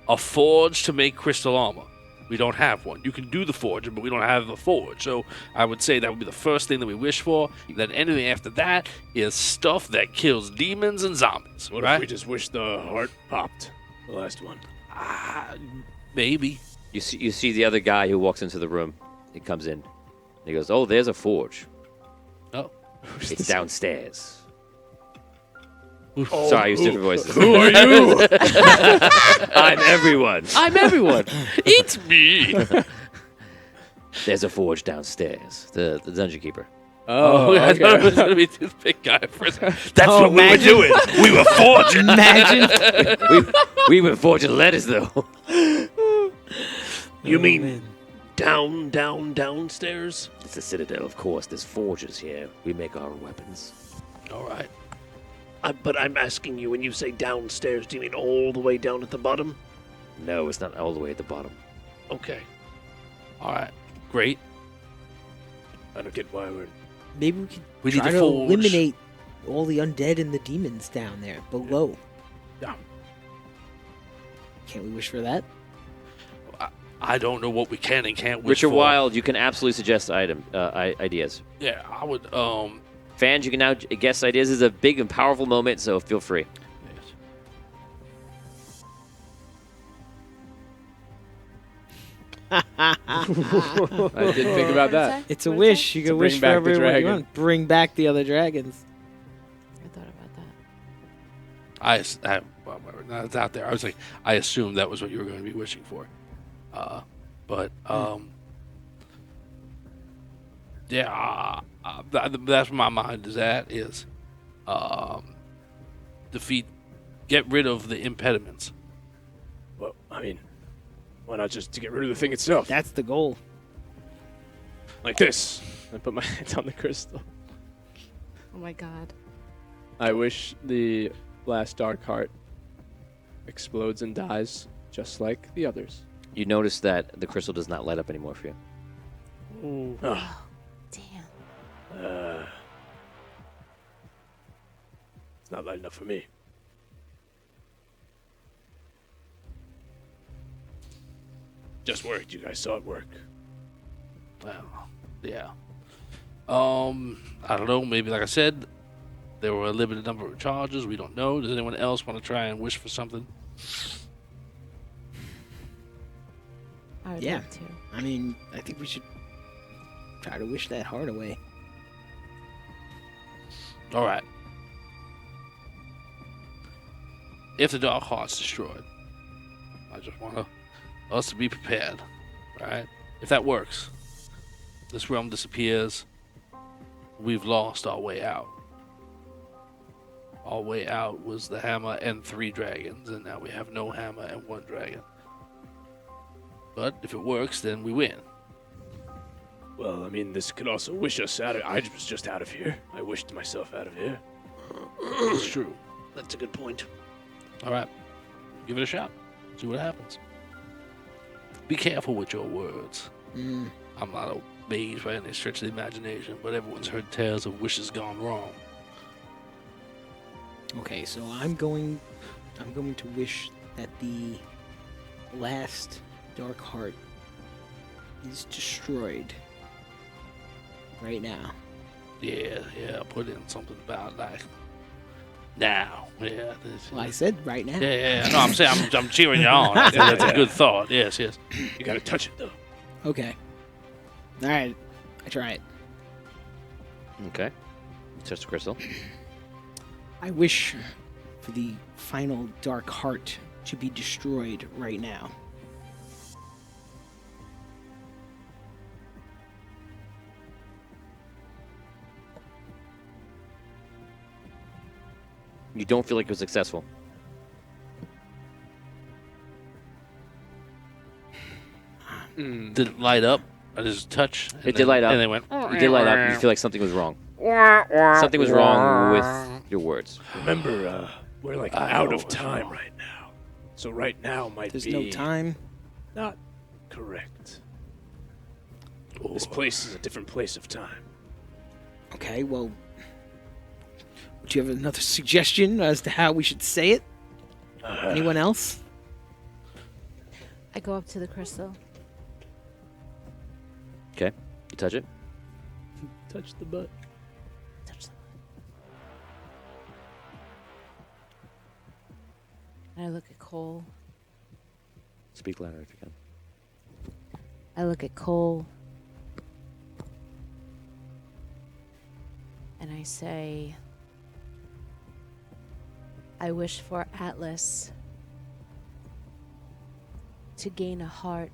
a forge to make crystal armor. We don't have one. You can do the forge, but we don't have a forge. So I would say that would be the first thing that we wish for. Then anything after that is stuff that kills demons and zombies. What right? if we just wish the heart popped? The last one. Maybe. You see the other guy who walks into the room. He comes in. He goes, "Oh, there's a forge. Oh. It's downstairs." Oh, Sorry, I used different voices. Who are you? I'm everyone. I'm everyone. It's me. There's a forge downstairs. The dungeon keeper. Oh, I okay. thought it was going to be the big guy first. That's Oh, what we were doing. We were forging. Imagine. We were forging letters, though. You mean downstairs? It's a citadel, of course. There's forges here. We make our weapons. All right. But I'm asking you, when you say downstairs, do you mean all the way down at the bottom? No, it's not all the way at the bottom. Okay. All right. Great. I don't get why we're... Maybe we could We need try to to forge. eliminate all the undead and the demons down there below. Yeah. Can't we wish for that? I don't know what we can and can't wish Richard for. Wild, you can absolutely suggest ideas. Yeah, I would. Fans, you can now guess ideas. This is a big and powerful moment, so feel free. I didn't think about that. It's a wish. You To can bring wish for back the everyone you dragon. want. Bring back the other dragons. I thought about that. Well, now it's out there. I was like, I assumed that was what you were going to be wishing for. But yeah, that's where my mind is at. Is get rid of the impediments. Well, I mean, why not just to get rid of the thing itself? That's the goal. Like this. I put my hands on the crystal. Oh my god. I wish the last dark heart explodes and dies, just like the others. You notice that the crystal does not light up anymore for you. Ugh. Damn. It's not light enough for me. Just worked. You guys saw it work. Well, yeah. I don't know. Maybe, like I said, there were a limited number of charges. We don't know. Does anyone else want to try and wish for something? I would Yeah. love to. I mean, I think we should try to wish that heart away. All right. If the Dark Heart's destroyed, I just want us to be prepared, right? If that works, this realm disappears. We've lost our way out. Our way out was the hammer and 3 dragons, and now we have no hammer and 1 dragon. But if it works, then we win. Well, I mean, this could also wish us out of... I was just out of here. I wished myself out of here. It's true. That's a good point. All right. Give it a shot. See what happens. Be careful with your words. I'm not a mage by any stretch of the imagination, but everyone's heard tales of wishes gone wrong. Okay, so I'm going to wish that the last dark heart is destroyed right now. Yeah, put in something about like now. Yeah. Well, I said right now. Yeah. No, I'm saying I'm cheering you on. I think that's a good thought. Yes. You gotta touch it, though. Okay. All right. I try it. Okay. You touch the crystal. I wish for the final dark heart to be destroyed right now. You don't feel like it was successful. Did it light up? I just touch. It did light up. And they went. It did light up. You feel like something was wrong. Something was wrong with your words. Remember, we're like out of time right now. So right now might There's be... no time. Not correct. This place is a different place of time. Okay, well, would you have another suggestion as to how we should say it? Anyone else? I go up to the crystal. Okay. You touch it. Touch the butt. Touch the And I look at Cole. Speak louder if you can. I look at Cole. And I say, I wish for Atlas to gain a heart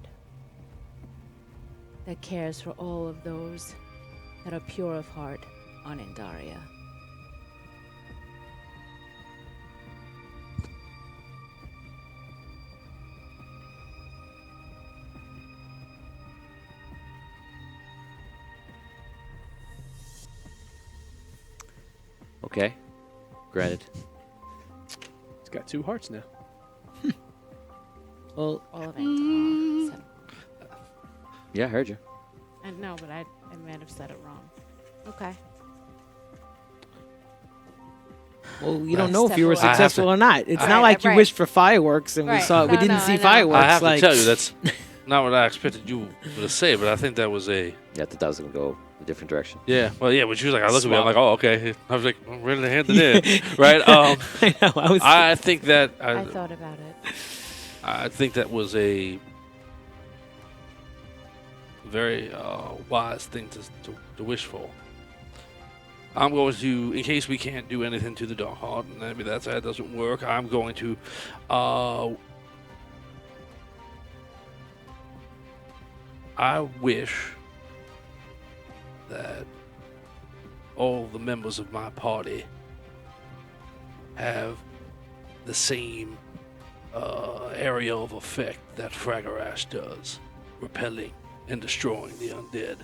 that cares for all of those that are pure of heart on Andaria. Okay. Granted. It's got 2 hearts now. Well, All of Andar. Yeah, I heard you. No, but I might have said it wrong. Okay. well, you don't know if you were Step away. successful or not. It's Right, not like you right. wished for fireworks and we Right. saw we No, didn't no, see I know. fireworks. I have like, to tell you, that's not what I expected you to say, but I think that was a. Yeah, I thought that was going to go a different direction. Yeah, well, yeah, but she was like, I looked at me, I'm like, oh, okay. I was like, I'm ready to hand it in, Yeah. right? I know. I was. I think that I thought about it. I think that was a very wise thing to wish for. I'm going to, in case we can't do anything to the Dark Heart, and maybe that doesn't work, I'm going to I wish that all the members of my party have the same area of effect that Fragarash does, repelling and destroying the undead.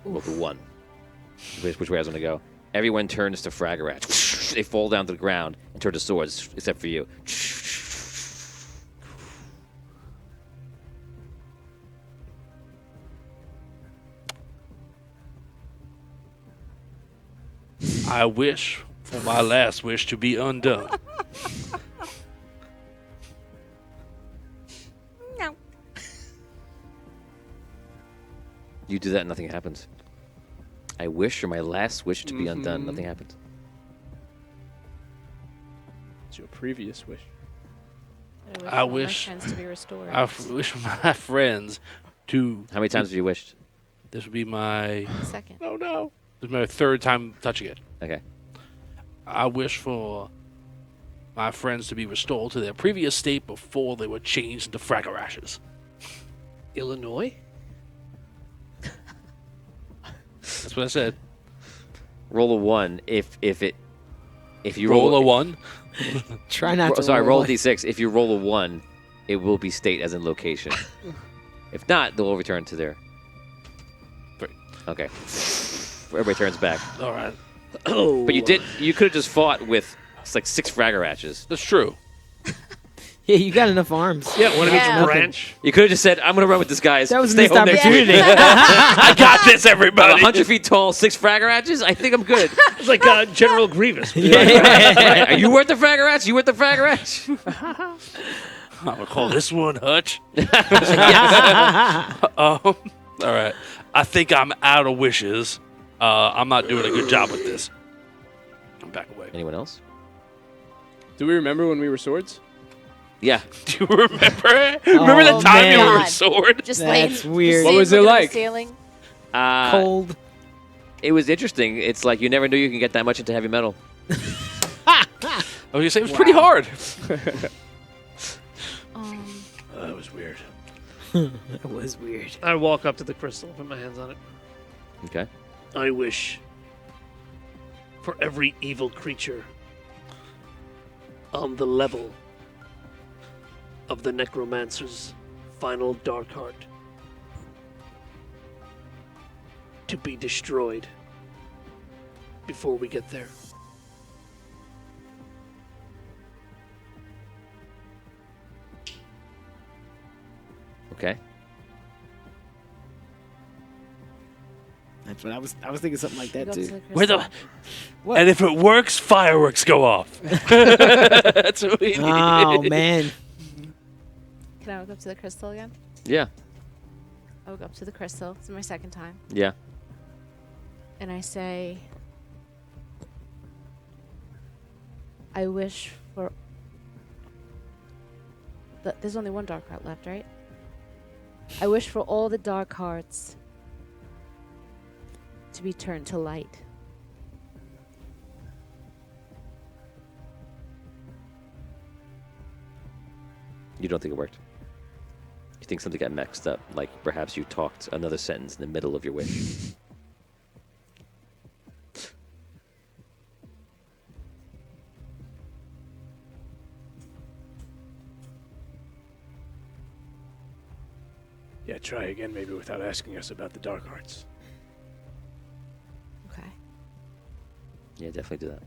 Roll for 1. Which way I was going to go. Everyone turns to Fragarash. They fall down to the ground and turn to swords, except for you. I wish for my last wish to be undone. You do that and nothing happens. I wish for my last wish to be undone. Nothing happens. It's your previous wish. I I wish- my friends to be restored. I wish for my friends to. How many times have you wished? This would be my. Second. Oh no! This is my 3rd time touching it. Okay. I wish for my friends to be restored to their previous state before they were changed into Fragarashes. Illinois? That's what I said. Roll a 1 if you Roll a 1. Try not to. Sorry, roll a like- d6. If you roll a 1, it will be state as in location. If not, they'll return to their. 3. Okay. Everybody turns back. All right. Oh. But you could have just fought with it's like 6 Fragarashes. That's true. Yeah, you got enough arms. Yeah, one of Yeah. each branch. You could have just said, I'm going to run with this guys. That was a Stay missed home there, dude." opportunity. I got this, I'm everybody. 100 feet tall, 6 Fragarashes? I think I'm good. It's like General Grievous. Right. Are you worth the Fragarash? You worth the Fragarash? I'm going to call this one Hutch. All right. I think I'm out of wishes. I'm not doing a good job with this. I'm back away. Anyone else? Do we remember when we were swords? Yeah. Do you remember? Remember the Oh, time you man. were a sword? Just That's laying. weird. What was it looking at the like? Ceiling. Cold. It was interesting. It's like you never knew you can get that much into heavy metal. I was going to say, it was pretty hard. That was weird. That was weird. I walk up to the crystal, put my hands on it. Okay. I wish for every evil creature on the level of the necromancer's final dark heart to be destroyed before we get there. Okay. That's what I was thinking something like that Go up to too. the Where crystal. What? And if it works, fireworks go off. That's what we need. Oh man. Can I walk up to the crystal again? Yeah. I walk up to the crystal. It's my second time. Yeah. And I say, I wish for... There's only one dark heart left, right? I wish for all the dark hearts to be turned to light. You don't think it worked? You think something got mixed up? Like perhaps you talked another sentence in the middle of your wish? Yeah, try again, maybe without asking us about the dark arts. Okay. Yeah, definitely do that.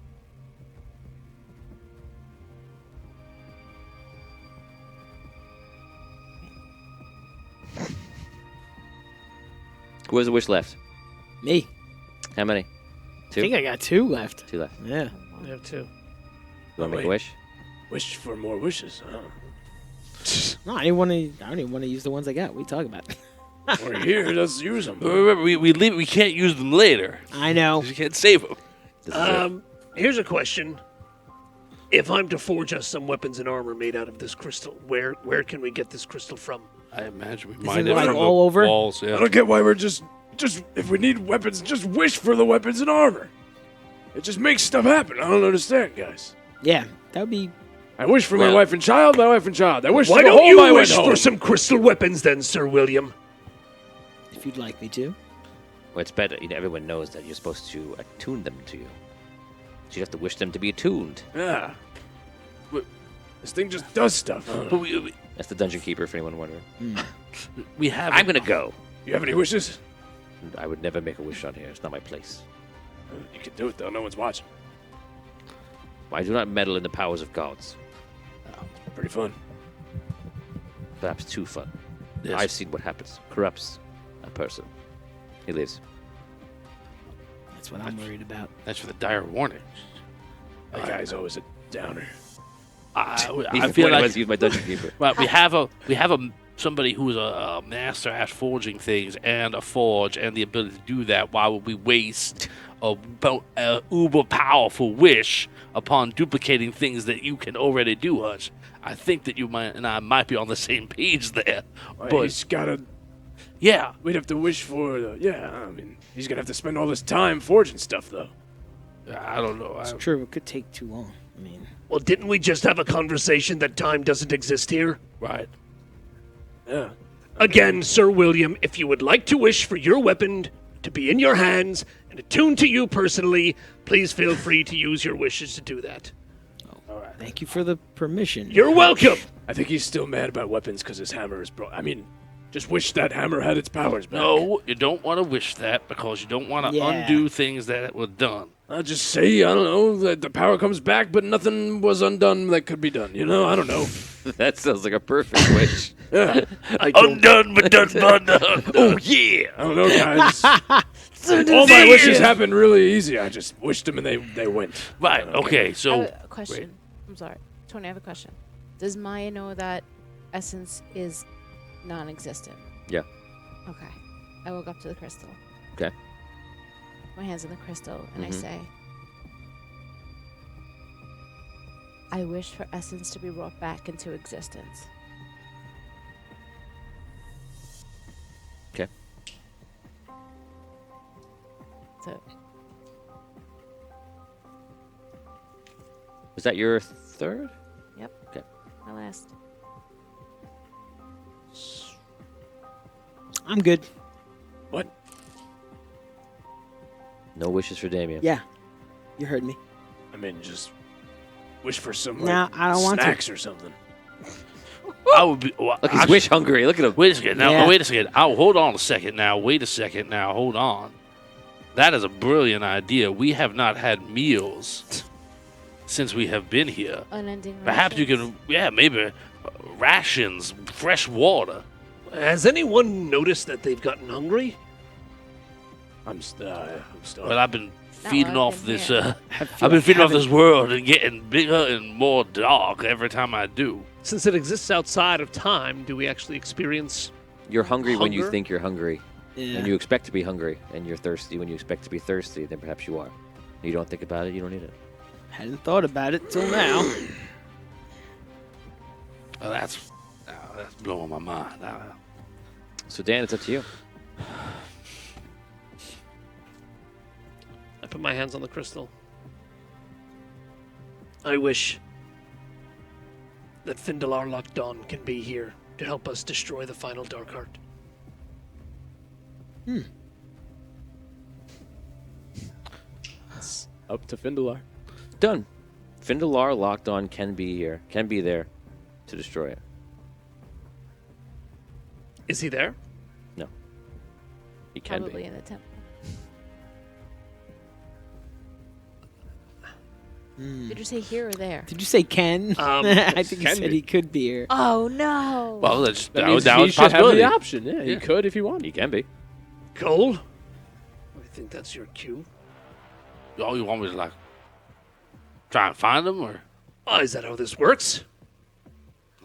Who has a wish left? Me. How many? I 2? think I got 2 left. 2 left. Yeah. I have 2. You want to make a wait. wish? Wish for more wishes. No, I don't even want to use the ones I got. What are you talking about? We're here. Let's use them. But remember, we can't use them later. I know. You can't save them. This is it. Here's a question. If I'm to forge us some weapons and armor made out of this crystal, where can we get this crystal from? I imagine we it might have like from all the over? walls. I Yeah. don't get why we're just if we need weapons, just wish for the weapons and armor. It just makes stuff happen. I don't understand, guys. Yeah, that would be. I wish for my Well- wife and child, my wife and child. I wish Why for the don't whole you I went wish for home. some crystal weapons then, Sir William? If you'd like me to. Well, it's better. You know, everyone knows that you're supposed to attune them to you. So you have to wish them to be attuned. Yeah. This thing just does stuff. But we That's the dungeon keeper, if anyone wondering. we have. I'm gonna go. You have any wishes? I would never make a wish on here. It's not my place. You can do it though. No one's watching. I do not meddle in the powers of gods. Pretty fun. Perhaps too fun. Yes. I've seen what happens. Corrupts a person. He leaves. That's what I'm worried about. That's for the dire warning. That guy's always a downer. I Even feel when I like was use my dungeon keeper. well, we have a somebody who's a master at forging things and a forge and the ability to do that. Why would we waste a uber powerful wish upon duplicating things that you can already do, Hutch? I think that you might be on the same page there. But But he's gotta. yeah, We'd have to wish for the. Yeah, I mean, he's gonna have to spend all this time forging stuff though. I don't know. It's true. It could take too long. I mean, Well, didn't we just have a conversation that time doesn't exist here? Right. Yeah. Again, Sir William, if you would like to wish for your weapon to be in your hands and attuned to you personally, please feel free to use your wishes to do that. thank you for the permission. You're welcome. I think he's still mad about weapons because his hammer is broke. I mean, just wish that hammer had its powers back. No, you don't want to wish that because you don't want to Yeah. undo things that were done. I'll just say, I don't know, that the power comes back, but nothing was undone that could be done. You know, I don't know. That sounds like a perfect wish. Yeah. I don't Undone, but done, undone. Oh, yeah. I don't know, guys. All my wishes happened really easy. I just wished them and they went. Right. Okay. I So have a question. I'm sorry. Tony, I have a question. Does Maya know that essence is non-existent? Yeah. Okay. I walk up to the crystal. Okay. My hands on the crystal, and I Mhm. say, I wish for essence to be brought back into existence. Okay. So, Was that your third? my last. I'm good. What? No wishes for Damien. Yeah, you heard me. I mean, just wish for some like, Nah, I don't want to. snacks or something. I would be. Well, Look, he's actually- wish hungry. Look at him. Wait a second. Now, Yeah. wait a second. Oh, hold on a second. Now, wait a second. Now, hold on. That is a brilliant idea. We have not had meals since we have been here. Unending Perhaps you rations. can, yeah, maybe rations, fresh water. Has anyone noticed that they've gotten hungry? I'm stuck. But I've been feeding I off can this. hear. I've been feeding off this world and getting bigger and more dark every time I do. Since it exists outside of time, do we actually experience? You're hungry when you Hunger? think you're hungry, Yeah. and you expect to be hungry, and you're thirsty when you expect to be thirsty. Then perhaps you are. You don't think about it. You don't need it. Hadn't thought about it till now. Well, that's blowing my mind. So Dan, it's up to you. I put my hands on the crystal. I wish that Findalar Lockdawn can be here to help us destroy the final Dark Heart. It's up to Findalar. Done. Findalar locked on can be here. Can be there to destroy it. Is he there? No. He can Probably be. in the temple. Did you say here or there? Did you say Ken? I think he can said be. he could be here. Oh no! Well, that That means was he a should have possibility. the option. Yeah, he Yeah. could if he wanted. He can be. Cole? I think that's your cue. Oh, you want me to like try and find them, or Oh, is that how this works?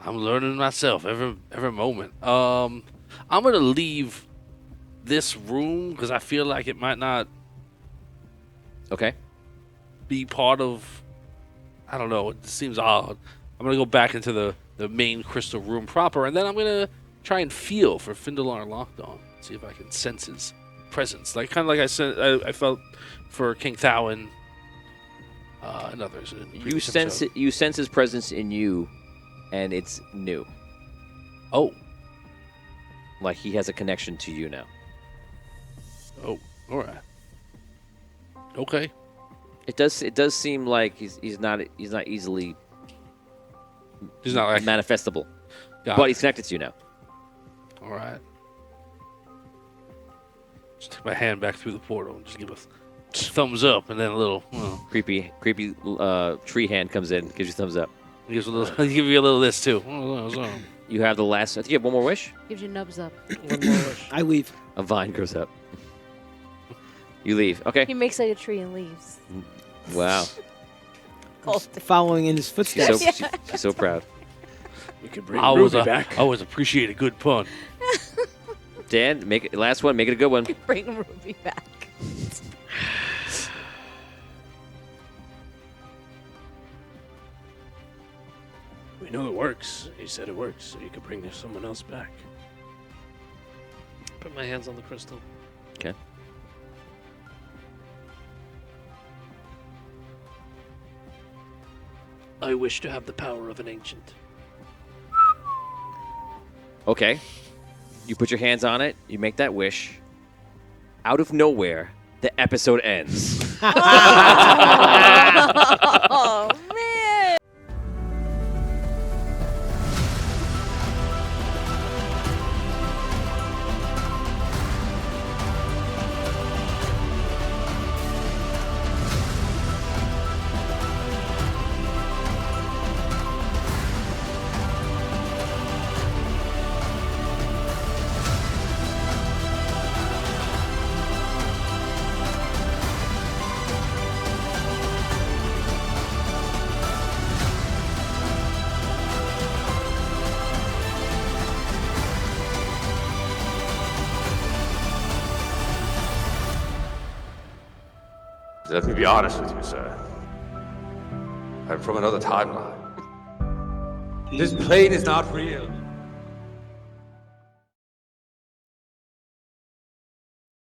I'm learning myself every moment. I'm gonna leave this room because I feel like it might not Okay. be part of. I don't know. It seems odd. I'm gonna go back into the main crystal room proper, and then I'm gonna try and feel for Findalar Lockdawn. See if I can sense his presence, like kind of like I felt for King Thau and others. You sense it. You sense his presence in you, and it's new. Oh, Like he has a connection to you now. all right. Okay. It does seem like he's not easily He's not like manifestable, got but it. he's connected to you now. All right. Just take my hand back through the portal and just give a thumbs up, and then a little. Creepy tree hand comes in, gives you thumbs up. He gives a little. He give you a little this too. You have the last. I think you have one more wish. Gives you nubs up. One more wish. I leave. A vine grows up. You leave. Okay. He makes like a tree and leaves. Wow. Following in his She's footsteps. so she's so proud. You could bring I always, Ruby back. I always appreciate a good pun. Dan, make it last one. Make it a good one. Bring Ruby back. We know it works. He said it works, so you could bring someone else back. Put my hands on the crystal. Okay. I wish to have the power of an ancient. Okay. You put your hands on it. You make that wish. Out of nowhere, the episode ends. Oh man! Let me be honest with you, sir. I'm from another timeline. This plane is not real.